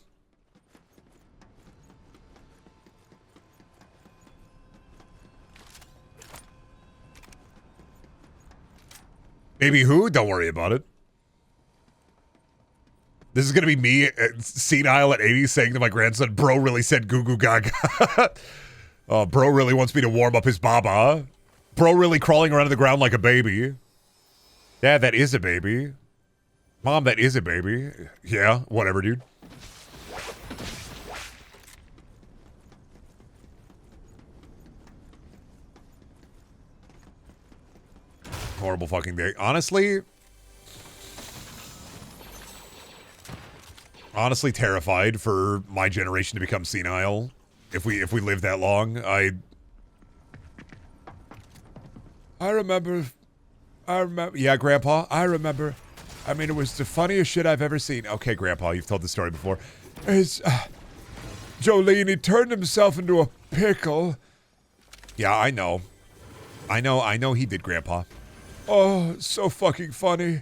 Speaker 1: Baby who? Don't worry about it. This is going to be me, senile at 80, saying to my grandson, bro really said goo goo gaga. Bro really wants me to warm up his baba. Bro really crawling around on the ground like a baby. Dad, that is a baby. Mom, that is a baby. Yeah, whatever, dude. Horrible fucking day. Honestly terrified for my generation to become senile. If we live that long, I remember, yeah, Grandpa, I remember. I mean, it was the funniest shit I've ever seen. Okay, Grandpa, you've told the story before. It's, Jolene, he turned himself into a pickle. Yeah, I know he did, Grandpa. Oh, so fucking funny.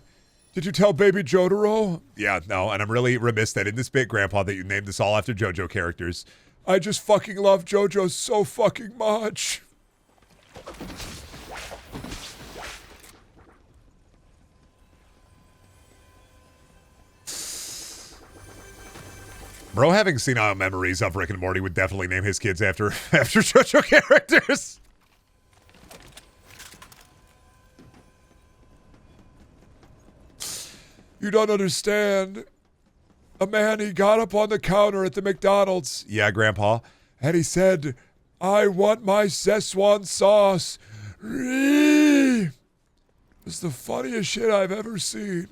Speaker 1: Did you tell baby Jotaro? Yeah, no, and I'm really remiss that in this bit, Grandpa, that you named this all after JoJo characters. I just fucking love JoJo so fucking much. Bro, having senile memories of Rick and Morty would definitely name his kids after JoJo characters. You don't understand. A man, he got up on the counter at the McDonald's. Yeah, Grandpa. And he said, I want my Szechuan sauce. It's the funniest shit I've ever seen.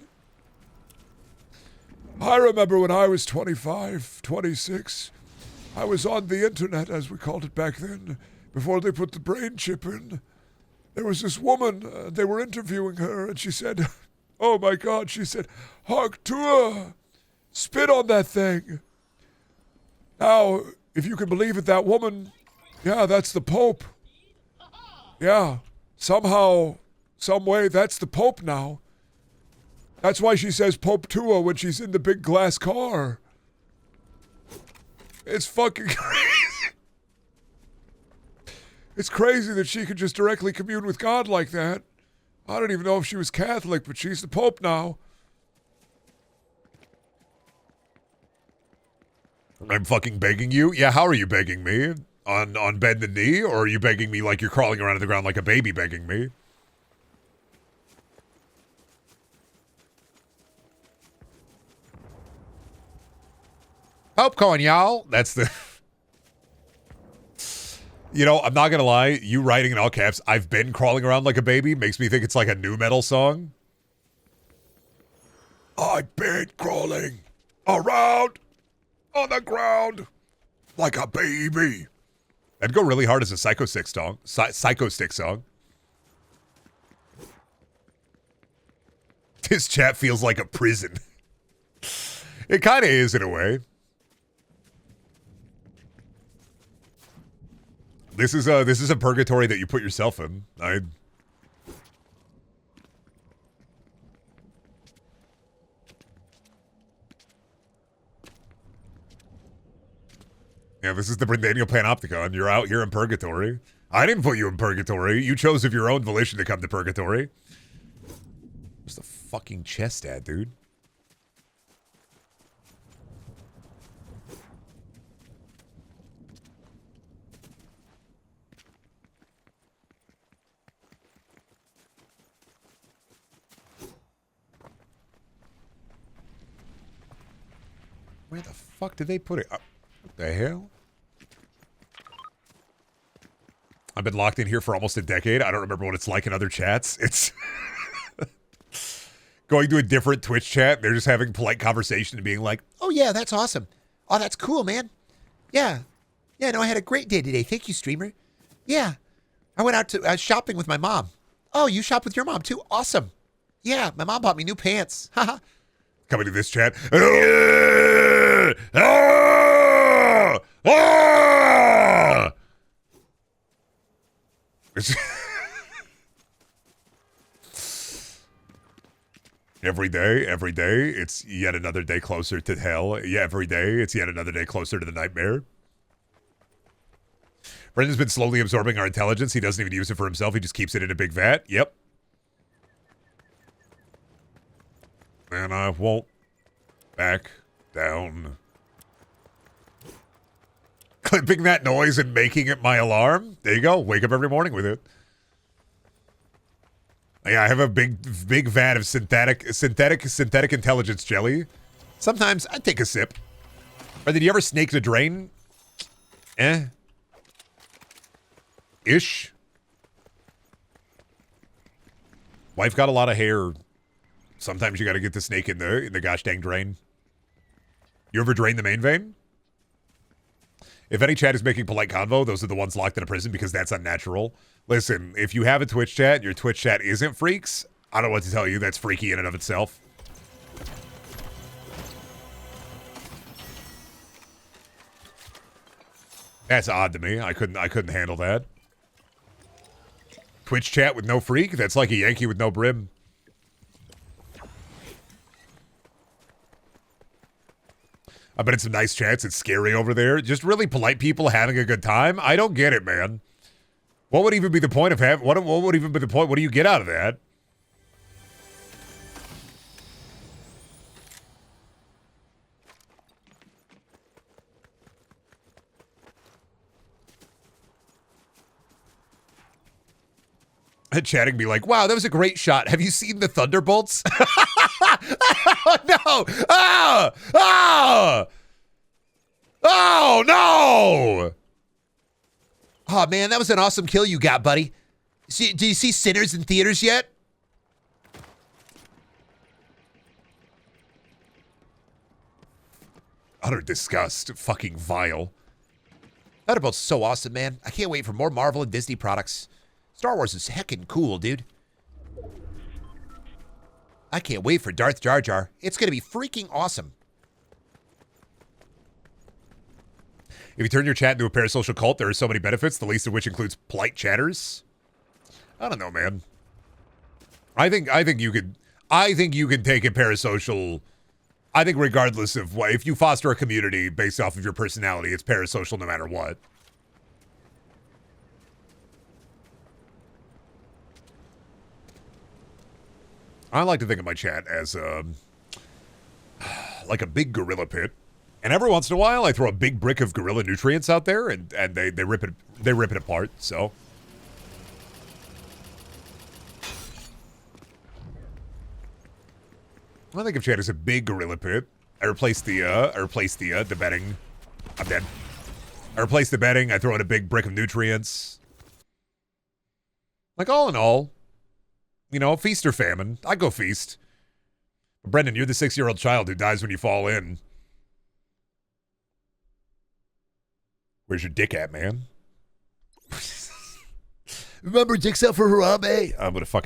Speaker 1: I remember when I was 25, 26, I was on the internet, as we called it back then, before they put the brain chip in. There was this woman, they were interviewing her, and she said, oh my God, she said, Harktua, spit on that thing. Now, if you can believe it, that woman, yeah, that's the Pope. Yeah, somehow, some way, that's the Pope now. That's why she says Pope Tua when she's in the big glass car. It's fucking crazy. It's crazy that she could just directly commune with God like that. I don't even know if she was Catholic, but she's the Pope now. I'm fucking begging you? Yeah, how are you begging me? On bended knee? Or are you begging me like you're crawling around on the ground like a baby begging me? Popcorn, y'all. That's the... You know, I'm not gonna lie. You writing in all caps, I've been crawling around like a baby, makes me think it's like a nu metal song. I've been crawling around on the ground like a baby. That'd go really hard as a Psycho Stick song. Psycho Stick song. This chat feels like a prison. It kind of is in a way. This is a purgatory that you put yourself in. Yeah, this is the Brendaniel Panopticon. You're out here in purgatory. I didn't put you in purgatory. You chose of your own volition to come to purgatory. Where's the fucking chest at, dude? Where the fuck did they put it? What the hell? I've been locked in here for almost a decade. I don't remember what it's like in other chats. It's going to a different Twitch chat. They're just having polite conversation and being like, oh yeah, that's awesome. Oh, that's cool, man. Yeah. Yeah, no, I had a great day today. Thank you, streamer. Yeah. I went out to shopping with my mom. Oh, you shop with your mom too? Awesome. Yeah, my mom bought me new pants. Haha. Coming to this chat. Every day, it's yet another day closer to hell. Yeah, every day, it's yet another day closer to the nightmare. Brendan's been slowly absorbing our intelligence. He doesn't even use it for himself. He just keeps it in a big vat. Yep. And I won't back down. Clipping that noise and making it my alarm. There you go. Wake up every morning with it. Yeah, I have a big vat of synthetic intelligence jelly. Sometimes I take a sip. Or did you ever snake the drain? Ish. Wife got a lot of hair. Sometimes you got to get the snake in the gosh dang drain. You ever drain the main vein? If any chat is making polite convo, those are the ones locked in a prison because that's unnatural. Listen, if you have a Twitch chat and your Twitch chat isn't freaks, I don't know what to tell you. That's freaky in and of itself. That's odd to me. I couldn't handle that. Twitch chat with no freak? That's like a Yankee with no brim. I bet it's some nice chats. It's scary over there. Just really polite people having a good time. I don't get it, man. What would even be the point of having... What would even be the point? What do you get out of that? Chatting be like, wow, that was a great shot. Have you seen the Thunderbolts? Oh, no! Ah! Ah! Oh, no! Oh, man, that was an awesome kill you got, buddy. Do you see Sinners in theaters yet? Utter disgust. Fucking vile. Thunderbolts is so awesome, man. I can't wait for more Marvel and Disney products. Star Wars is heckin' cool, dude. I can't wait for Darth Jar Jar. It's gonna be freaking awesome. If you turn your chat into a parasocial cult, there are so many benefits, the least of which includes polite chatters. I don't know, man. I think you could take a parasocial. I think regardless of what, if you foster a community based off of your personality, it's parasocial no matter what. I like to think of my chat as like a big gorilla pit, and every once in a while I throw a big brick of gorilla nutrients out there, and they rip it apart. So I think of chat as a big gorilla pit. I replace the bedding. I'm dead. I replace the bedding. I throw in a big brick of nutrients. Like all in all. You know, feast or famine. I go feast. Brendan, you're the 6-year-old child who dies when you fall in. Where's your dick at, man? Remember dicks out for Harambe?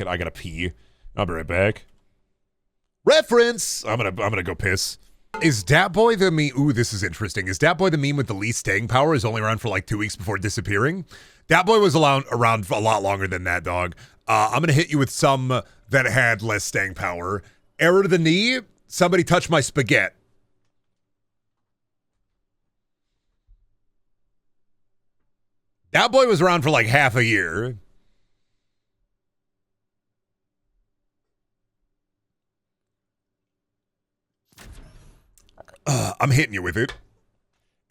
Speaker 1: I gotta pee. I'll be right back. Reference! I'm gonna go piss. Is Dat Boy the meme? Ooh, this is interesting. Is Dat Boy the meme with the least staying power is only around for like 2 weeks before disappearing? Dat Boy was around for a lot longer than that, dog. I'm going to hit you with some that had less staying power. Error to the knee. Somebody touched my spaghetti. Dat Boy was around for like half a year. I'm hitting you with it.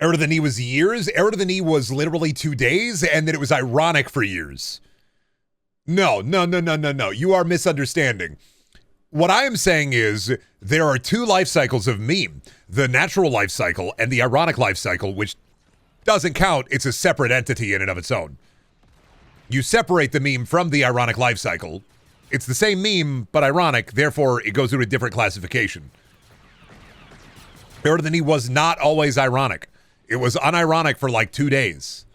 Speaker 1: Error to the knee was years. Error to the knee was literally 2 days, and then it was ironic for years. No. You are misunderstanding. What I am saying is there are 2 life cycles of meme. The natural life cycle and the ironic life cycle, which doesn't count. It's a separate entity in and of its own. You separate the meme from the ironic life cycle. It's the same meme, but ironic. Therefore, it goes through a different classification. Error to the knee was not always ironic. It was unironic for like 2 days.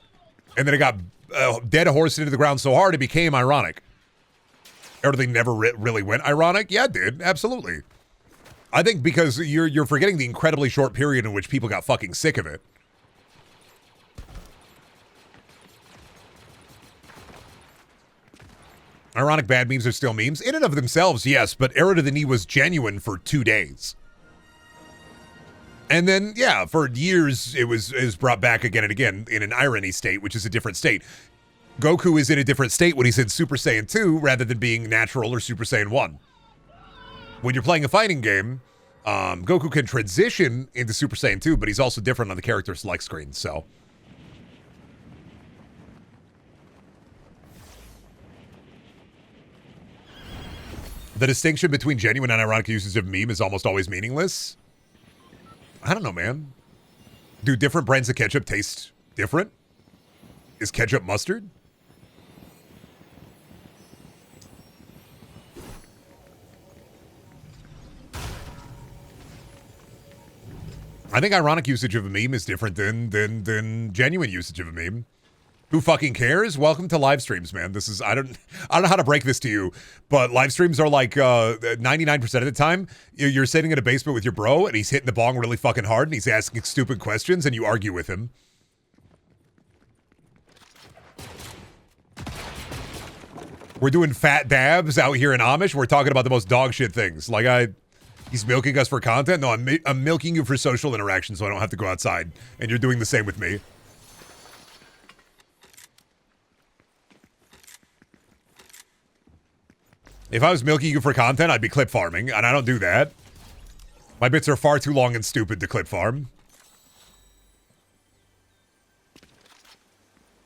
Speaker 1: And then it got dead horsed into the ground so hard it became ironic. Everything never really went ironic? Yeah, it did. Absolutely. I think because you're forgetting the incredibly short period in which people got fucking sick of it. Ironic bad memes are still memes. In and of themselves, yes, but Error to the Knee was genuine for 2 days. And then, yeah, for years, it was brought back again and again in an irony state, which is a different state. Goku is in a different state when he's in Super Saiyan 2 rather than being natural or Super Saiyan 1. When you're playing a fighting game, Goku can transition into Super Saiyan 2, but he's also different on the character select screen, so. The distinction between genuine and ironic usage of meme is almost always meaningless. I don't know, man. Do different brands of ketchup taste different? Is ketchup mustard? I think ironic usage of a meme is different than genuine usage of a meme. Who fucking cares? Welcome to live streams, man. This is I don't know how to break this to you, but live streams are like 99% of the time you're sitting in a basement with your bro and he's hitting the bong really fucking hard and he's asking stupid questions and you argue with him. We're doing fat dabs out here in Amish. We're talking about the most dog shit things. Like he's milking us for content. No, I'm milking you for social interaction so I don't have to go outside. And you're doing the same with me. If I was milking you for content, I'd be clip farming, and I don't do that. My bits are far too long and stupid to clip farm.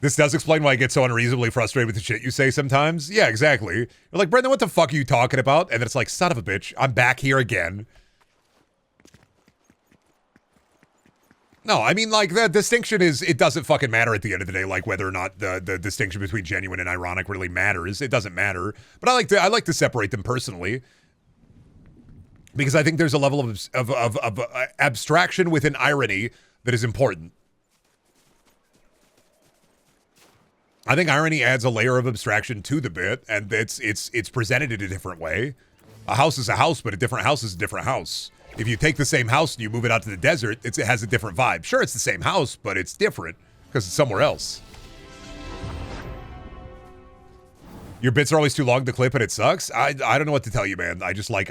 Speaker 1: This does explain why I get so unreasonably frustrated with the shit you say sometimes. Yeah, exactly. You're like, Brendan, what the fuck are you talking about? And then it's like, son of a bitch, I'm back here again. No, I mean, like, the distinction is, it doesn't fucking matter at the end of the day, like, whether or not the distinction between genuine and ironic really matters. It doesn't matter. But I like to separate them personally. Because I think there's a level of abstraction within irony that is important. I think irony adds a layer of abstraction to the bit, and it's presented in a different way. A house is a house, but a different house is a different house. If you take the same house and you move it out to the desert, it has a different vibe. Sure, it's the same house, but it's different because it's somewhere else. Your bits are always too long to clip and it sucks. I don't know what to tell you, man. I just like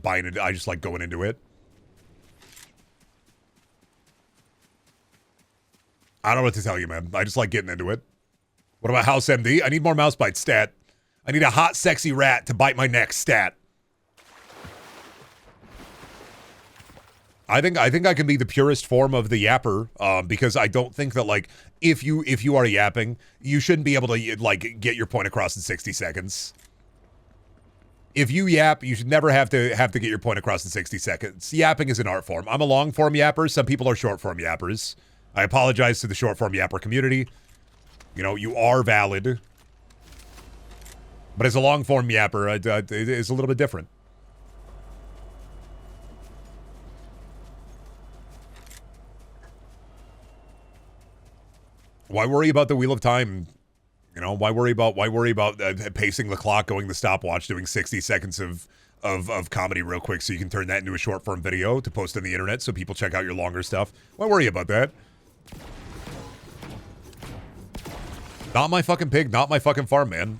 Speaker 1: buying it. I just like going into it. I don't know what to tell you, man. I just like getting into it. What about House MD? I need more mouse bite stat. I need a hot, sexy rat to bite my neck stat. I think I can be the purest form of the yapper, because I don't think that, like, if you are yapping, you shouldn't be able to, like, get your point across in 60 seconds. If you yap, you should never have to get your point across in 60 seconds. Yapping is an art form. I'm a long form yapper. Some people are short form yappers. I apologize to the short form yapper community. You know, you are valid. But as a long form yapper, it is a little bit different. Why worry about the Wheel of Time? You know, why worry about pacing the clock, going the stopwatch, doing 60 seconds of comedy real quick so you can turn that into a short form video to post on the internet so people check out your longer stuff? Why worry about that? Not my fucking pig, not my fucking farm, man.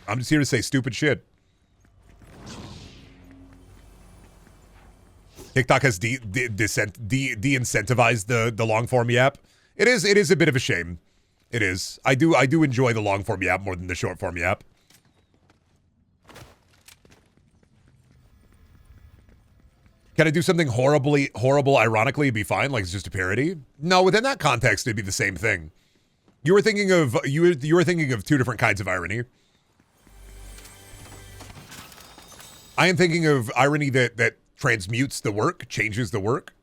Speaker 1: I'm just here to say stupid shit. TikTok has de-incentivized the long form yap. It is a bit of a shame. It is. I do enjoy the long form yap more than the short form yap. Can I do something horrible ironically be fine, like it's just a parody? No, within that context it'd be the same thing. You were thinking of two different kinds of irony. I am thinking of irony that transmutes the work, changes the work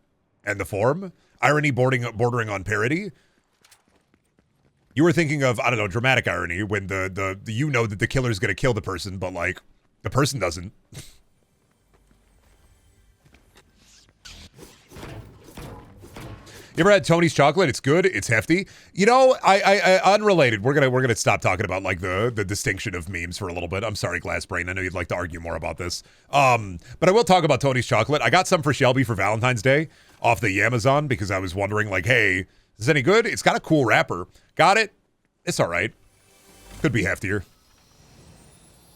Speaker 1: and the form. Irony bordering on parody. You were thinking of, I don't know, dramatic irony when the you know that the killer's gonna kill the person, but like the person doesn't. You ever had Tony's chocolate? It's good. It's hefty. You know, I unrelated. We're gonna stop talking about like the distinction of memes for a little bit. I'm sorry, Glass Brain. I know you'd like to argue more about this. But I will talk about Tony's chocolate. I got some for Shelby for Valentine's Day off the Amazon because I was wondering, like, hey, is this any good? It's got a cool wrapper. Got it. It's all right. Could be heftier.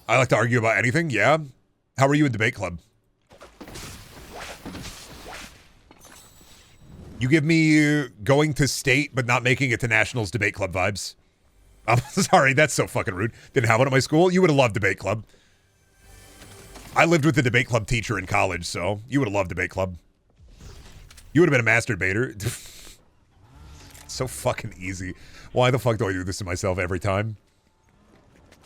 Speaker 1: I like to argue about anything. Yeah. How are you in debate club? You give me going to state but not making it to nationals debate club vibes. I'm sorry, that's so fucking rude. Didn't have one at my school. You would have loved debate club. I lived with a debate club teacher in college, so you would have loved debate club. You would have been a master debater. So fucking easy. Why the fuck do I do this to myself every time?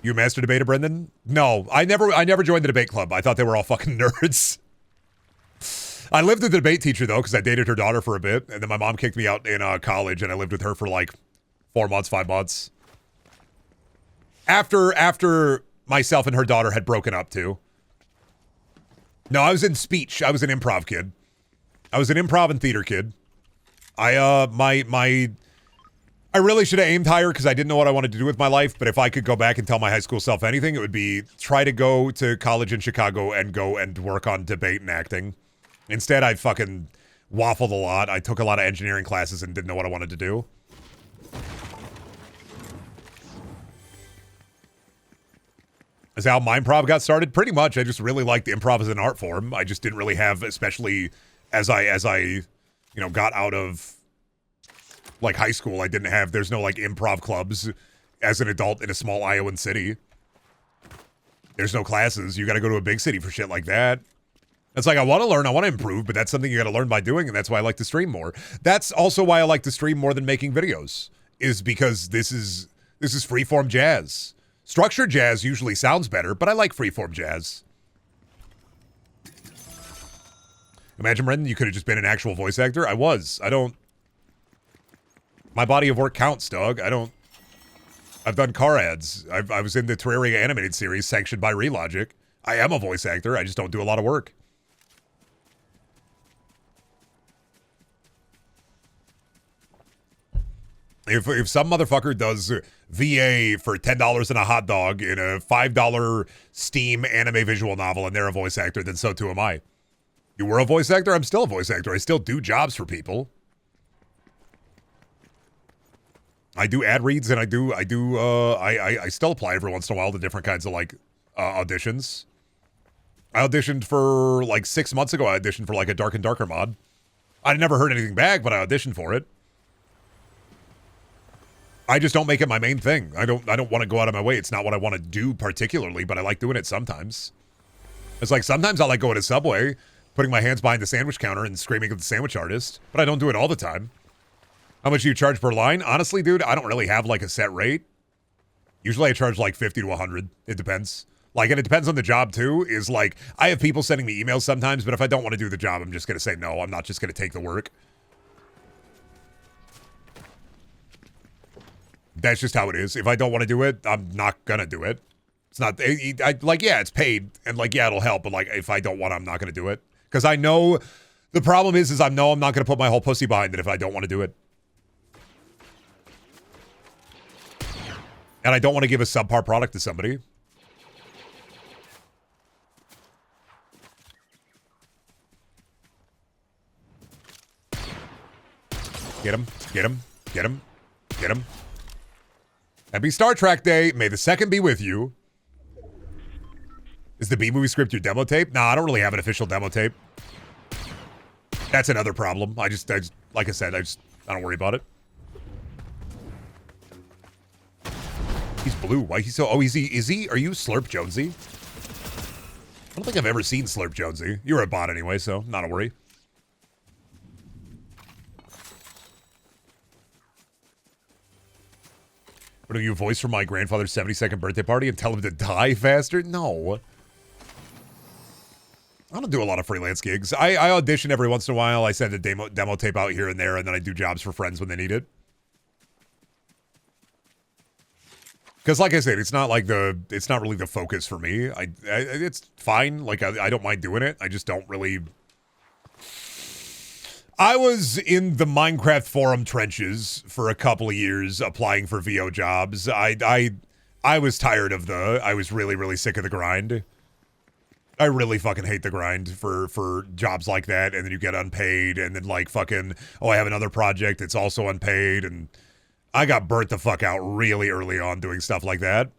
Speaker 1: You a master debater, Brendan? No, I never joined the debate club. I thought they were all fucking nerds. I lived with the debate teacher, though, because I dated her daughter for a bit, and then my mom kicked me out in college, and I lived with her for like 4 months, 5 months. After myself and her daughter had broken up, too. No, I was in speech. I was an improv kid. I was an improv and theater kid. I really should have aimed higher because I didn't know what I wanted to do with my life, but if I could go back and tell my high school self anything, it would be try to go to college in Chicago and go and work on debate and acting. Instead, I fucking waffled a lot. I took a lot of engineering classes and didn't know what I wanted to do. Is how Mindprov got started. Pretty much, I just really liked improv as an art form. I just didn't really have, especially as I got out of like high school. I didn't have. There's no like improv clubs as an adult in a small Iowan city. There's no classes. You got to go to a big city for shit like that. It's like I want to learn, I want to improve, but that's something you got to learn by doing, and that's why I like to stream more. That's also why I like to stream more than making videos. Is because this is freeform jazz. Structured jazz usually sounds better, but I like freeform jazz. Imagine, Brendan, you could have just been an actual voice actor. I was. I don't. My body of work counts, dog. I've done car ads. I was in the Terraria animated series sanctioned by Relogic. I am a voice actor. I just don't do a lot of work. If some motherfucker does VA for $10 and a hot dog in a $5 Steam anime visual novel and they're a voice actor, then so too am I. You were a voice actor? I'm still a voice actor. I still do jobs for people. I do ad reads and I still apply every once in a while to different kinds of like auditions. I auditioned for like 6 months ago. I auditioned for like a Dark and Darker mod. I never heard anything back, but I auditioned for it. I just don't make it my main thing. I don't want to go out of my way. It's not what I want to do particularly, but I like doing it sometimes. It's like sometimes I like going to Subway, putting my hands behind the sandwich counter and screaming at the sandwich artist, but I don't do it all the time. How much do you charge per line? Honestly, dude, I don't really have like a set rate. Usually I charge like 50 to 100. It depends. Like, and it depends on the job too, is like, I have people sending me emails sometimes, but if I don't want to do the job, I'm just going to say no. I'm not just going to take the work. That's just how it is. If I don't want to do it, I'm not going to do it. It's not, yeah, it's paid, and like, yeah, it'll help, but like, if I don't want to, I'm not going to do it. Because I know, the problem is I know I'm not going to put my whole pussy behind it if I don't want to do it. And I don't want to give a subpar product to somebody. Get him, get him, get him, get him. Happy Star Trek Day. May the 2nd be with you. Is the B-movie script your demo tape? Nah, I don't really have an official demo tape. That's another problem. I just like I said, I don't worry about it. He's blue. Why he's so... Oh, is he? Are you Slurp Jonesy? I don't think I've ever seen Slurp Jonesy. You're a bot anyway, so not a worry. What do you voice for my grandfather's 72nd birthday party and tell him to die faster? No. I don't do a lot of freelance gigs. I audition every once in a while. I send a demo tape out here and there, and then I do jobs for friends when they need it. Because like I said, it's not really the focus for me. It's fine. Like I don't mind doing it. I just don't really. I was in the Minecraft forum trenches for a couple of years applying for VO jobs. I was tired of I was really, really sick of the grind. I really fucking hate the grind for jobs like that, and then you get unpaid, and then like fucking, oh, I have another project, it's also unpaid, and I got burnt the fuck out really early on doing stuff like that.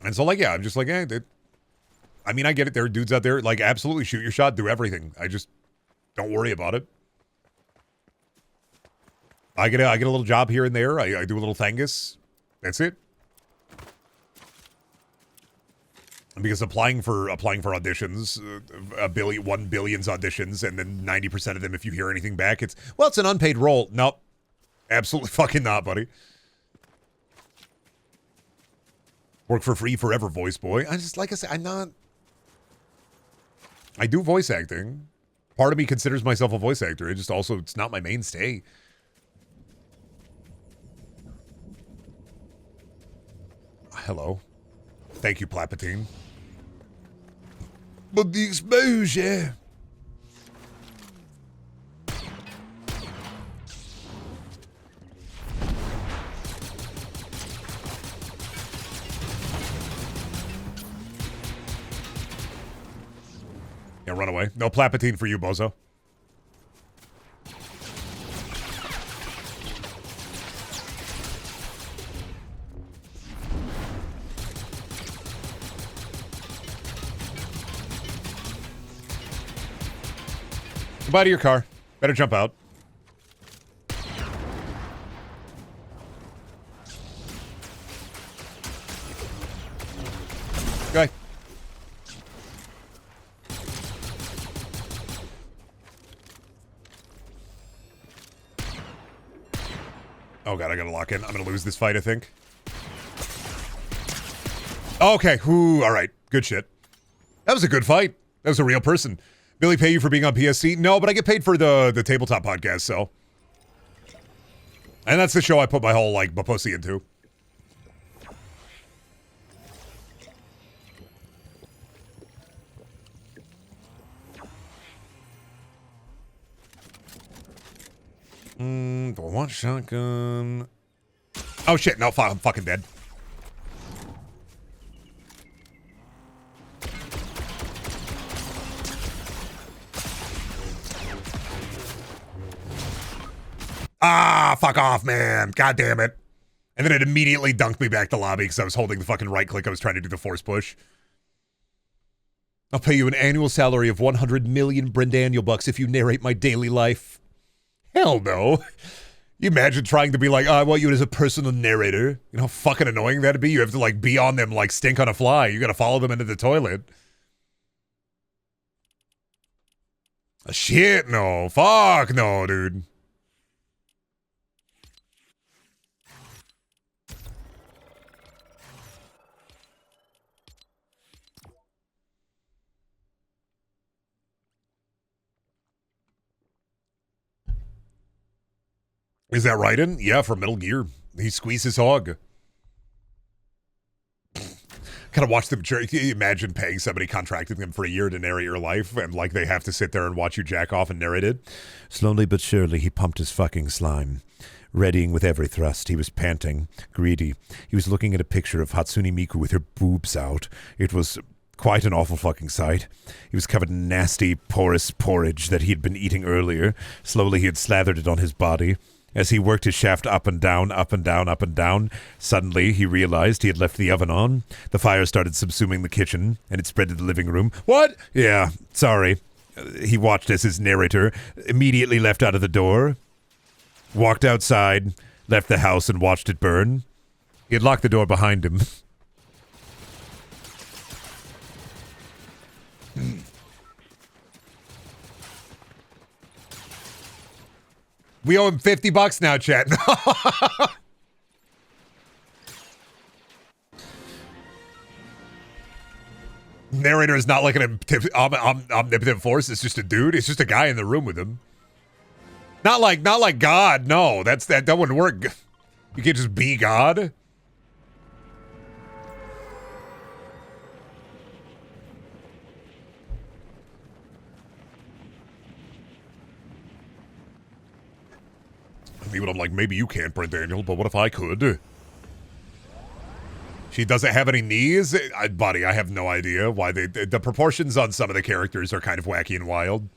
Speaker 1: And so like, yeah, I'm just like, I mean, I get it. There are dudes out there, like, absolutely shoot your shot, do everything. I just don't worry about it. I get a little job here and there. I do a little thangus. That's it. Because applying for auditions, 1 billion's auditions, and then 90% of them, if you hear anything back, it's an unpaid role. Nope. Absolutely fucking not, buddy. Work for free forever, voice boy. I just, like I said, I do voice acting. Part of me considers myself a voice actor. It's not my mainstay. Hello. Thank you, Palpatine. But the exposure. Yeah, run away. No Palpatine for you, bozo. Goodbye to your car. Better jump out. Okay. Oh god, I gotta lock in. I'm gonna lose this fight, I think. Okay, whoo, alright. Good shit. That was a good fight. That was a real person. Billy pay you for being on PSC? No, but I get paid for the tabletop podcast, so. And that's the show I put my whole, like, pussy into. Do I want shotgun? Oh shit, no, I'm fucking dead. Ah, fuck off, man. God damn it. And then it immediately dunked me back to lobby because I was holding the fucking right click. I was trying to do the force push. I'll pay you an annual salary of 100 million Brendaniel bucks if you narrate my daily life. Hell no. You imagine trying to be like, oh, I want you as a personal narrator. You know how fucking annoying that'd be? You have to like be on them like stink on a fly. You gotta follow them into the toilet. Shit, no. Fuck no, dude. Is that Raiden? Yeah, from Metal Gear. He squeezed his hog. Kind of watch them. Imagine paying somebody, contracting them for a year to narrate your life, and like they have to sit there and watch you jack off and narrate it. Slowly but surely, he pumped his fucking slime. Readying with every thrust, he was panting, greedy. He was looking at a picture of Hatsune Miku with her boobs out. It was quite an awful fucking sight. He was covered in nasty, porous porridge that he had been eating earlier. Slowly, he had slathered it on his body. As he worked his shaft up and down, up and down, up and down, suddenly he realized he had left the oven on. The fire started subsuming the kitchen, and it spread to the living room. What? Yeah, sorry. He watched as his narrator immediately left out of the door, walked outside, left the house, and watched it burn. He had locked the door behind him. We owe him $50 now, chat. Narrator is not like an omnipotent force. It's just a dude. It's just a guy in the room with him. Not like God. No, that wouldn't work. You can't just be God. But I'm like, maybe you can't, Brendaniel, but what if I could? She doesn't have any knees? Buddy, I have no idea why the proportions on some of the characters are kind of wacky and wild.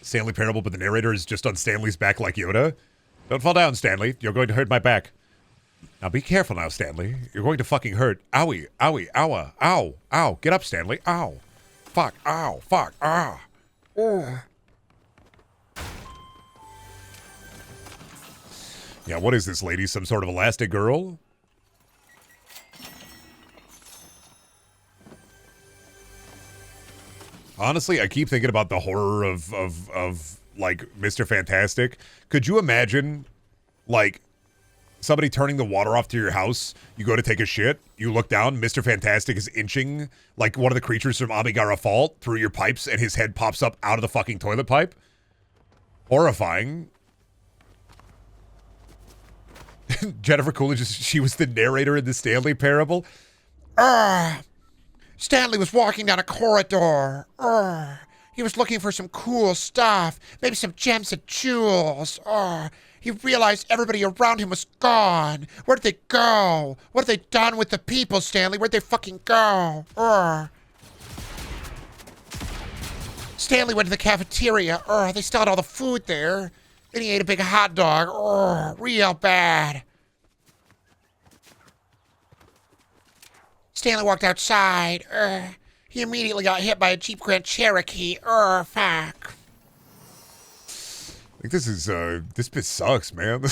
Speaker 1: Stanley Parable, but the narrator is just on Stanley's back like Yoda. Don't fall down, Stanley. You're going to hurt my back. Now be careful now, Stanley. You're going to fucking hurt. Owie, owie, owa, ow, ow. Get up, Stanley. Ow. Fuck, ow, fuck, ah. Ugh. Yeah, what is this lady? Some sort of elastic girl? Honestly, I keep thinking about the horror of like Mr. Fantastic. Could you imagine like somebody turning the water off to your house? You go to take a shit, you look down, Mr. Fantastic is inching like one of the creatures from Amigara Fault through your pipes, and his head pops up out of the fucking toilet pipe. Horrifying. Jennifer Coolidge, she was the narrator in the Stanley Parable.
Speaker 2: Stanley was walking down a corridor. He was looking for some cool stuff, maybe some gems and jewels. He realized everybody around him was gone. Where did they go? What have they done with the people, Stanley? Where'd they fucking go? Stanley went to the cafeteria. They still had all the food there. Then he ate a big hot dog. Real bad. Stanley walked outside. He immediately got hit by a Jeep Grand Cherokee. Fuck.
Speaker 1: Like this is this bit sucks, man.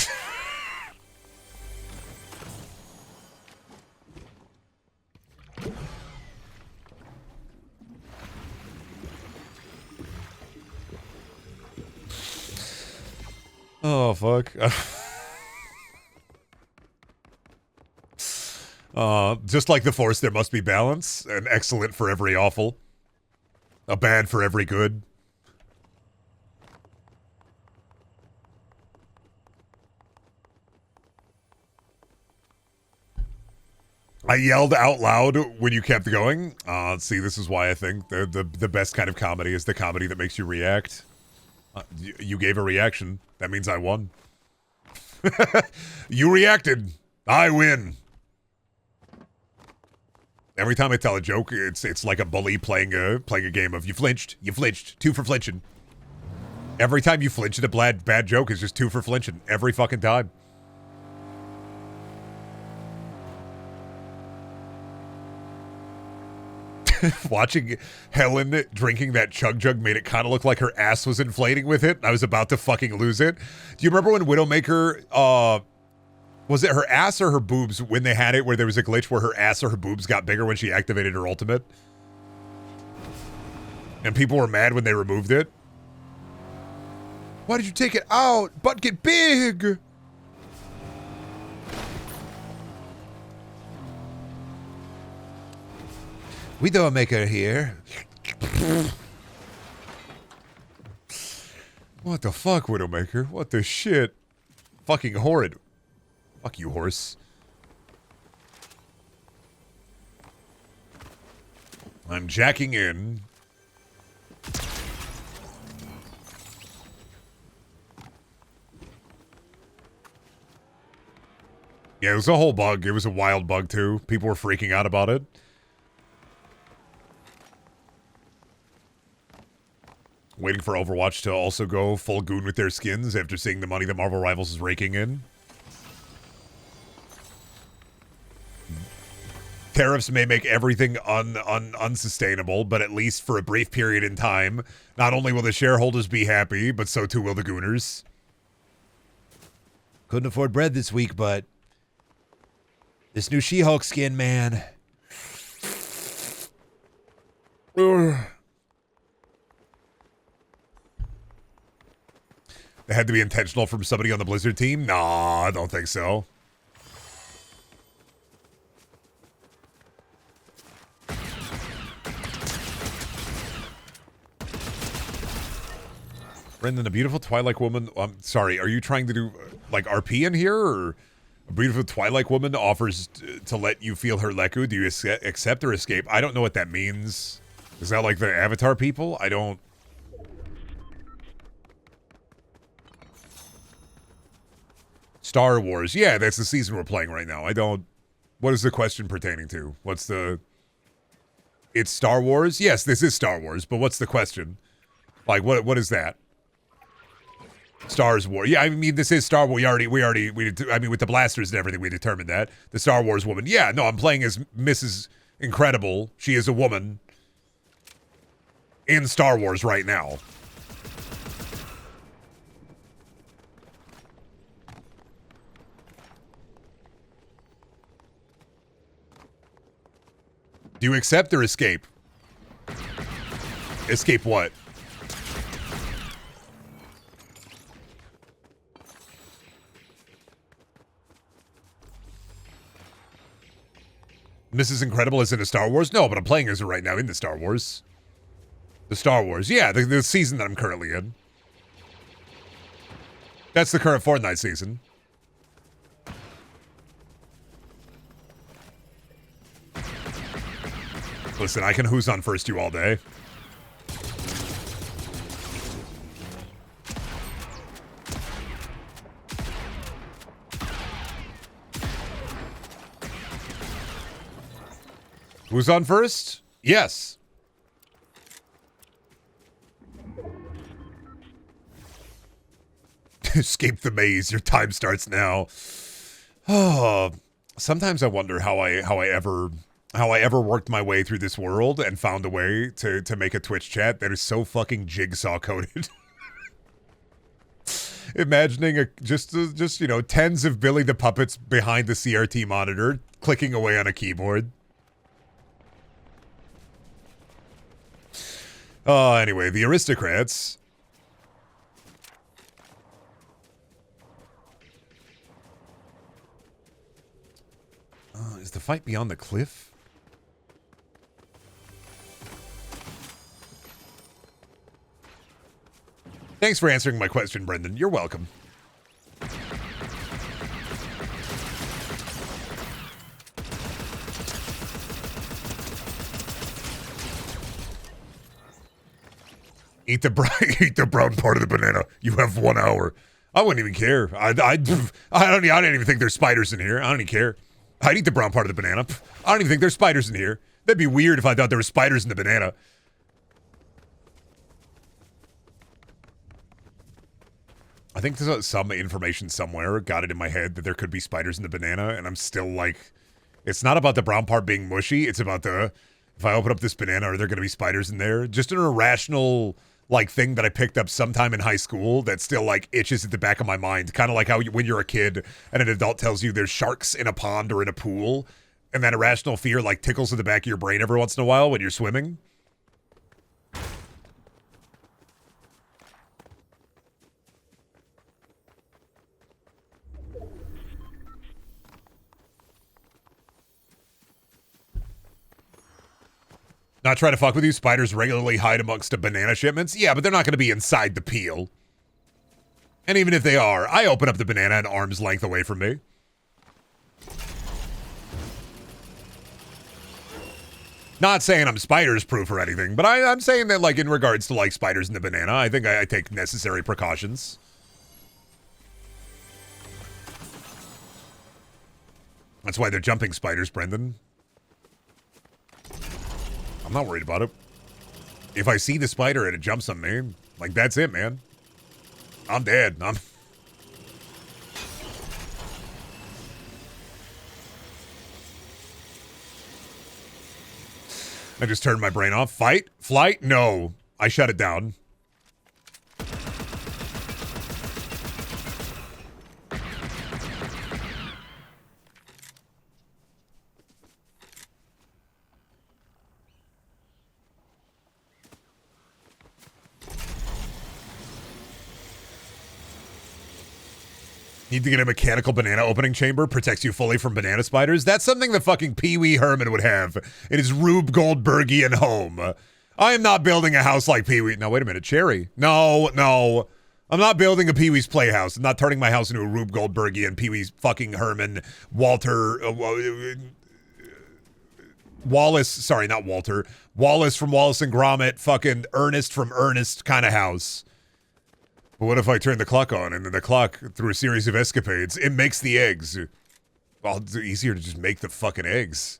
Speaker 1: Oh fuck. Just like the Force, there must be balance. An excellent for every awful. A bad for every good. I yelled out loud when you kept going. See, this is why I think the best kind of comedy is the comedy that makes you react. You gave a reaction. That means I won. You reacted. I win. Every time I tell a joke, it's like a bully playing a game of you flinched, 2 for flinching. Every time you flinch at a bad joke, it's just 2 for flinching. Every fucking time. Watching Helen drinking that chug jug made it kind of look like her ass was inflating with it. I was about to fucking lose it. Do you remember when Widowmaker, was it her ass or her boobs when they had it where there was a glitch where her ass or her boobs got bigger when she activated her ultimate? And people were mad when they removed it. Why did you take it out? Butt get big!
Speaker 3: Widowmaker here.
Speaker 1: What the fuck, Widowmaker? What the shit? Fucking horrid. Fuck you, horse. I'm jacking in. Yeah, it was a whole bug. It was a wild bug, too. People were freaking out about it. Waiting for Overwatch to also go full goon with their skins after seeing the money that Marvel Rivals is raking in. Tariffs may make everything unsustainable, but at least for a brief period in time, not only will the shareholders be happy, but so too will the gooners.
Speaker 3: Couldn't afford bread this week, but this new She-Hulk skin, man.
Speaker 1: It had to be intentional from somebody on the Blizzard team? Nah, I don't think so. Brendan, a beautiful Twilight woman. I'm sorry, are you trying to do like RP in here, or a beautiful Twilight woman offers to let you feel her leku? Do you accept or escape? I don't know what that means. Is that like the Avatar people? I don't. Star Wars. Yeah, that's the season we're playing right now. I don't. What is the question pertaining to? What's the. It's Star Wars? Yes, this is Star Wars, but what's the question? Like, what is that? Stars War. Yeah, I mean, this is Star Wars. I mean, with the blasters and everything, we determined that. The Star Wars woman. Yeah, no, I'm playing as Mrs. Incredible. She is a woman in Star Wars right now. Do you accept or escape? Escape what? Mrs. Incredible is in a Star Wars? No, but I'm playing as her right now in the Star Wars. The Star Wars. Yeah, the season that I'm currently in. That's the current Fortnite season. Listen, I can who's on first you all day. Who's on first? Yes. Escape the maze. Your time starts now. Oh, sometimes I wonder how I ever how I ever worked my way through this world and found a way to make a Twitch chat that is so fucking jigsaw coded. Imagining just you know, tens of Billy the Puppets behind the CRT monitor clicking away on a keyboard. Anyway, the aristocrats. Is the fight beyond the cliff? Thanks for answering my question, Brendan. You're welcome. Eat the brown part of the banana. You have 1 hour. I wouldn't even care. I don't even think there's spiders in here. I don't even care. I'd eat the brown part of the banana. I don't even think there's spiders in here. That'd be weird if I thought there were spiders in the banana. I think there's some information somewhere got it in my head that there could be spiders in the banana, and I'm still like, it's not about the brown part being mushy. It's about if I open up this banana, are there going to be spiders in there? Just an irrational like thing that I picked up sometime in high school that still like itches at the back of my mind. Kind of like how when you're a kid and an adult tells you there's sharks in a pond or in a pool, and that irrational fear like tickles in the back of your brain every once in a while when you're swimming. Not trying to fuck with you. Spiders regularly hide amongst the banana shipments. Yeah, but they're not going to be inside the peel. And even if they are, I open up the banana an arm's length away from me. Not saying I'm spiders proof or anything, but I'm saying that like in regards to like spiders in the banana, I think I take necessary precautions. That's why they're jumping spiders, Brendan. I'm not worried about it. If I see the spider and it jumps on me, like, that's it, man. I'm dead. I just turned my brain off. Fight? Flight? No. I shut it down. Need to get a mechanical banana opening chamber, protects you fully from banana spiders. That's something that fucking Pee Wee Herman would have in his Rube Goldbergian home. I am not building a house like Pee Wee. Now, wait a minute. Cherry. No. I'm not building a Pee Wee's Playhouse. I'm not turning my house into a Rube Goldbergian, Pee Wee's fucking Herman, Walter, Wallace. Sorry, not Walter. Wallace from Wallace and Gromit, fucking Ernest from Ernest kind of house. But what if I turn the clock on and then the clock, through a series of escapades, it makes the eggs? Well, it's easier to just make the fucking eggs.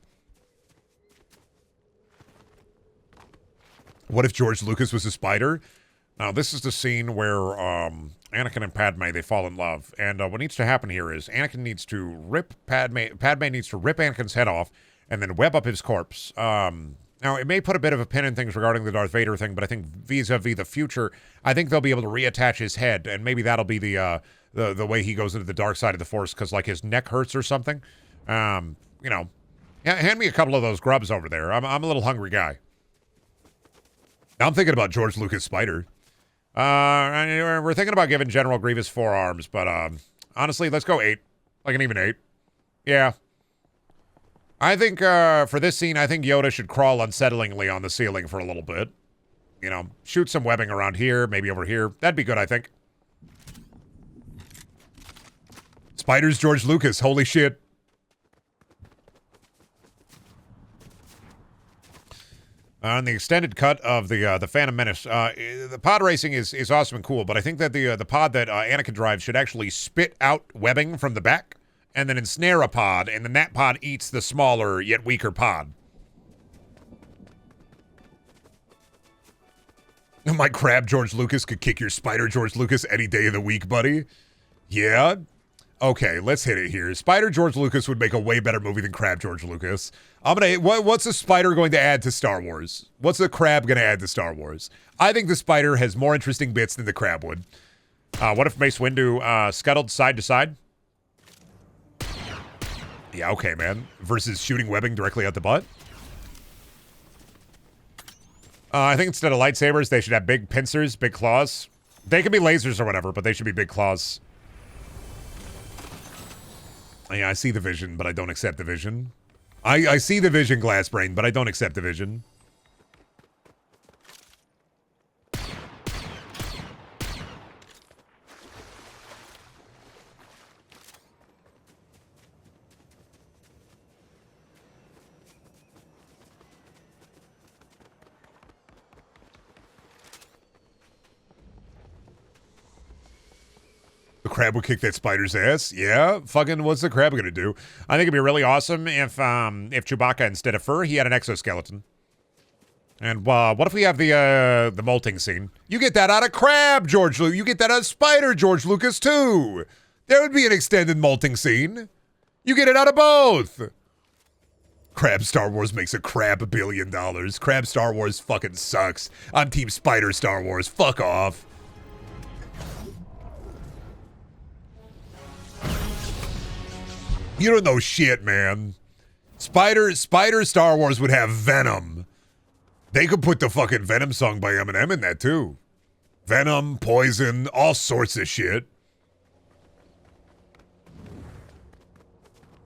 Speaker 1: What if George Lucas was a spider? Now, this is the scene where Anakin and Padme, they fall in love. And what needs to happen here is Anakin needs to rip Padme needs to rip Anakin's head off and then web up his corpse. Now, it may put a bit of a pin in things regarding the Darth Vader thing, but I think vis-a-vis the future, I think they'll be able to reattach his head, and maybe that'll be the way he goes into the dark side of the Force, because, like, his neck hurts or something. You know, hand me a couple of those grubs over there. I'm a little hungry guy. Now I'm thinking about George Lucas Spider. We're thinking about giving General Grievous 4 arms, but honestly, let's go 8. Like an even 8. Yeah. I think for this scene, I think Yoda should crawl unsettlingly on the ceiling for a little bit. You know, shoot some webbing around here, maybe over here. That'd be good, I think. Spiders George Lucas, holy shit. On the extended cut of the Phantom Menace, the pod racing is awesome and cool, but I think that the pod that Anakin drives should actually spit out webbing from the back and then ensnare a pod, and then that pod eats the smaller yet weaker pod. My crab George Lucas could kick your spider George Lucas any day of the week, buddy. Yeah. Okay, let's hit it here. Spider George Lucas would make a way better movie than Crab George Lucas. What's a spider going to add to Star Wars? What's a crab going to add to Star Wars? I think the spider has more interesting bits than the crab would. What if Mace Windu scuttled side to side? Yeah, okay, man. Versus shooting webbing directly out the butt. I think instead of lightsabers, they should have big pincers, big claws. They can be lasers or whatever, but they should be big claws. Yeah, I see the vision, but I don't accept the vision. I see the vision, Glass Brain, but I don't accept the vision. The crab would kick that spider's ass. Yeah, fucking what's the crab gonna do? I think it'd be really awesome if Chewbacca, instead of fur, he had an exoskeleton. And what if we have the molting scene? You get that out of Crab, George Lucas. You get that out of Spider, George Lucas, too. There would be an extended molting scene. You get it out of both. Crab Star Wars makes a crab $1 billion. Crab Star Wars fucking sucks. I'm Team Spider Star Wars. Fuck off. You don't know shit, man. Spider Star Wars would have Venom. They could put the fucking Venom song by Eminem in that, too. Venom, Poison, all sorts of shit.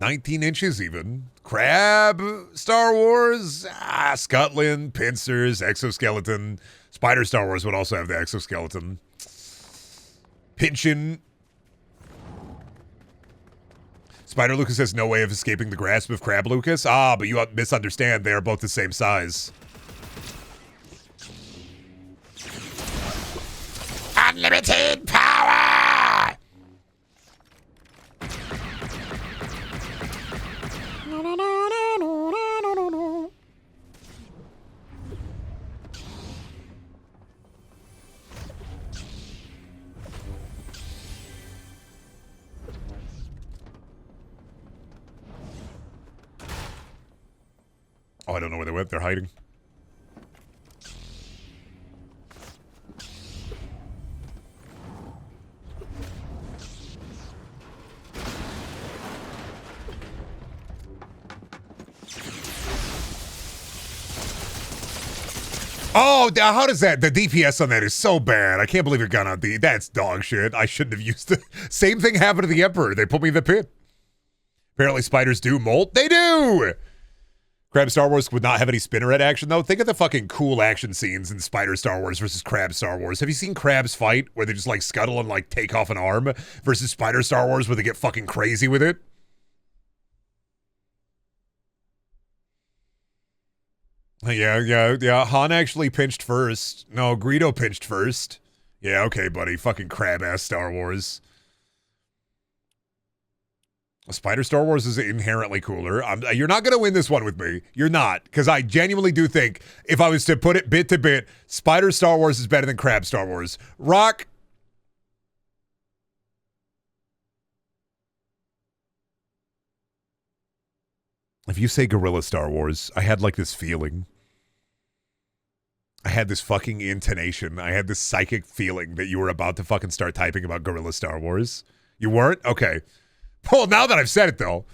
Speaker 1: 19 inches, even. Crab Star Wars? Scotland, pincers, exoskeleton. Spider Star Wars would also have the exoskeleton. Pinchin'. Spider Lucas has no way of escaping the grasp of Crab Lucas? But you misunderstand. They are both the same size.
Speaker 2: Unlimited power!
Speaker 1: Oh, I don't know where they went. They're hiding. Oh, how does that? The DPS on that is so bad. I can't believe it got on the. That's dog shit. I shouldn't have used it. Same thing happened to the Emperor. They put me in the pit. Apparently, spiders do molt. They do. Crab Star Wars would not have any spinneret action, though. Think of the fucking cool action scenes in Spider Star Wars versus Crab Star Wars. Have you seen crabs fight where they just like scuttle and like take off an arm versus Spider Star Wars where they get fucking crazy with it? Yeah. Han actually pinched first. No, Greedo pinched first. Yeah, okay, buddy. Fucking crab-ass Star Wars. Spider Star Wars is inherently cooler. You're not going to win this one with me. You're not. Because I genuinely do think, if I was to put it bit to bit, Spider Star Wars is better than Crab Star Wars. Rock. If you say Gorilla Star Wars, I had like this feeling. I had this fucking intonation. I had this psychic feeling that you were about to fucking start typing about Gorilla Star Wars. You weren't? Okay. Well, now that I've said it, though.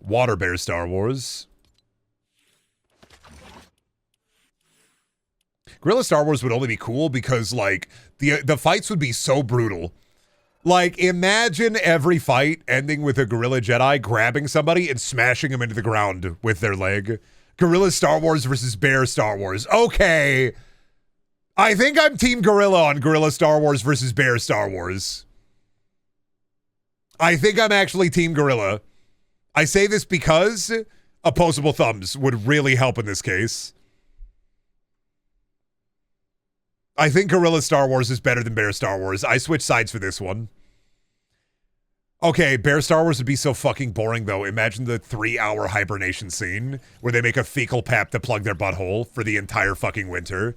Speaker 1: Water Bear Star Wars. Gorilla Star Wars would only be cool because, like, the fights would be so brutal. Like, imagine every fight ending with a Gorilla Jedi grabbing somebody and smashing them into the ground with their leg. Gorilla Star Wars versus Bear Star Wars. Okay. I think I'm Team Gorilla on Gorilla Star Wars versus Bear Star Wars. I think I'm actually Team Gorilla. I say this because opposable thumbs would really help in this case. I think Gorilla Star Wars is better than Bear Star Wars. I switch sides for this one. Okay, Bear Star Wars would be so fucking boring, though. Imagine the 3-hour hibernation scene where they make a fecal pap to plug their butthole for the entire fucking winter.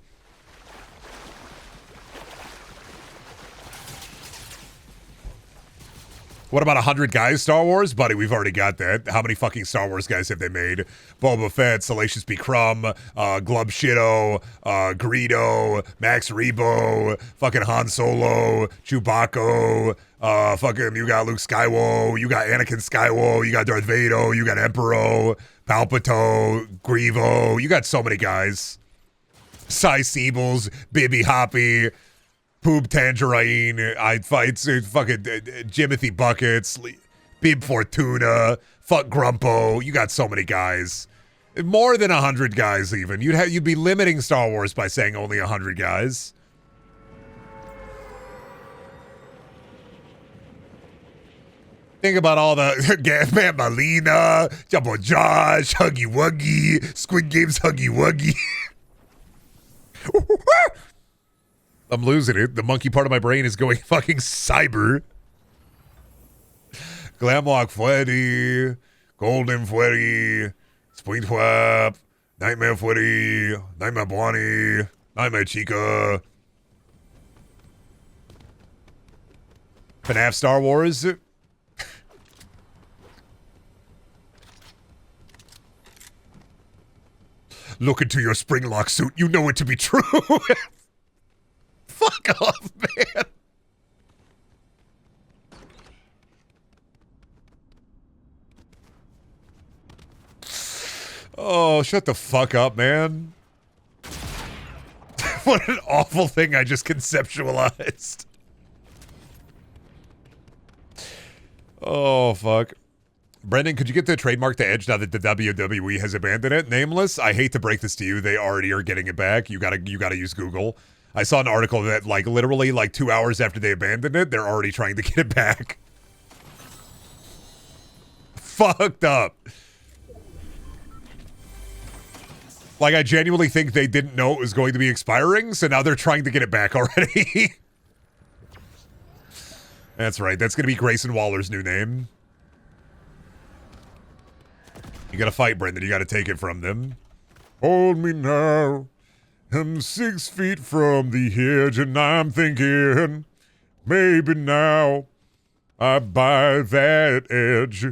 Speaker 1: What about 100 guys Star Wars? Buddy, we've already got that. How many fucking Star Wars guys have they made? Boba Fett, Salacious B. Crumb, Glub Shido, Greedo, Max Rebo, fucking Han Solo, Chewbacca, fucking you got Luke Skywalker, you got Anakin Skywalker, you got Darth Vader, you got Emperor, Palpatine, Grievous, you got so many guys. Cy Seebles, Bibby Hoppy, Poop Tangerine, I'd fight fucking Jimothy Buckets, Bib Fortuna, fuck Grumpo. You got so many guys. More than 100 guys even. You'd be limiting Star Wars by saying only 100 guys. Think about all the Gasman Malina, Jumbo Josh, Huggy Wuggy, Squid Games Huggy Wuggy. I'm losing it. The monkey part of my brain is going fucking cyber. Glamlock Freddy, Golden Freddy, Springtrap, Nightmare Freddy, Nightmare Bonnie, Nightmare Chica. FNAF Star Wars. Look into your Springlock suit. You know it to be true. Fuck off, man. Oh, shut the fuck up, man. What an awful thing I just conceptualized. Oh, fuck. Brendan, could you get the trademark to Edge now that the WWE has abandoned it? Nameless, I hate to break this to you. They already are getting it back. You gotta use Google. I saw an article that, like, literally, like, 2 hours after they abandoned it, they're already trying to get it back. Fucked up. Like, I genuinely think they didn't know it was going to be expiring, so now they're trying to get it back already. That's right. That's going to be Grayson Waller's new name. You got to fight, Brendan. You got to take it from them. Hold me now. I'm 6 feet from the edge, and I'm thinking, maybe now I buy that edge.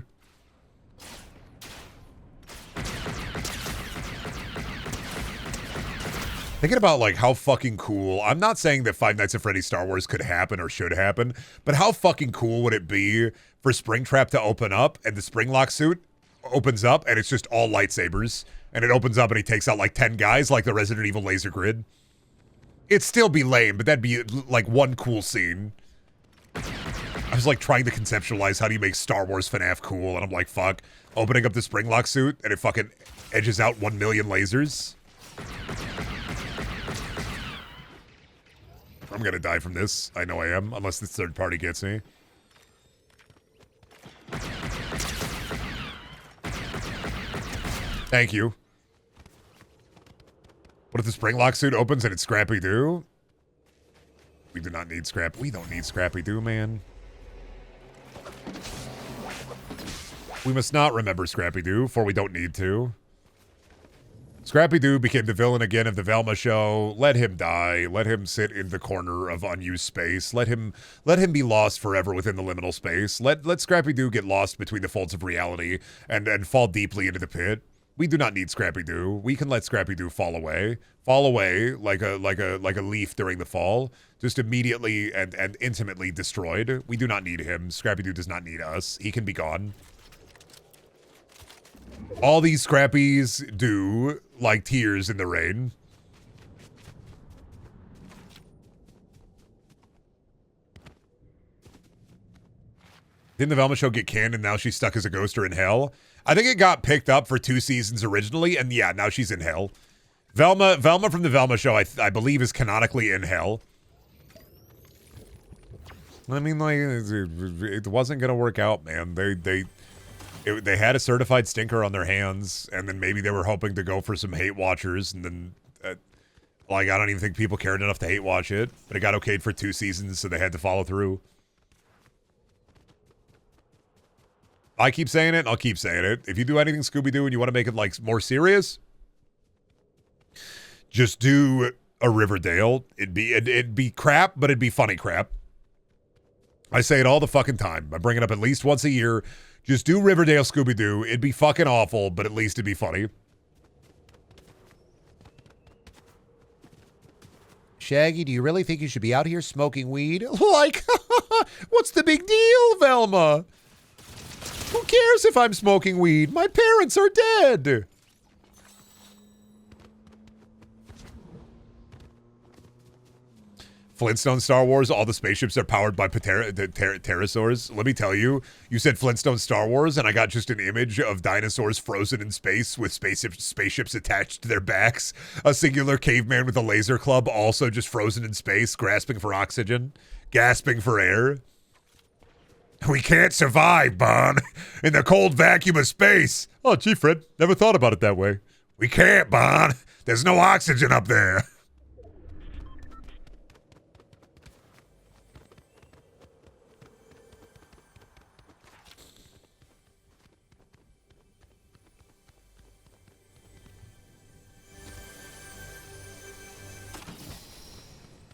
Speaker 1: Thinking about, like, how fucking cool. I'm not saying that Five Nights at Freddy's Star Wars could happen or should happen, but how fucking cool would it be for Springtrap to open up and the Springlock suit opens up and it's just all lightsabers, and it opens up and he takes out like 10 guys like the Resident Evil laser grid. It'd still be lame, but that'd be like one cool scene. I was like trying to conceptualize how do you make Star Wars FNAF cool, and I'm like, fuck, opening up the Springlock suit and it fucking edges out 1 million lasers. I'm gonna die from this. I know I am, unless this third party gets me. Thank you. What if the Springlock suit opens and it's Scrappy-Doo? We do not need We don't need Scrappy-Doo, man. We must not remember Scrappy-Doo, for we don't need to. Scrappy-Doo became the villain again of the Velma show. Let him die. Let him sit in the corner of unused space. Let him be lost forever within the liminal space. Let Scrappy-Doo get lost between the folds of reality and fall deeply into the pit. We do not need Scrappy-Doo. We can let Scrappy-Doo fall away like a leaf during the fall, just immediately and intimately destroyed. We do not need him. Scrappy-Doo does not need us. He can be gone. All these Scrappies do, like tears in the rain. Didn't the Velma show get canned and now she's stuck as a ghoster in hell? I think it got picked up for 2 seasons originally, and yeah, now she's in hell. Velma from the Velma show, I believe, is canonically in hell. I mean, like, it wasn't gonna work out, man. They had a certified stinker on their hands, and then maybe they were hoping to go for some hate watchers, and then, like, I don't even think people cared enough to hate watch it, but it got okayed for 2 seasons, so they had to follow through. I keep saying it, and I'll keep saying it. If you do anything Scooby-Doo and you want to make it, like, more serious, just do a Riverdale. It'd be crap, but it'd be funny crap. I say it all the fucking time. I bring it up at least once a year. Just do Riverdale Scooby-Doo. It'd be fucking awful, but at least it'd be funny. Shaggy, do you really think you should be out here smoking weed? Like, what's the big deal, Velma? Who cares if I'm smoking weed? My parents are dead. Flintstone Star Wars, all the spaceships are powered by pterosaurs. Let me tell you, you said Flintstone Star Wars, and I got just an image of dinosaurs frozen in space with spaceships attached to their backs. A singular caveman with a laser club also just frozen in space, grasping for oxygen, gasping for air. We can't survive, Bon, in the cold vacuum of space. Oh, gee, Fred, never thought about it that way. We can't, Bon. There's no oxygen up there.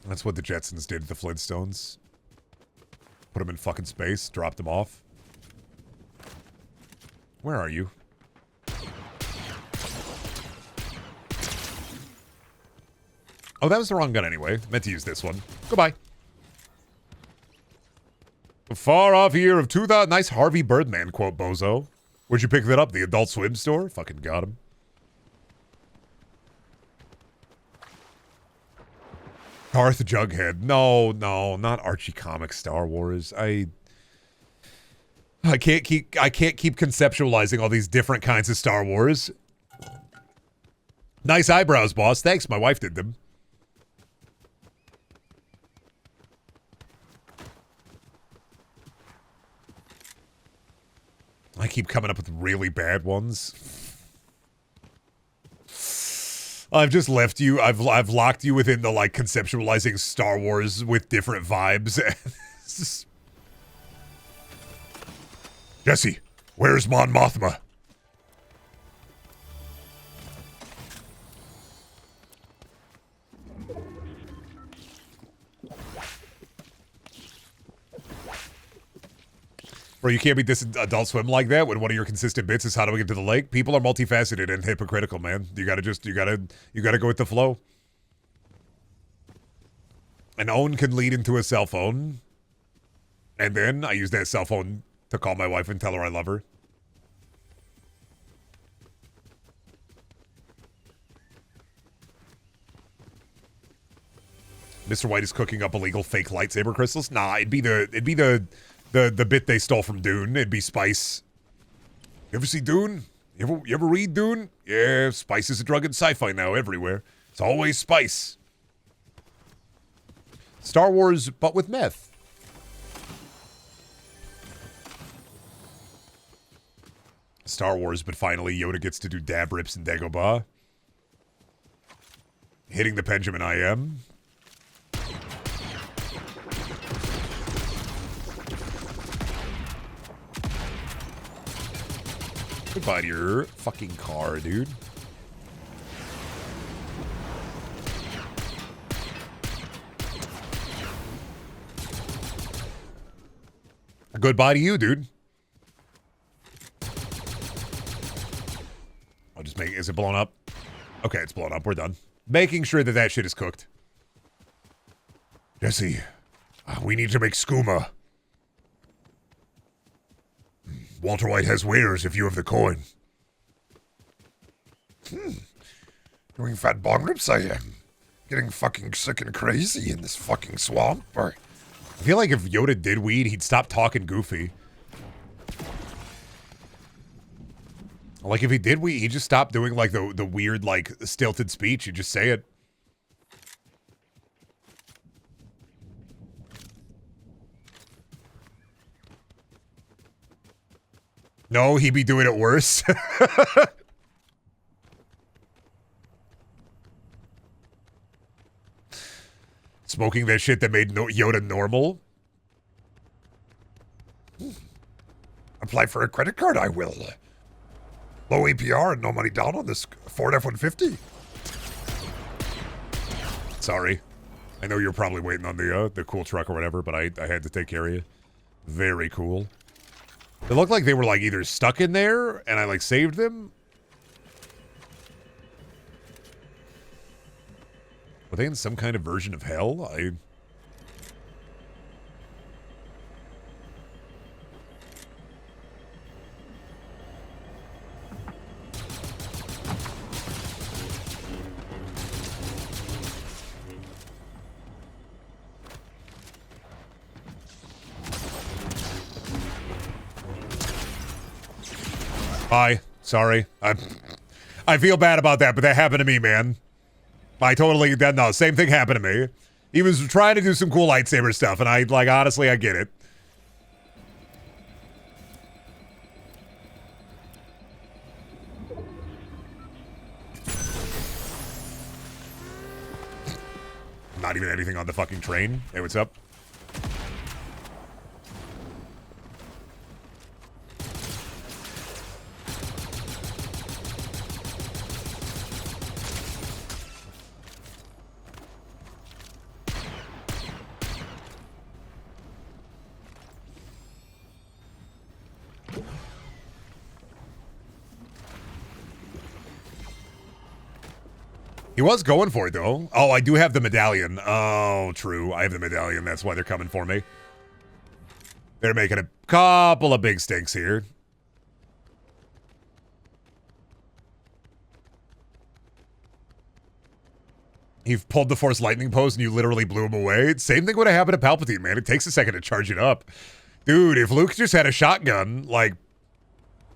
Speaker 1: That's what the Jetsons did to the Flintstones. Put them in fucking space, dropped them off. Where are you? Oh, that was the wrong gun anyway. Meant to use this one. Goodbye. A far off year of 2000. Nice Harvey Birdman quote, bozo. Where'd you pick that up? The Adult Swim store? Fucking got him. Darth Jughead. No, not Archie Comics Star Wars. I can't keep conceptualizing all these different kinds of Star Wars. Nice eyebrows, boss. Thanks, my wife did them. I keep coming up with really bad ones. I've just left you. I've locked you within the like conceptualizing Star Wars with different vibes. Jesse, where's Mon Mothma? Bro, you can't be this Adult Swim like that when one of your consistent bits is how do we get to the lake? People are multifaceted and hypocritical, man. You gotta go with the flow. An own can lead into a cell phone. And then I use that cell phone to call my wife and tell her I love her. Mr. White is cooking up illegal fake lightsaber crystals. Nah, it'd be the bit they stole from Dune. It'd be Spice. You ever see Dune? You ever read Dune? Yeah, spice is a drug in sci-fi now everywhere. It's always spice. Star Wars, but with meth. Star Wars, but finally Yoda gets to do dab rips in Dagobah. Hitting the Benjamin I am. Goodbye to your fucking car, dude. Goodbye to you, dude. I'll just make... Is it blown up? Okay, it's blown up. We're done. Making sure that that shit is cooked. Jesse, we need to make skooma. Walter White has wares if you have the coin.
Speaker 2: Doing fat bong rips, I am. Getting fucking sick and crazy in this fucking swamp.
Speaker 1: I feel like if Yoda did weed, he'd stop talking goofy. Like if he did weed, he'd just stop doing like the weird like stilted speech. He'd just say it. No, he'd be doing it worse. Smoking that shit that made Yoda normal.
Speaker 2: Apply for a credit card, I will. Low APR and no money down on this Ford F-150.
Speaker 1: Sorry. I know you're probably waiting on the cool truck or whatever, but I had to take care of you. Very cool. It looked like they were like either stuck in there and I like saved them. Were they in some kind of version of hell? Bye. Sorry. I feel bad about that, but that happened to me, man. No, same thing happened to me. He was trying to do some cool lightsaber stuff, and honestly, I get it. Not even anything on the fucking train. Hey, what's up? He was going for it, though. Oh, I do have the medallion. Oh, true. I have the medallion. That's why they're coming for me. They're making a couple of big stinks here. You've pulled the Force Lightning Post and you literally blew him away. Same thing would have happened to Palpatine, man. It takes a second to charge it up. Dude, if Luke just had a shotgun, like,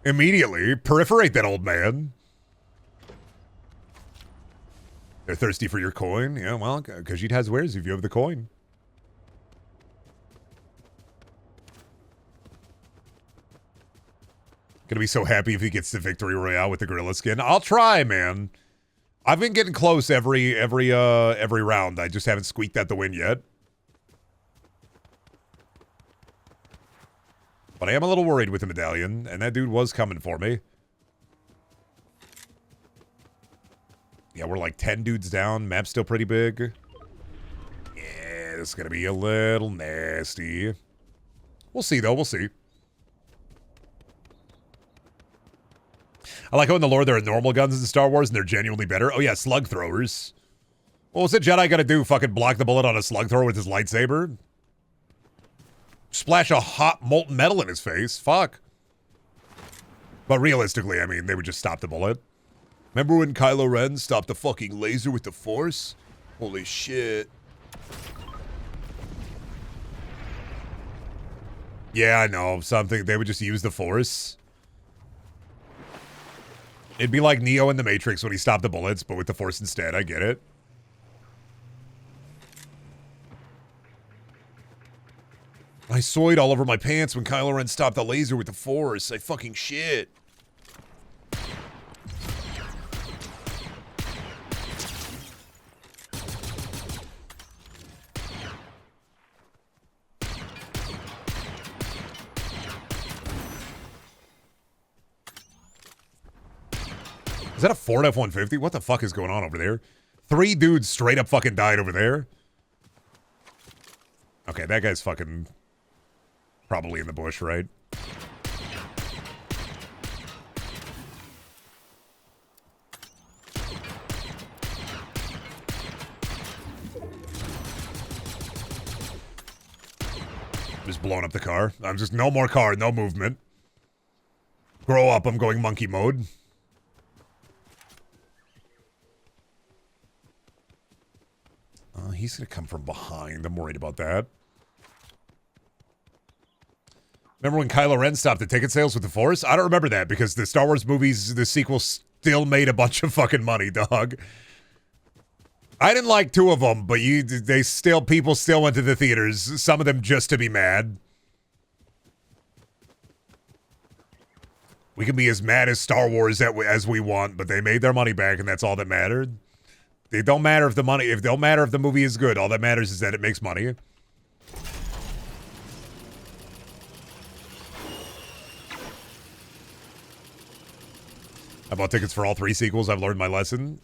Speaker 1: immediately, perforate that old man. They're thirsty for your coin? Yeah, well, Khajiit has wares if you have the coin. Gonna be so happy if he gets the victory royale with the gorilla skin. I'll try, man. I've been getting close every round. I just haven't squeaked at the win yet. But I am a little worried with the medallion, and that dude was coming for me. Yeah, we're like 10 dudes down. Map's still pretty big. Yeah, this is going to be a little nasty. We'll see, though. We'll see. I like how in the lore there are normal guns in Star Wars and they're genuinely better. Oh, yeah, slug throwers. Well, what's a Jedi going to do? Fucking block the bullet on a slug thrower with his lightsaber? Splash a hot molten metal in his face. Fuck. But realistically, I mean, they would just stop the bullet. Remember when Kylo Ren stopped the fucking laser with the Force? Holy shit. Yeah, I know. Something. They would just use the Force. It'd be like Neo in The Matrix when he stopped the bullets, but with the Force instead. I get it. I soyed all over my pants when Kylo Ren stopped the laser with the Force. I fucking shit. Is that a Ford F-150? What the fuck is going on over there? 3 dudes straight up fucking died over there. Okay, that guy's fucking probably in the bush, right? Just blowing up the car. I'm just, no more car, no movement. Grow up, I'm going monkey mode. He's going to come from behind. I'm worried about that. Remember when Kylo Ren stopped the ticket sales with the Force? I don't remember that because the Star Wars movies, the sequel still made a bunch of fucking money, dog. I didn't like 2 of them, but people still went to the theaters. Some of them just to be mad. We can be as mad as Star Wars as we want, but they made their money back, and that's all that mattered. It don't matter if the money, it don't matter if the movie is good. All that matters is that it makes money. I bought tickets for all 3 sequels. I've learned my lesson.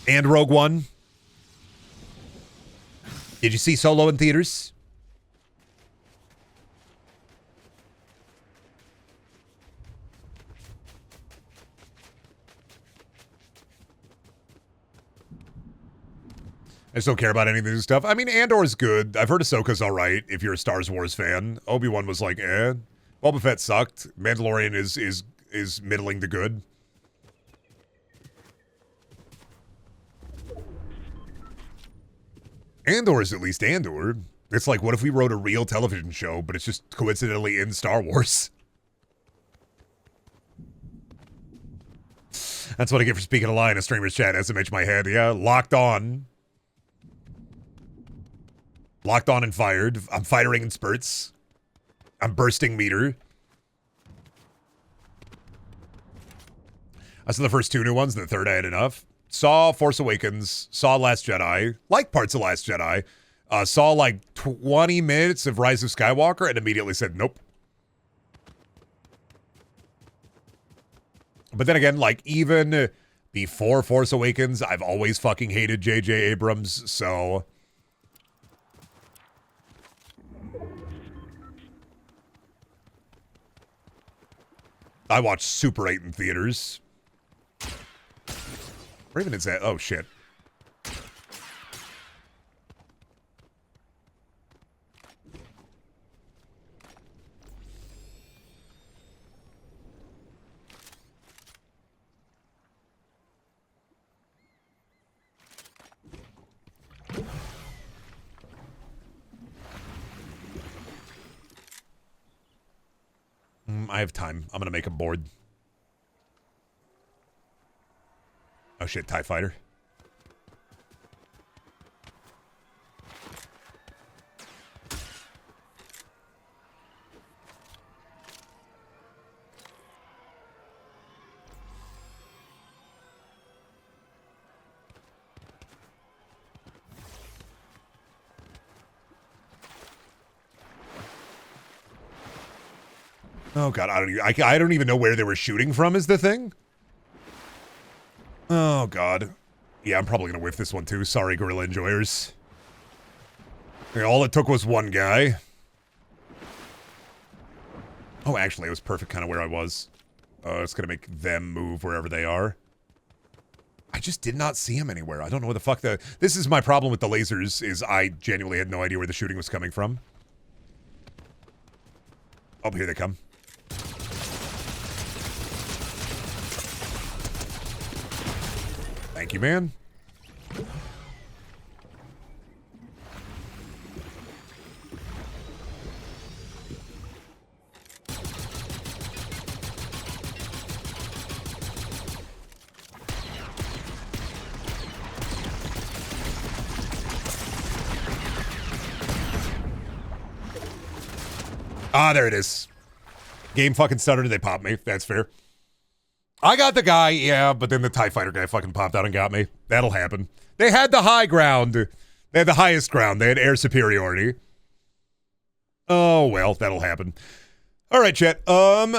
Speaker 1: And Rogue One. Did you see Solo in theaters? I just don't care about any of the new stuff. I mean, Andor's good. I've heard Ahsoka's all right if you're a Star Wars fan. Obi-Wan was like, eh. Boba Fett sucked. Mandalorian is middling to good. Andor is at least Andor. It's like, what if we wrote a real television show, but it's just coincidentally in Star Wars? That's what I get for speaking a lie in a streamer's chat. SMH my head. Yeah, locked on. Locked on and fired. I'm firing in spurts. I'm bursting meter. I saw the first two new ones, and the third I had enough. Saw Force Awakens. Saw Last Jedi. Liked parts of Last Jedi. Saw like 20 minutes of Rise of Skywalker and immediately said nope. But then again, like even before Force Awakens, I've always fucking hated J.J. Abrams, so... I watched Super 8 in theaters. Where even is that? Oh, shit. I have time. I'm gonna make him bored. Oh shit, TIE Fighter. Oh god, I don't even know where they were shooting from is the thing. Oh god. Yeah, I'm probably gonna whiff this one too. Sorry, Gorilla Enjoyers. Okay, all it took was one guy. Oh, actually, it was perfect kind of where I was. It's gonna make them move wherever they are. I just did not see him anywhere. I don't know where the fuck This is my problem with the lasers, is I genuinely had no idea where the shooting was coming from. Oh, here they come. Thank you, man. Ah, there it is. Game fucking stuttered, they popped me. That's fair. I got the guy, yeah, but then the TIE Fighter guy fucking popped out and got me. That'll happen. They had the high ground. They had the highest ground. They had air superiority. Oh, well, that'll happen. All right, chat. I'm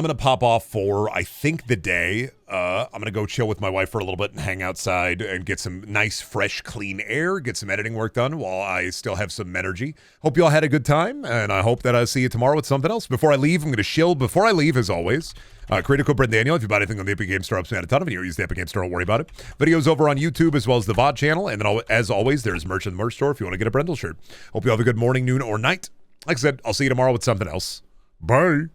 Speaker 1: going to pop off for, I think, the day. I'm going to go chill with my wife for a little bit and hang outside and get some nice, fresh, clean air, get some editing work done while I still have some energy. Hope you all had a good time, and I hope that I see you tomorrow with something else. Before I leave, I'm going to shill. Before I leave, as always, critical Brendaniel. If you buy anything on the Epic Game Store, I've spent a ton of it. You use the Epic Game Store, don't worry about it. Videos over on YouTube as well as the VOD channel. And then, as always, there's merch in the merch store if you want to get a Brendel shirt. Hope you have a good morning, noon, or night. Like I said, I'll see you tomorrow with something else. Bye.